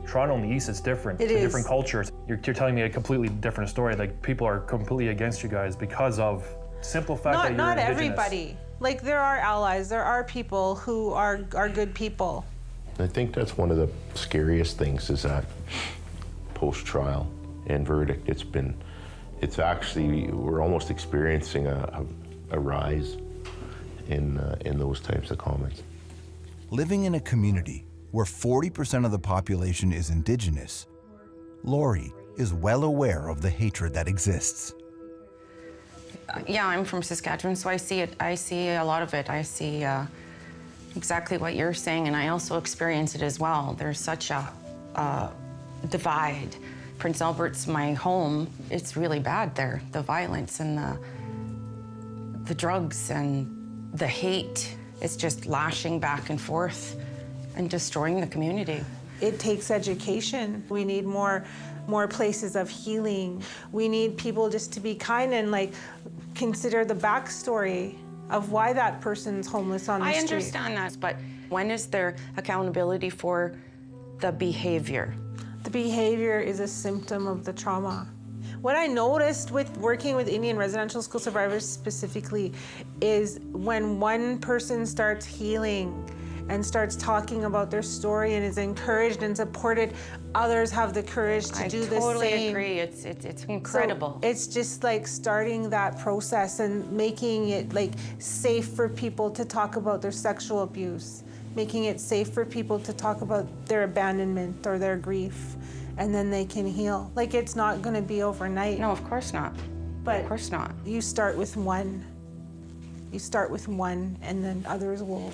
Toronto and the East, it's different. It's a different culture. You're telling me a completely different story. Like people are completely against you guys because of simple fact that you're not Indigenous. everybody. Like there are allies. There are people who are good people. I think that's one of the scariest things is that post-trial and verdict, it's actually, we're almost experiencing a rise in those types of comments. Living in a community where 40% of the population is Indigenous, Lori is well aware of the hatred that exists. Yeah, I'm from Saskatchewan, so I see it. I see a lot of it. I see exactly what you're saying, and I also experience it as well. There's such a divide. Prince Albert's my home. It's really bad there. The violence and the drugs and the hate is just lashing back and forth and destroying the community. It takes education. We need more places of healing. We need people just to be kind and consider the backstory of why that person's homeless on the street. I understand that, but When is there accountability for the behavior? The behavior is a symptom of the trauma. What I noticed with working with Indian residential school survivors specifically is when one person starts healing and starts talking about their story and is encouraged and supported, others have the courage to do the same. I totally agree. It's incredible. So it's just like starting that process and making it like safe for people to talk about their sexual abuse, making it safe for people to talk about their abandonment or their grief, and then they can heal. Like, it's not gonna be overnight. No, of course not. But of course not. You start with one. You start with one, and then others will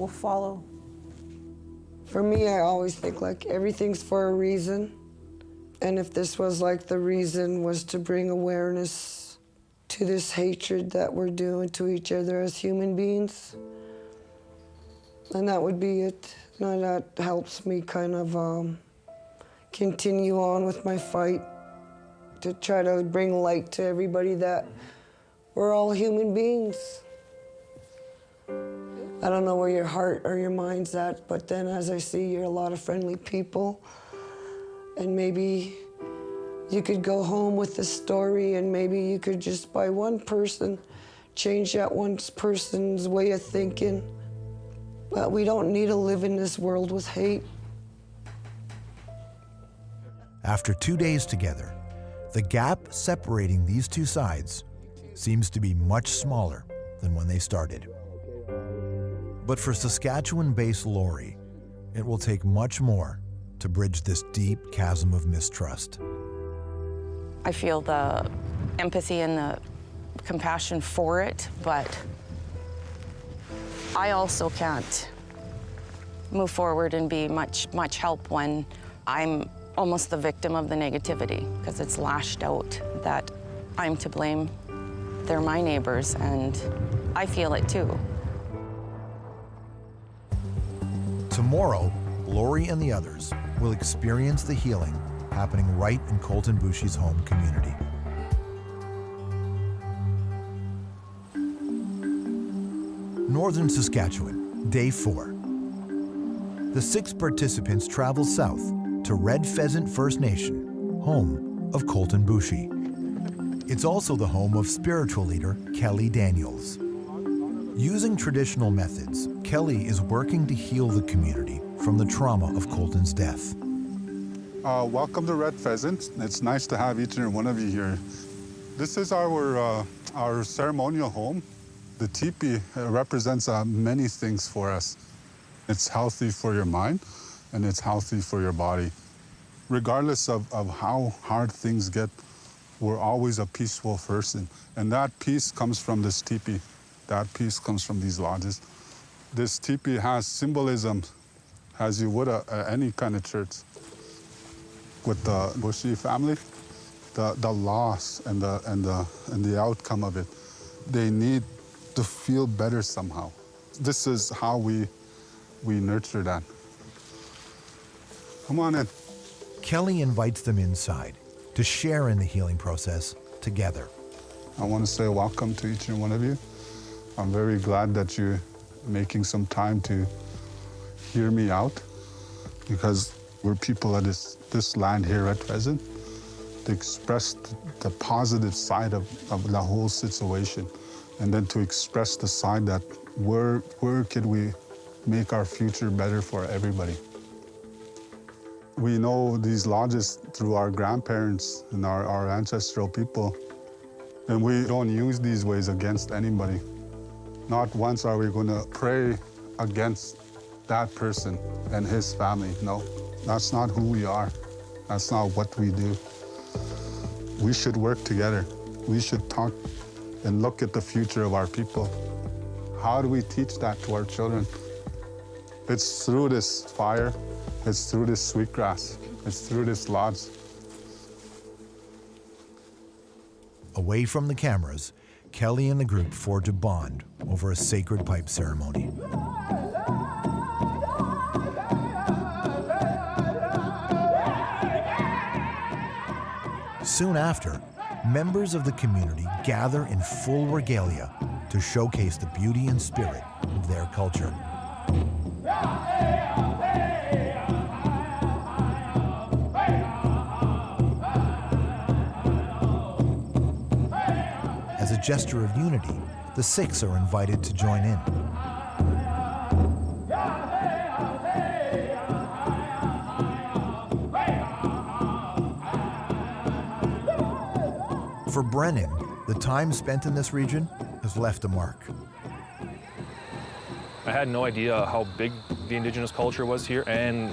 follow. For me, I always think like everything's for a reason. And if this was like the reason was to bring awareness to this hatred that we're doing to each other as human beings, then that would be it. And that helps me kind of continue on with my fight to try to bring light to everybody that we're all human beings. I don't know where your heart or your mind's at, but then as I see you're a lot of friendly people, and maybe you could go home with the story and maybe you could just, by one person, change that one person's way of thinking. But we don't need to live in this world with hate. After 2 days together, the gap separating these two sides seems to be much smaller than when they started. But for Saskatchewan-based Lori, it will take much more to bridge this deep chasm of mistrust. I feel the empathy and the compassion for it, but I also can't move forward and be much help when I'm almost the victim of the negativity, because it's lashed out that I'm to blame. They're my neighbors, and I feel it too. Tomorrow, Lori and the others will experience the healing happening right in Colton Bushy's home community. Northern Saskatchewan, day 4. The 6 participants travel south to Red Pheasant First Nation, home of Colton Bushy. It's also the home of spiritual leader Kelly Daniels. Using traditional methods, Kelly is working to heal the community from the trauma of Colton's death. Welcome to Red Pheasant. It's nice to have each and one of you here. This is our ceremonial home. The teepee represents many things for us. It's healthy for your mind, and it's healthy for your body. Regardless of how hard things get, we're always a peaceful person. And that peace comes from this teepee. That peace comes from these lodges. This teepee has symbolism, as you would any kind of church. With the Bushy family, the loss and the outcome of it, they need to feel better somehow. This is how we nurture that. Come on in. Kelly invites them inside to share in the healing process together. I want to say welcome to each and one of you. I'm very glad that you're making some time to hear me out, because we're people of this land here at present to express the positive side of the whole situation, and then to express the side that where could we make our future better for everybody. We know these lodges through our grandparents and our ancestral people, and we don't use these ways against anybody. Not once are we going to pray against that person and his family. No, that's not who we are. That's not what we do. We should work together. We should talk and look at the future of our people. How do we teach that to our children? It's through this fire. It's through this sweetgrass. It's through this lodge. Away from the cameras, Kelly and the group forge a bond over a sacred pipe ceremony. Soon after, members of the community gather in full regalia to showcase the beauty and spirit of their culture. As a gesture of unity, the Six are invited to join in. For Brennan, the time spent in this region has left a mark. I had no idea how big the Indigenous culture was here and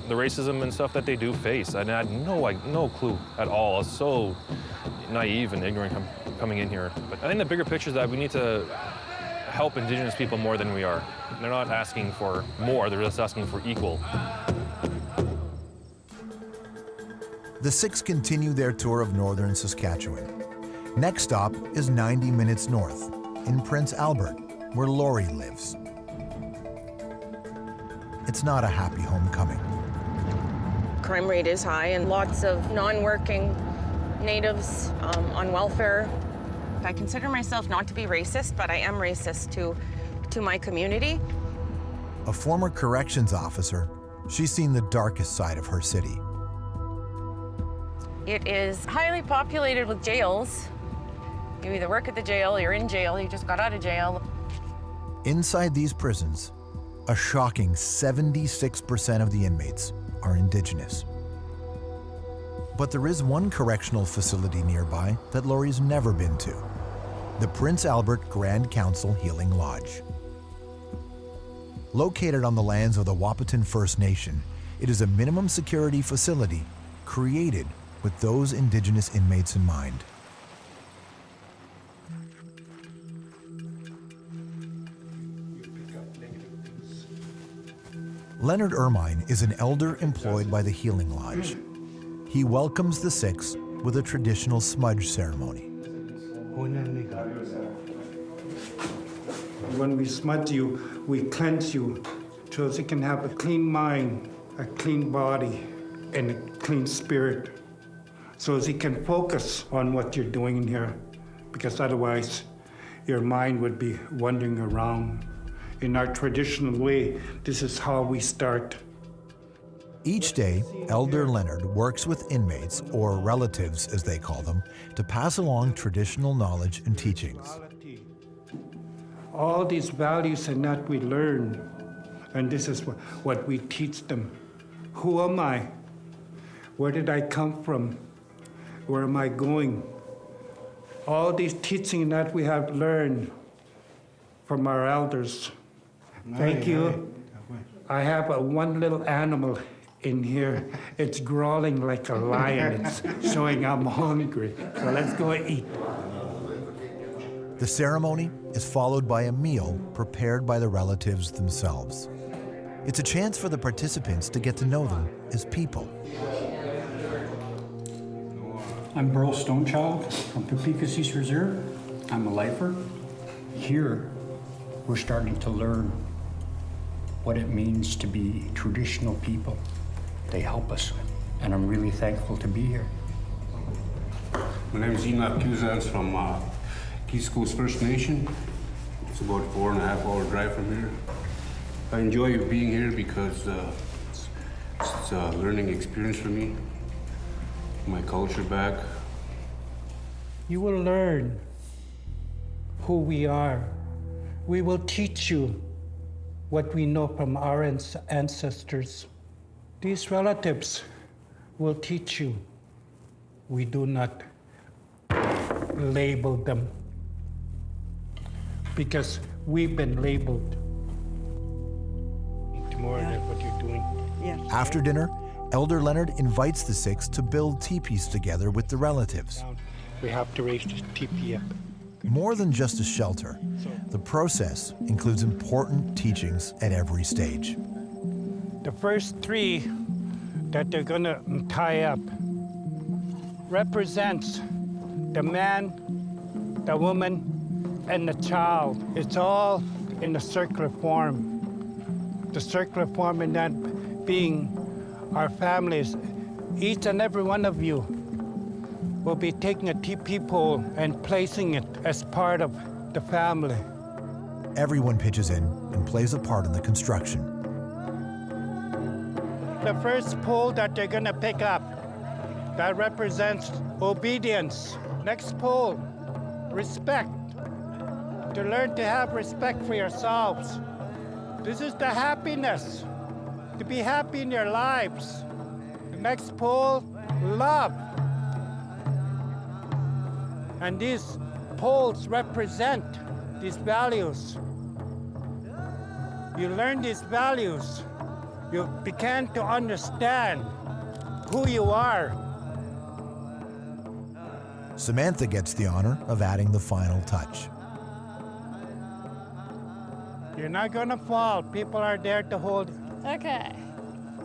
the racism and stuff that they do face. I had no clue at all. I was so naive and ignorant coming in here. But I think the bigger picture is that we need to help Indigenous people more than we are. They're not asking for more, they're just asking for equal. The Six continue their tour of northern Saskatchewan. Next stop is 90 minutes north, in Prince Albert, where Laurie lives. It's not a happy homecoming. Crime rate is high and lots of non-working natives on welfare. I consider myself not to be racist, but I am racist to my community. A former corrections officer, she's seen the darkest side of her city. It is highly populated with jails. You either work at the jail, you're in jail, you just got out of jail. Inside these prisons, a shocking 76% of the inmates are Indigenous. But there is one correctional facility nearby that Laurie's never been to, the Prince Albert Grand Council Healing Lodge. Located on the lands of the Wahpeton First Nation, it is a minimum security facility created with those Indigenous inmates in mind. Leonard Ermine is an elder employed by the Healing Lodge. He welcomes the Six with a traditional smudge ceremony. When we smudge you, we cleanse you so that you can have a clean mind, a clean body, and a clean spirit, so as you can focus on what you're doing in here, because otherwise your mind would be wandering around. In our traditional way, this is how we start. Each day, Elder Leonard works with inmates, or relatives as they call them, to pass along traditional knowledge and teachings. All these values and that we learn, and this is what we teach them. Who am I? Where did I come from? Where am I going? All these teaching that we have learned from our elders. Thank you. I have one little animal in here. It's growling like a lion. It's showing I'm hungry. So let's go eat. The ceremony is followed by a meal prepared by the relatives themselves. It's a chance for the participants to get to know them as people. I'm Burl Stonechild from Topeka's East Reserve. I'm a lifer. Here, we're starting to learn what it means to be traditional people. They help us, and I'm really thankful to be here. My name is Enoch Cusans from East Coast First Nation. It's about a 4.5-hour drive from here. I enjoy being here because it's a learning experience for me. My culture back. You will learn who we are. We will teach you what we know from our ancestors. These relatives will teach you. We do not label them because we've been labeled. More than what you're doing. Yes. After dinner, Elder Leonard invites the Six to build teepees together with the relatives. We have to raise this teepee up. More than just a shelter, the process includes important teachings at every stage. The first 3 that they're gonna tie up represents the man, the woman, and the child. It's all in a circular form. The circular form in that being our families. Each and every one of you will be taking a teepee pole and placing it as part of the family. everyone pitches in and plays a part in the construction. The first pole that they're gonna pick up, that represents obedience. Next pole, respect. To learn to have respect for yourselves. This is the happiness, to be happy in your lives. The next pole, love. And these poles represent these values. You learn these values, you begin to understand who you are. Samantha gets the honor of adding the final touch. You're not gonna fall. People are there to hold you. Okay.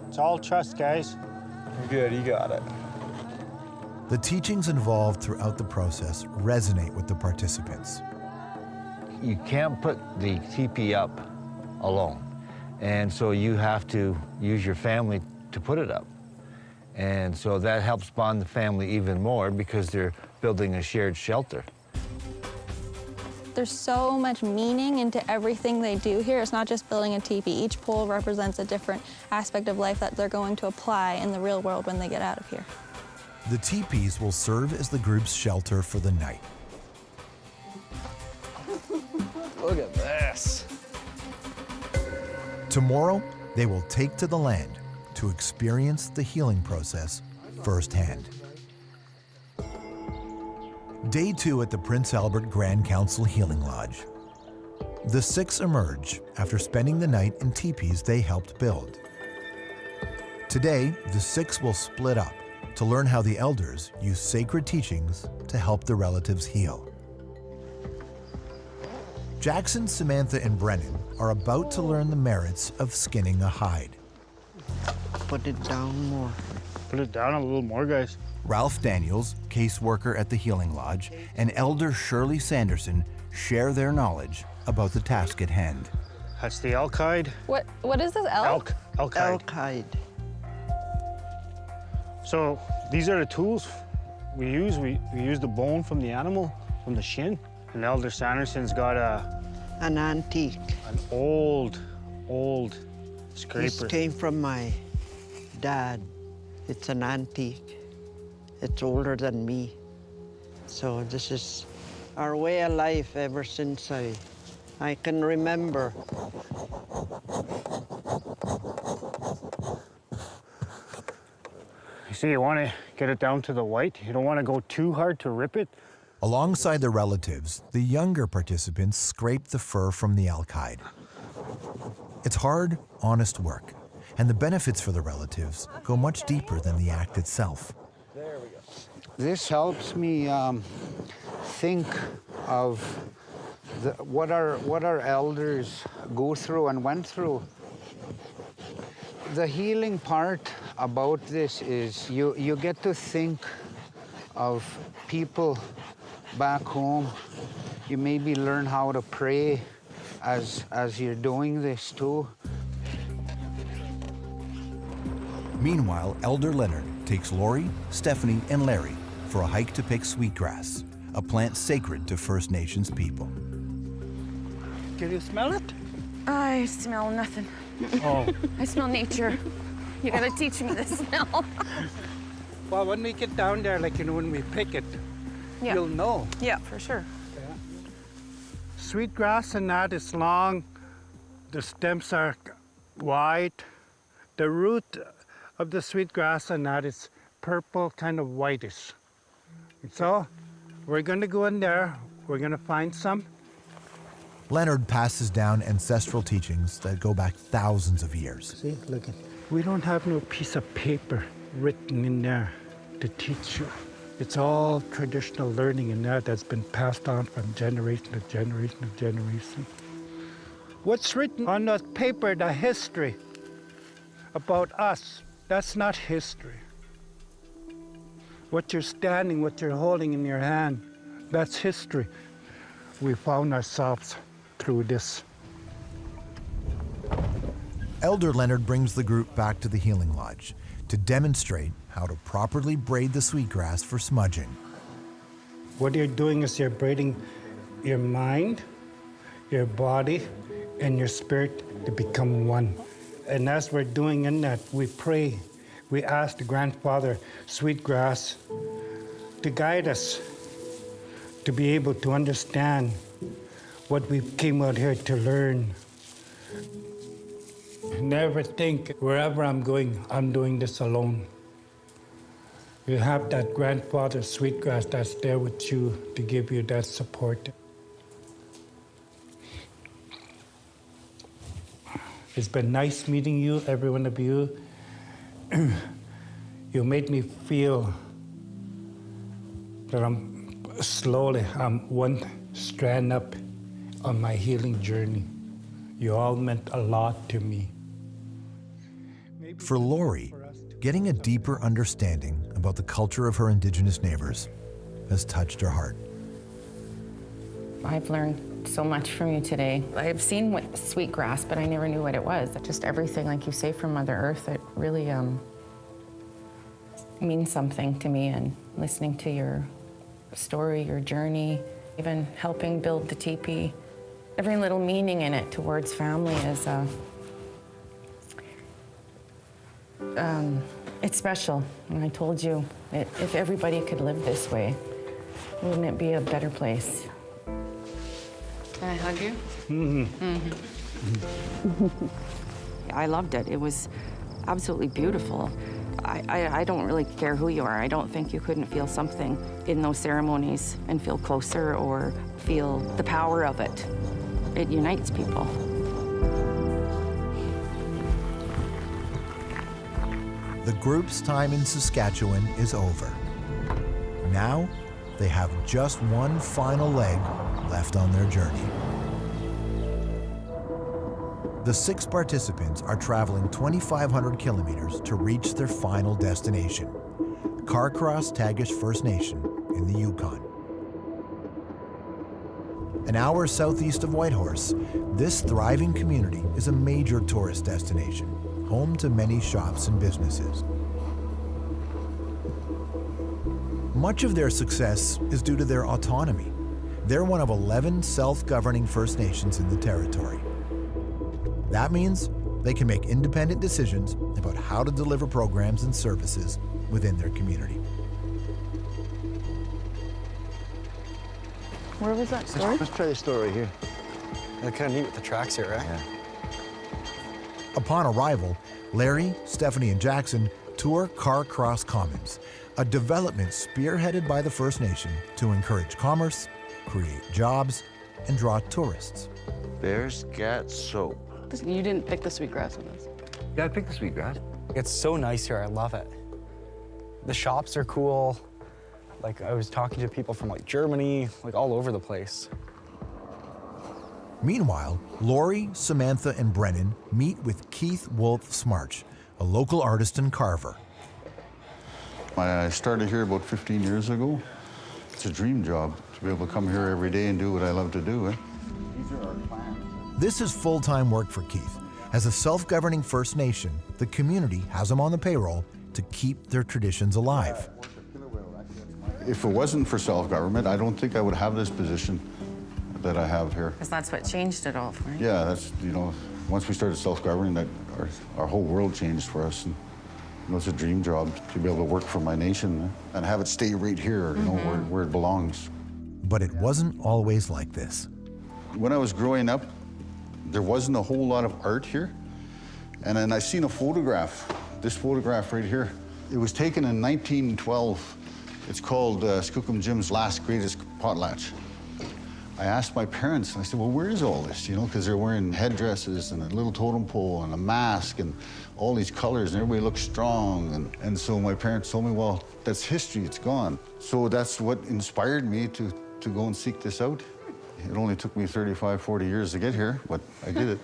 It's all trust, guys. Good, you got it. The teachings involved throughout the process resonate with the participants. You can't put the teepee up alone. And so you have to use your family to put it up. And so that helps bond the family even more because they're building a shared shelter. There's so much meaning into everything they do here. It's not just building a teepee. Each pole represents a different aspect of life that they're going to apply in the real world when they get out of here. The teepees will serve as the group's shelter for the night. Look at this. Tomorrow, they will take to the land to experience the healing process firsthand. Day 2 at the Prince Albert Grand Council Healing Lodge. The 6 emerge after spending the night in teepees they helped build. Today, the 6 will split up to learn how the elders use sacred teachings to help the relatives heal. Jackson, Samantha, and Brennan are about to learn the merits of skinning a hide. Put it down more. Put it down a little more, guys. Ralph Daniels, caseworker at the Healing Lodge, and Elder Shirley Sanderson share their knowledge about the task at hand. That's the elk hide. What is this, elk? Elk hide. Elk hide. So these are the tools we use. We use the bone from the animal, from the shin. And Elder Sanderson's got an antique. An old scraper. This came from my dad. It's an antique. It's older than me. So this is our way of life ever since I can remember. You see, you want to get it down to the white. You don't want to go too hard to rip it. Alongside their relatives, the younger participants scrape the fur from the elk hide. It's hard, honest work, and the benefits for the relatives go much deeper than the act itself. There we go. This helps me think of what our elders go through and went through. The healing part about this is you get to think of people back home. You maybe learn how to pray as you're doing this too. Meanwhile, Elder Leonard takes Lori, Stephanie, and Larry for a hike to pick sweetgrass, a plant sacred to First Nations people. Can you smell it? I smell nothing. Oh. I smell nature. You gotta teach me the smell. Well, when we get down there, like, when we pick it, Yeah. you'll know. Yeah, for sure. Sweetgrass and that is long. The stems are wide. The root of the sweetgrass and that is purple, kind of whitish. So we're gonna go in there. We're gonna find some. Leonard passes down ancestral teachings that go back thousands of years. See, look. We don't have no piece of paper written in there to teach you. It's all traditional learning in there that's been passed on from generation to generation to generation. What's written on the paper, the history about us, that's not history. What you're standing, what you're holding in your hand, that's history. We found ourselves through this. Elder Leonard brings the group back to the Healing Lodge to demonstrate how to properly braid the sweetgrass for smudging. What you're doing is you're braiding your mind, your body and your spirit to become one. And as we're doing in that, we pray. We ask the grandfather, Sweetgrass, to guide us, to be able to understand what we came out here to learn. Never think wherever I'm going, I'm doing this alone. You have that grandfather, Sweetgrass, that's there with you to give you that support. It's been nice meeting you, every one of you. You made me feel that I'm one strand up on my healing journey. You all meant a lot to me. For Lori, getting a deeper understanding about the culture of her Indigenous neighbors has touched her heart. I've learned so much from you today. I've seen what sweetgrass, but I never knew what it was. Just everything, like you say, from Mother Earth, it really means something to me. And listening to your story, your journey, even helping build the teepee, every little meaning in it towards family is, it's special. And I told you, if everybody could live this way, wouldn't it be a better place? Can I hug you? Mm-hmm. Mm-hmm. I loved it. It was absolutely beautiful. I don't really care who you are. I don't think you couldn't feel something in those ceremonies and feel closer or feel the power of it. It unites people. The group's time in Saskatchewan is over. Now, they have just one final leg left on their journey. The 6 participants are traveling 2,500 kilometers to reach their final destination, Carcross Tagish First Nation in the Yukon. An hour southeast of Whitehorse, this thriving community is a major tourist destination, home to many shops and businesses. Much of their success is due to their autonomy. They're one of 11 self-governing First Nations in the territory. That means they can make independent decisions about how to deliver programs and services within their community. Where was that store? Let's try the store right here. They're kind of neat with the tracks here, right? Yeah. Upon arrival, Larry, Stephanie, and Jackson tour Carcross Commons, a development spearheaded by the First Nation to encourage commerce, create jobs, and draw tourists. Bears Gat Soap. You didn't pick the sweetgrass on this. Yeah, I picked the sweetgrass. It's so nice here. I love it. The shops are cool. Like, I was talking to people from, like, Germany, like, all over the place. Meanwhile, Lori, Samantha, and Brennan meet with Keith Wolf Smarch, a local artist and carver. I started here about 15 years ago. It's a dream job to be able to come here every day and do what I love to do. These are our plans. This is full-time work for Keith. As a self-governing First Nation, the community has him on the payroll to keep their traditions alive. If it wasn't for self-government, I don't think I would have this position that I have here. Because that's what changed it all, right? Yeah, that's, you know, once we started self-governing, that our whole world changed for us. And, you know, it's a dream job to be able to work for my nation and have it stay right here, you know, where it belongs. But it wasn't always like this. When I was growing up, there wasn't a whole lot of art here. And then I seen a photograph, this photograph right here. It was taken in 1912. It's called Skookum Jim's Last Greatest Potlatch. I asked my parents, and I said, well, where is all this? You know, because they're wearing headdresses and a little totem pole and a mask and all these colors, and everybody looks strong. And so my parents told me, well, that's history, it's gone. So that's what inspired me to go and seek this out. It only took me 35, 40 years to get here, but I did it.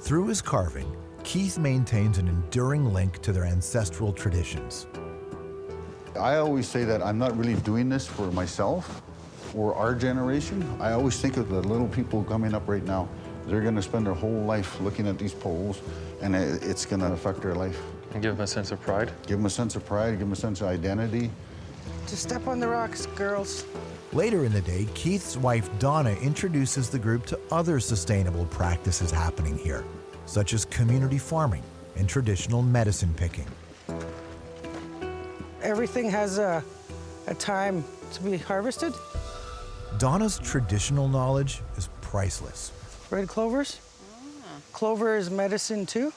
Through his carving, Keith maintains an enduring link to their ancestral traditions. I always say that I'm not really doing this for myself or our generation. I always think of the little people coming up right now. They're going to spend their whole life looking at these poles, and it's going to affect their life. And give them a sense of pride? Give them a sense of pride, give them a sense of identity, Just step on the rocks, girls. Later in the day, Keith's wife Donna introduces the group to other sustainable practices happening here, such as community farming and traditional medicine picking. Everything has a time to be harvested. Donna's traditional knowledge is priceless. Red clovers. Clover is medicine too.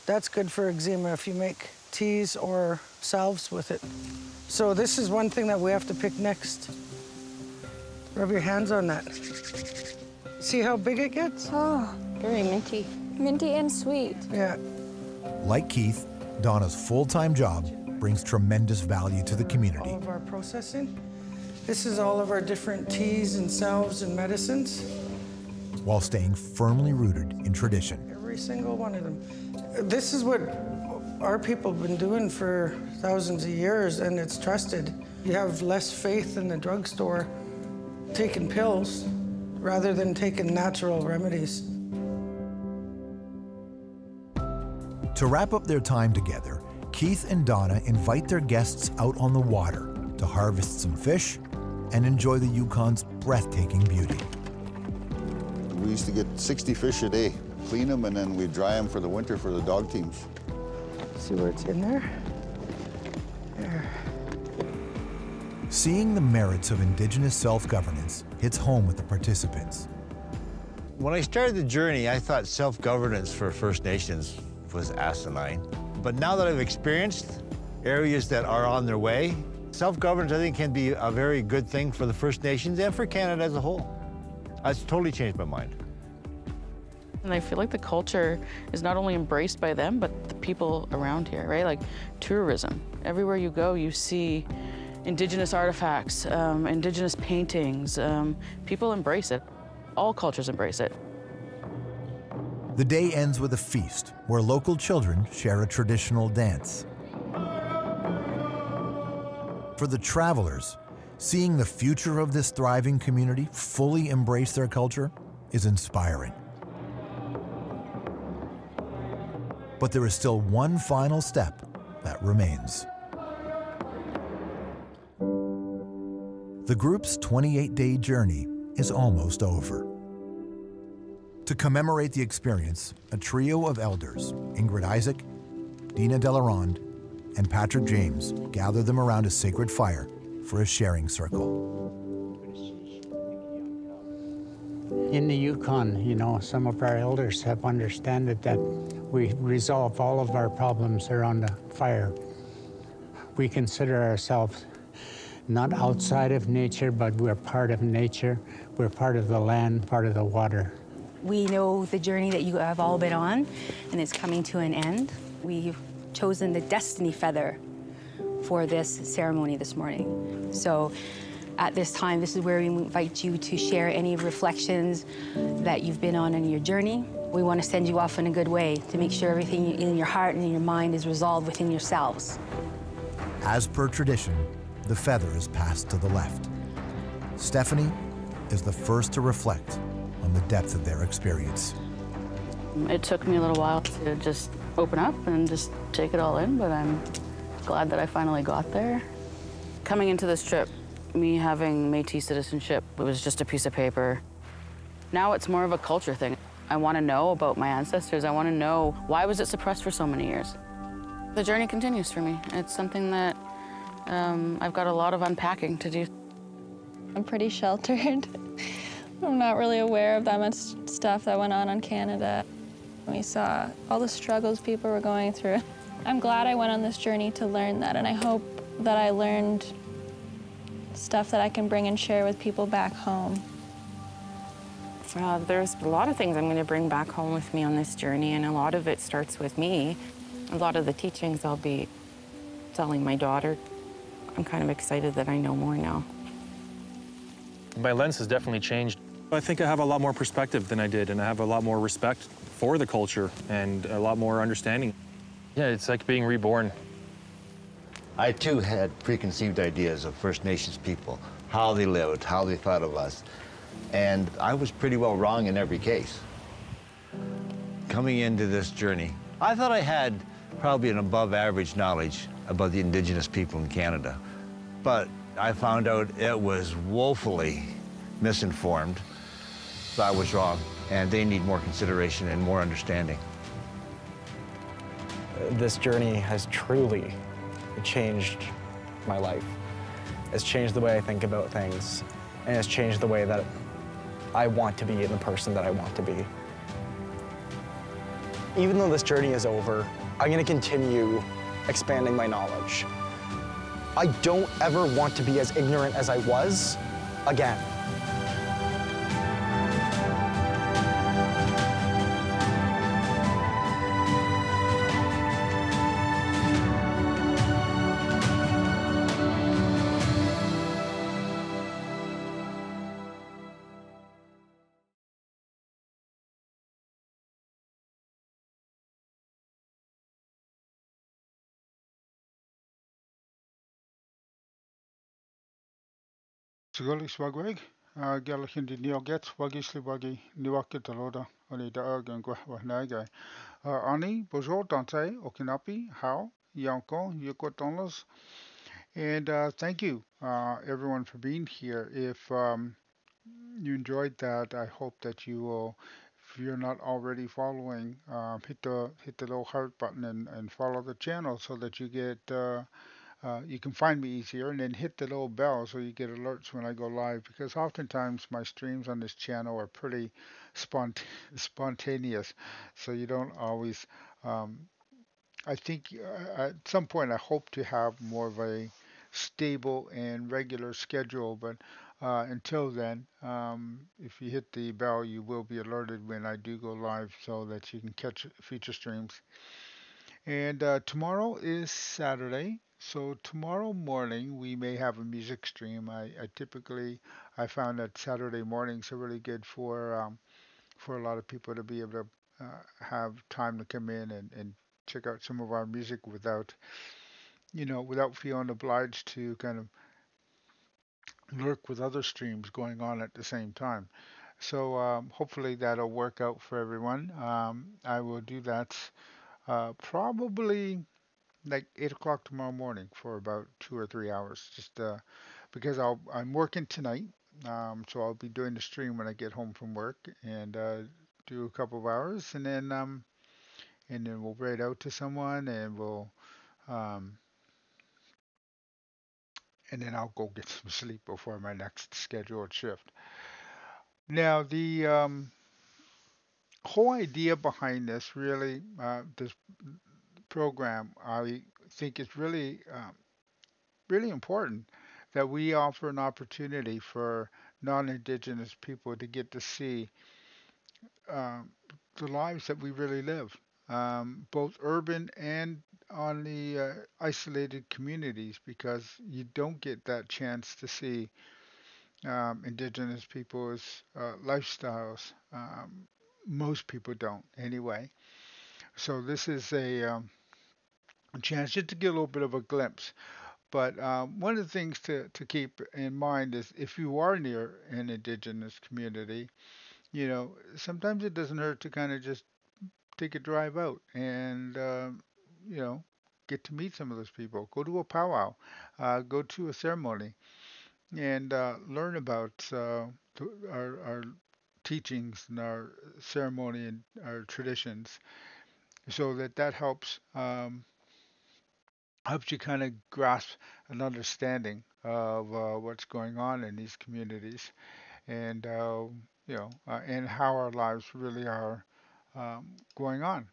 That's good for eczema if you make teas or salves with it. So this is one thing that we have to pick next. Rub your hands on that. See how big it gets? Oh, very minty. Minty and sweet. Yeah. Like Keith, Donna's full-time job brings tremendous value to the community. All of our processing. This is all of our different teas and salves and medicines. While staying firmly rooted in tradition. Every single one of them. This is what our people have been doing for thousands of years, and it's trusted. You have less faith in the drugstore taking pills rather than taking natural remedies. To wrap up their time together, Keith and Donna invite their guests out on the water to harvest some fish and enjoy the Yukon's breathtaking beauty. We used to get 60 fish a day, clean them, and then we dry them for the winter for the dog teams. See where it's in there? There. Seeing the merits of Indigenous self-governance hits home with the participants. When I started the journey, I thought self-governance for First Nations was asinine. But now that I've experienced areas that are on their way, self-governance, I think, can be a very good thing for the First Nations and for Canada as a whole. That's totally changed my mind. And I feel like the culture is not only embraced by them, but the people around here, right? Like tourism. Everywhere you go, you see Indigenous artifacts, Indigenous paintings. People embrace it. All cultures embrace it. The day ends with a feast where local children share a traditional dance. For the travelers, seeing the future of this thriving community fully embrace their culture is inspiring. But there is still one final step that remains. The group's 28-day journey is almost over. To commemorate the experience, a trio of elders, Ingrid Isaac, Dina Delaronde, and Patrick James, gather them around a sacred fire for a sharing circle. In the Yukon, you know, some of our elders have understood that we resolve all of our problems around the fire. We consider ourselves not outside of nature, but we're part of nature. We're part of the land, part of the water. We know the journey that you have all been on, and it's coming to an end. We've chosen the destiny feather for this ceremony this morning. So at this time, this is where we invite you to share any reflections that you've been on in your journey. We want to send you off in a good way to make sure everything in your heart and in your mind is resolved within yourselves. As per tradition, the feather is passed to the left. Stephanie is the first to reflect on the depth of their experience. It took me a little while to just open up and just take it all in, but I'm glad that I finally got there. Coming into this trip, me having Métis citizenship, it was just a piece of paper. Now it's more of a culture thing. I want to know about my ancestors. I want to know, why was it suppressed for so many years? The journey continues for me. It's something that I've got a lot of unpacking to do. I'm pretty sheltered. I'm not really aware of that much stuff that went on in Canada. We saw all the struggles people were going through. I'm glad I went on this journey to learn that, and I hope that I learned stuff that I can bring and share with people back home. There's a lot of things I'm going to bring back home with me on this journey, and a lot of it starts with me. A lot of the teachings I'll be telling my daughter. I'm kind of excited that I know more now. My lens has definitely changed. I think I have a lot more perspective than I did, and I have a lot more respect for the culture and a lot more understanding. Yeah, it's like being reborn. I, too, had preconceived ideas of First Nations people, how they lived, how they thought of us. And I was pretty well wrong in every case. Coming into this journey, I thought I had probably an above-average knowledge about the Indigenous people in Canada. But I found out it was woefully misinformed. So I was wrong, and they need more consideration and more understanding. This journey has truly changed my life. It's changed the way I think about things, and it's changed the way that I want to be and the person that I want to be. Even though this journey is over, I'm gonna continue expanding my knowledge. I don't ever want to be as ignorant as I was again. Sigurli swagweg, Galachin di Neoget, Wagisli Wagi, Niwakitaloda, Oni da Ergan Gwahnagai. Ani, bonjour, Dante, Okinapi, How, Yonko, Yukotonlas, and thank you, everyone, for being here. If you enjoyed that, I hope that you will, if you're not already following, hit the little heart button and follow the channel so that you get you can find me easier, and then hit the little bell so you get alerts when I go live, because oftentimes my streams on this channel are pretty spontaneous, so you don't always. Um, I think at some point I hope to have more of a stable and regular schedule, but until then, if you hit the bell, you will be alerted when I do go live so that you can catch future streams. And tomorrow is Saturday, so tomorrow morning we may have a music stream. I typically I found that Saturday mornings are really good for a lot of people to be able to have time to come in and check out some of our music without without feeling obliged to kind of lurk with other streams going on at the same time. So hopefully that'll work out for everyone. I will do that probably like 8 o'clock tomorrow morning for about 2 or 3 hours, just because I'm working tonight, so I'll be doing the stream when I get home from work and do a couple of hours, and then we'll write out to someone um, and then I'll go get some sleep before my next scheduled shift. Now the whole idea behind this really this program I think is really important that we offer an opportunity for non-Indigenous people to get to see um, the lives that we really live, both urban and on the isolated communities, because you don't get that chance to see Indigenous people's lifestyles. Most people don't, anyway. So this is a chance just to get a little bit of a glimpse. But one of the things to keep in mind is if you are near an indigenous community, sometimes it doesn't hurt to kind of just take a drive out and, you know, get to meet some of those people. Go to a powwow, go to a ceremony, and learn about our teachings and our ceremony and our traditions, so that helps you kind of grasp an understanding of what's going on in these communities, and and how our lives really are going on.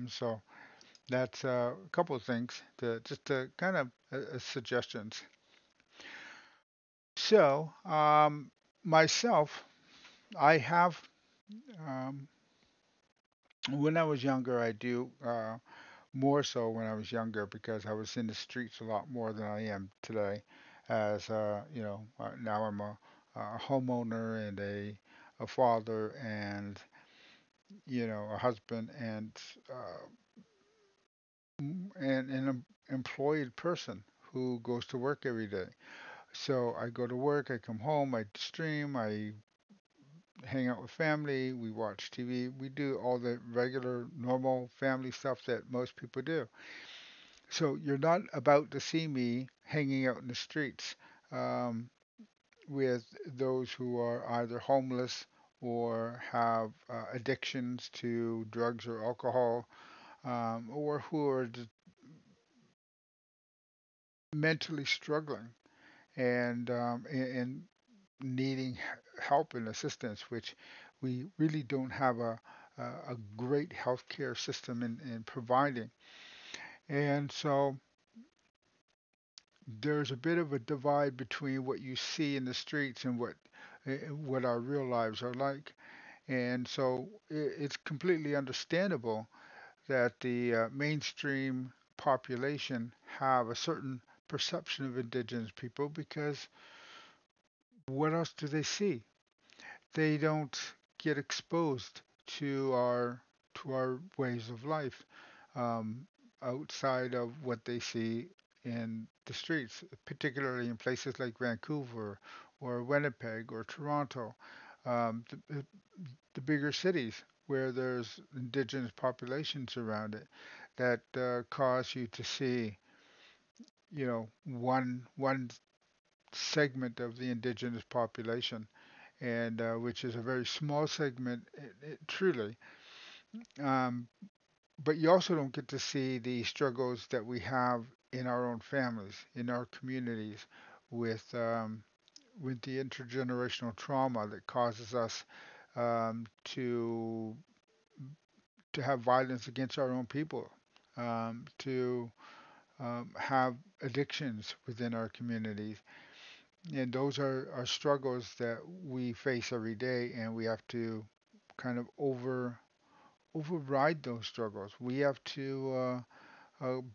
So that's a couple of things to just to kind of suggestions. So myself, I have um, when I was younger, I do. More so when I was younger because I was in the streets a lot more than I am today. As now I'm a homeowner and a father and a husband and and an employed person who goes to work every day. So I go to work, I come home, I stream, I hang out with family, we watch TV, we do all the regular, normal family stuff that most people do. So you're not about to see me hanging out in the streets um, with those who are either homeless or have addictions to drugs or alcohol, or who are mentally struggling and needing help and assistance, which we really don't have a great healthcare system in providing. And so there's a bit of a divide between what you see in the streets and what our real lives are like. And so it's completely understandable that the mainstream population have a certain perception of indigenous people because what else do they see? They don't get exposed to our ways of life um, outside of what they see in the streets, particularly in places like Vancouver or Winnipeg or Toronto, the bigger cities where there's indigenous populations around it that cause you to see, one segment of the indigenous population, and which is a very small segment, truly. Um, but you also don't get to see the struggles that we have in our own families, in our communities, with the intergenerational trauma that causes us to have violence against our own people, to have addictions within our communities. And those are struggles that we face every day, and we have to kind of override those struggles. We have to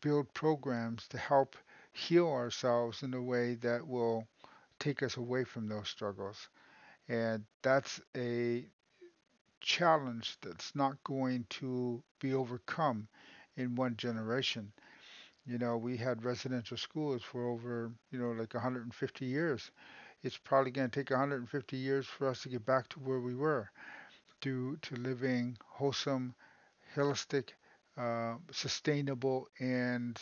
build programs to help heal ourselves in a way that will take us away from those struggles. And that's a challenge that's not going to be overcome in one generation. We had residential schools for over, like 150 years. It's probably going to take 150 years for us to get back to where we were, to living wholesome, holistic, sustainable, and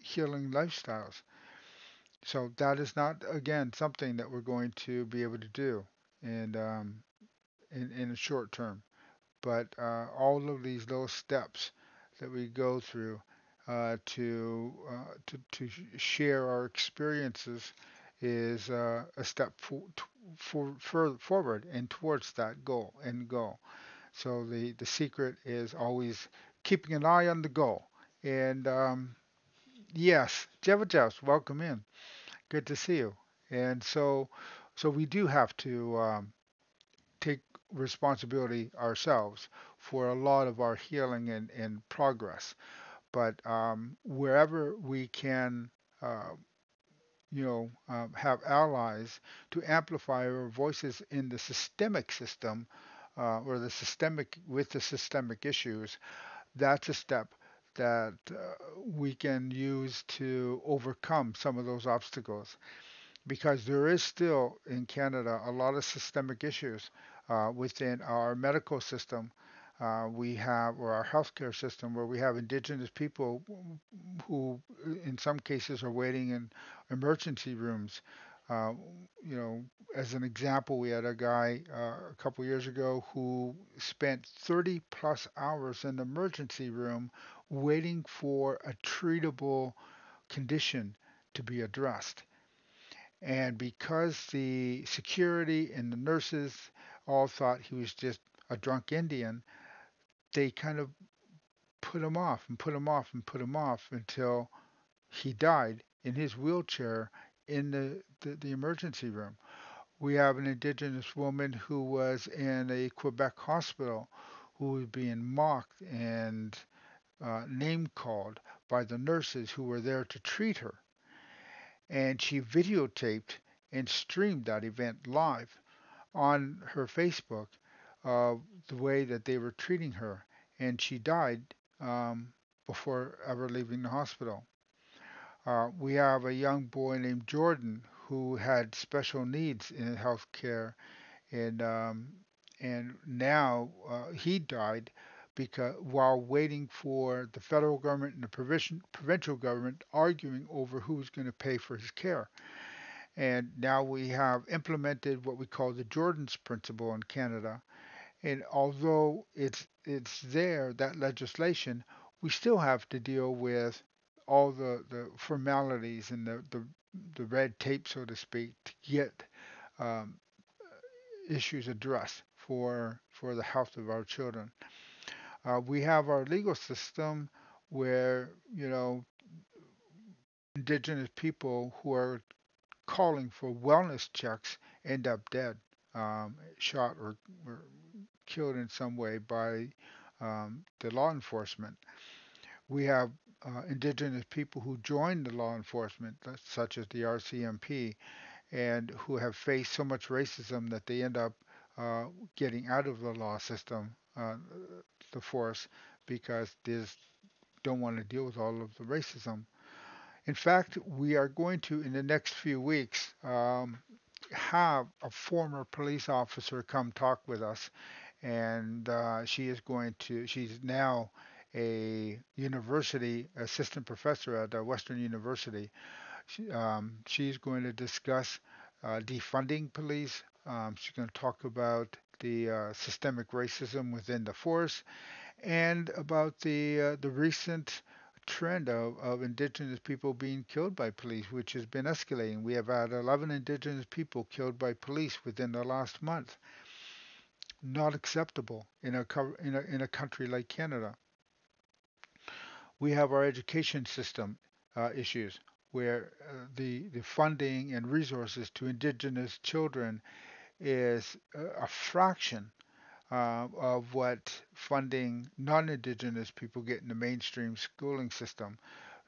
healing lifestyles. So that is not, again, something that we're going to be able to do and in a short term. But all of these little steps that we go through to share our experiences is a step forward and towards that goal. So the secret is always keeping an eye on the goal. And yes, Jevajos, welcome in. Good to see you. And so we do have to take responsibility ourselves for a lot of our healing and progress. But wherever we can, uh, have allies to amplify our voices in the systemic system, or the systemic issues, that's a step that we can use to overcome some of those obstacles, because there is still in Canada a lot of systemic issues within our medical system. We have, or our healthcare system, where we have Indigenous people who, in some cases, are waiting in emergency rooms. Uh, you know, as an example, we had a guy a couple years ago who spent 30 plus hours in the emergency room waiting for a treatable condition to be addressed. And because the security and the nurses all thought he was just a drunk Indian, they kind of put him off and put him off and put him off until he died in his wheelchair in the emergency room. We have an Indigenous woman who was in a Quebec hospital who was being mocked and name called by the nurses who were there to treat her. And she videotaped and streamed that event live on her Facebook of the way that they were treating her. And she died before ever leaving the hospital. We have a young boy named Jordan who had special needs in healthcare, and now he died because while waiting for the federal government and the provincial government arguing over who's going to pay for his care. And now we have implemented what we call the Jordan's principle in Canada. And although it's there, that legislation, we still have to deal with all the formalities and the red tape, so to speak, to get um, issues addressed for the health of our children. We have our legal system where, indigenous people who are calling for wellness checks end up dead, shot or killed in some way by the law enforcement. We have indigenous people who join the law enforcement, such as the RCMP, and who have faced so much racism that they end up uh, getting out of the law system, the force, because they just don't want to deal with all of the racism. In fact, we are going to, in the next few weeks, have a former police officer come talk with us, and she's now a university assistant professor at Western University. She's going to discuss defunding police. She's going to talk about the systemic racism within the force and about the recent trend of indigenous people being killed by police, which has been escalating. We have had 11 indigenous people killed by police within the last month. Not acceptable in a country like Canada. We have our education system issues where the funding and resources to indigenous children is a fraction of what funding non-indigenous people get in the mainstream schooling system.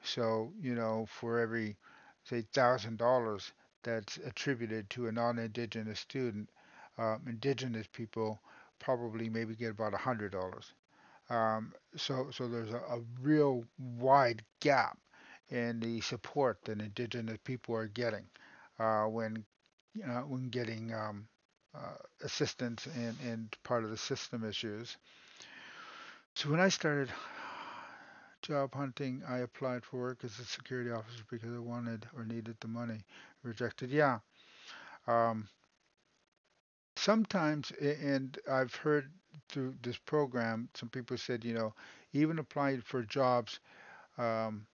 So, for every, say, $1,000 that's attributed to a non-indigenous student, indigenous people probably maybe get about $100. So there's a real wide gap in the support that indigenous people are getting when getting assistance and part of the system issues. So when I started job hunting, I applied for work as a security officer because I wanted or needed the money. Rejected. Yeah. Um, Sometimes, and I've heard through this program, some people said, even applying for jobs, um,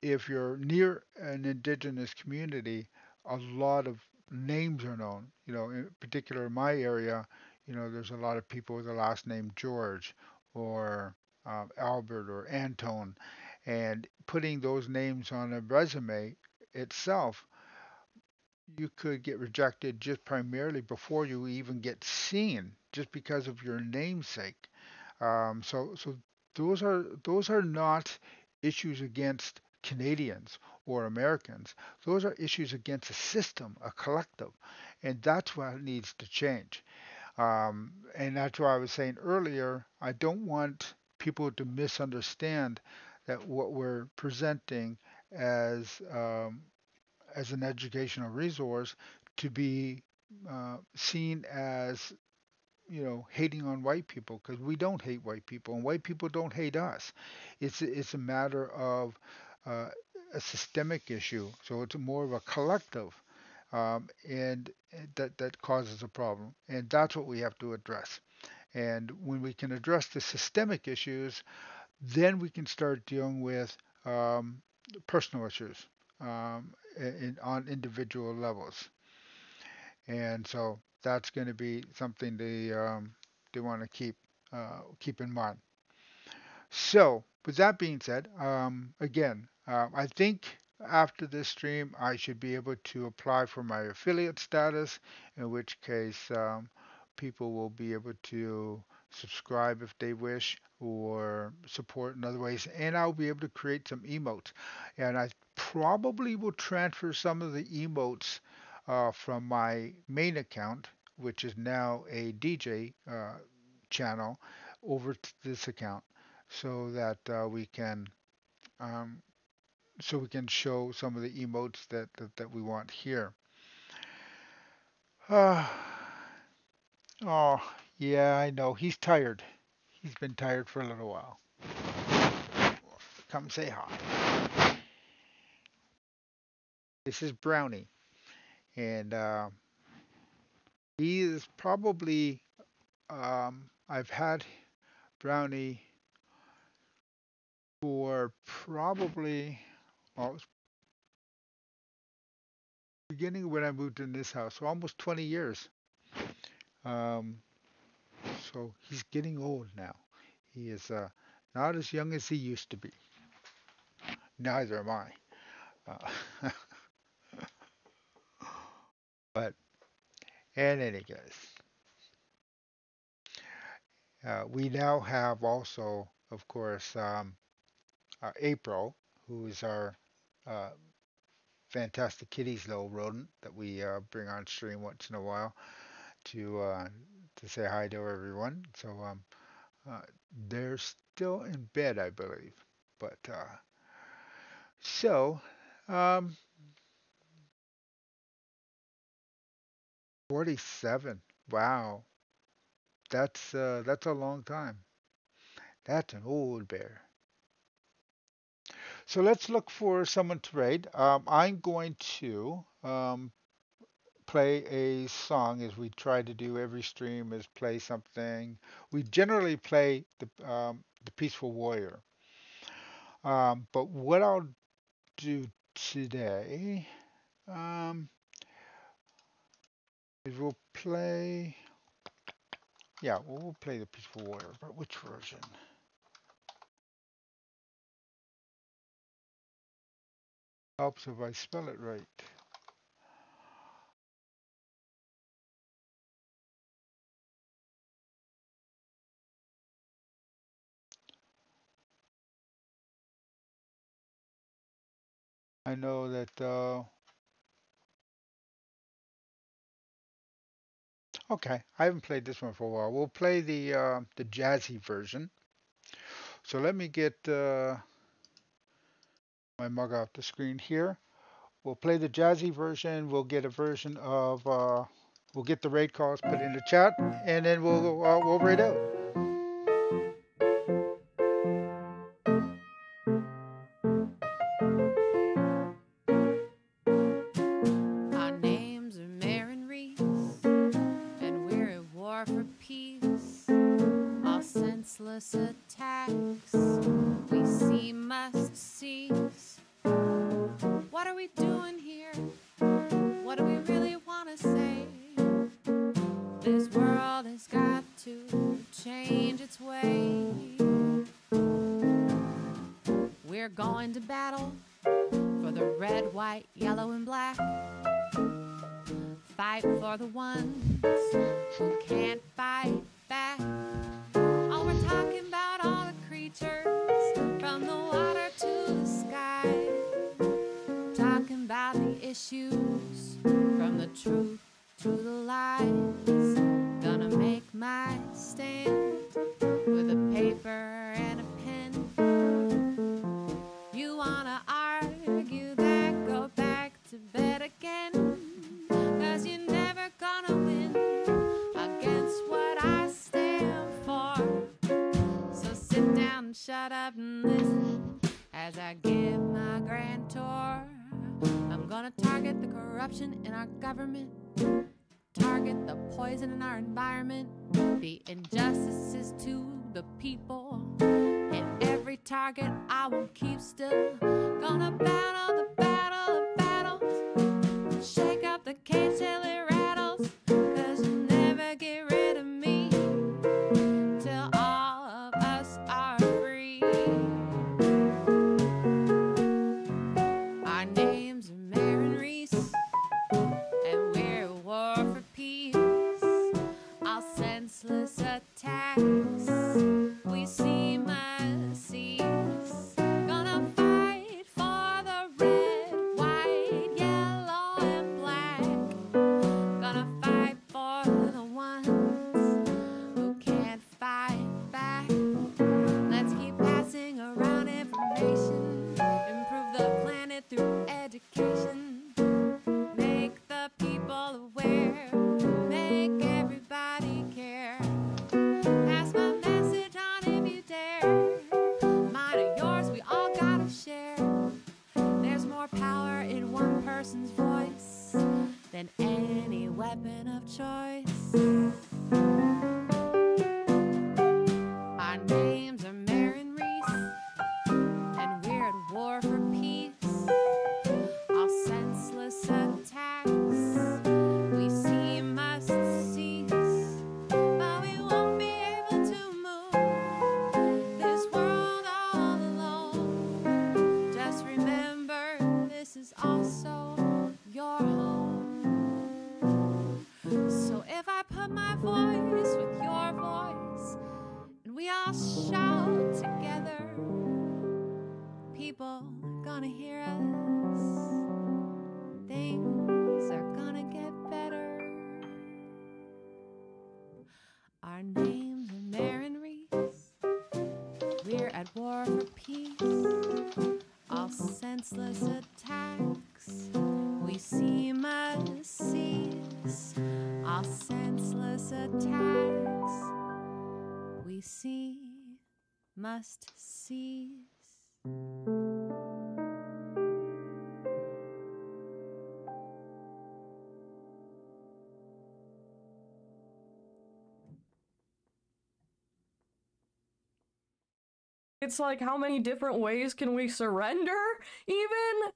if you're near an indigenous community, a lot of names are known. In particular, in my area, there's a lot of people with the last name George or Albert or Antone, and putting those names on a resume itself, you could get rejected just primarily before you even get seen, just because of your namesake. So those are not issues against Canadians or Americans. Those are issues against a system, a collective, and that's what needs to change. And that's why I was saying earlier, I don't want people to misunderstand that what we're presenting as as an educational resource to be seen as hating on white people, because we don't hate white people and white people don't hate us. It's a matter of uh, a systemic issue, so it's more of a collective, and that causes a problem, and that's what we have to address. And when we can address the systemic issues, then we can start dealing with personal issues on individual levels. And so that's going to be something they want to keep in mind. So, with that being said, again, I think after this stream, I should be able to apply for my affiliate status, in which case people will be able to subscribe if they wish or support in other ways, and I'll be able to create some emotes. And I probably will transfer some of the emotes from my main account, which is now a DJ channel, over to this account so that um, we can show some of the emotes that we want here. Uh, oh, yeah, I know. He's tired. He's been tired for a little while. Come say hi. This is Brownie, and he is probably, I've had Brownie for probably, well, it was beginning when I moved in this house, so almost 20 years. Um, so he's getting old now. He is not as young as he used to be. Neither am I. Uh, but in any case, we now have also, of course, April, who is our uh, fantastic kitties little rodent that we bring on stream once in a while to say hi to everyone. So uh, they're still in bed, I believe. But so um, 47. Wow, that's a long time. That's an old bear. So let's look for someone to rate. I'm going to play a song as we try to do every stream is play something. We generally play the Peaceful Warrior. But what I'll do today um, is we'll play. Yeah, we'll play the Peaceful Warrior. But which version? Helps if I spell it right. I know that. Okay, I haven't played this one for a while. We'll play the jazzy version. So let me get my mug off the screen here. We'll play the jazzy version. We'll get a version of. We'll get the raid calls put in the chat, and then we'll raid out. Our names are Marin Reese, and we're at war for peace. All senseless attacks we see must cease. What are we doing here? What do we really want to say? This world has got to change its way. We're going to battle for the red, white, yellow, and black. Fight for the ones who can't fight back. Oh, we're talking about all the creatures from the water to the sky. Talking about the issues from the truth to the lies. Gonna make my stand with a paper and a pen. You wanna argue that? Go back to bed again. 'Cause you're never gonna win against what I stand for. So sit down and shut up and listen as I give my grand tour. I'm gonna target the corruption in our government, target the poison in our environment, the injustices to the people. Hit every target, I won't keep still. Gonna battle the battle of battles, shake up the cage till it rattles. 'Cause you'll never get rid of me till all of us are free. Our names are Marin Reese, and we're at war for peace. All senseless attacks we see must cease. Gonna fight for the red, white, yellow, and black. people are gonna hear us. Things are gonna get better. Our names are Mare and Reese. We're at war for peace. All senseless attacks we see must cease. All senseless attacks we see must cease. It's like, how many different ways can we surrender, even?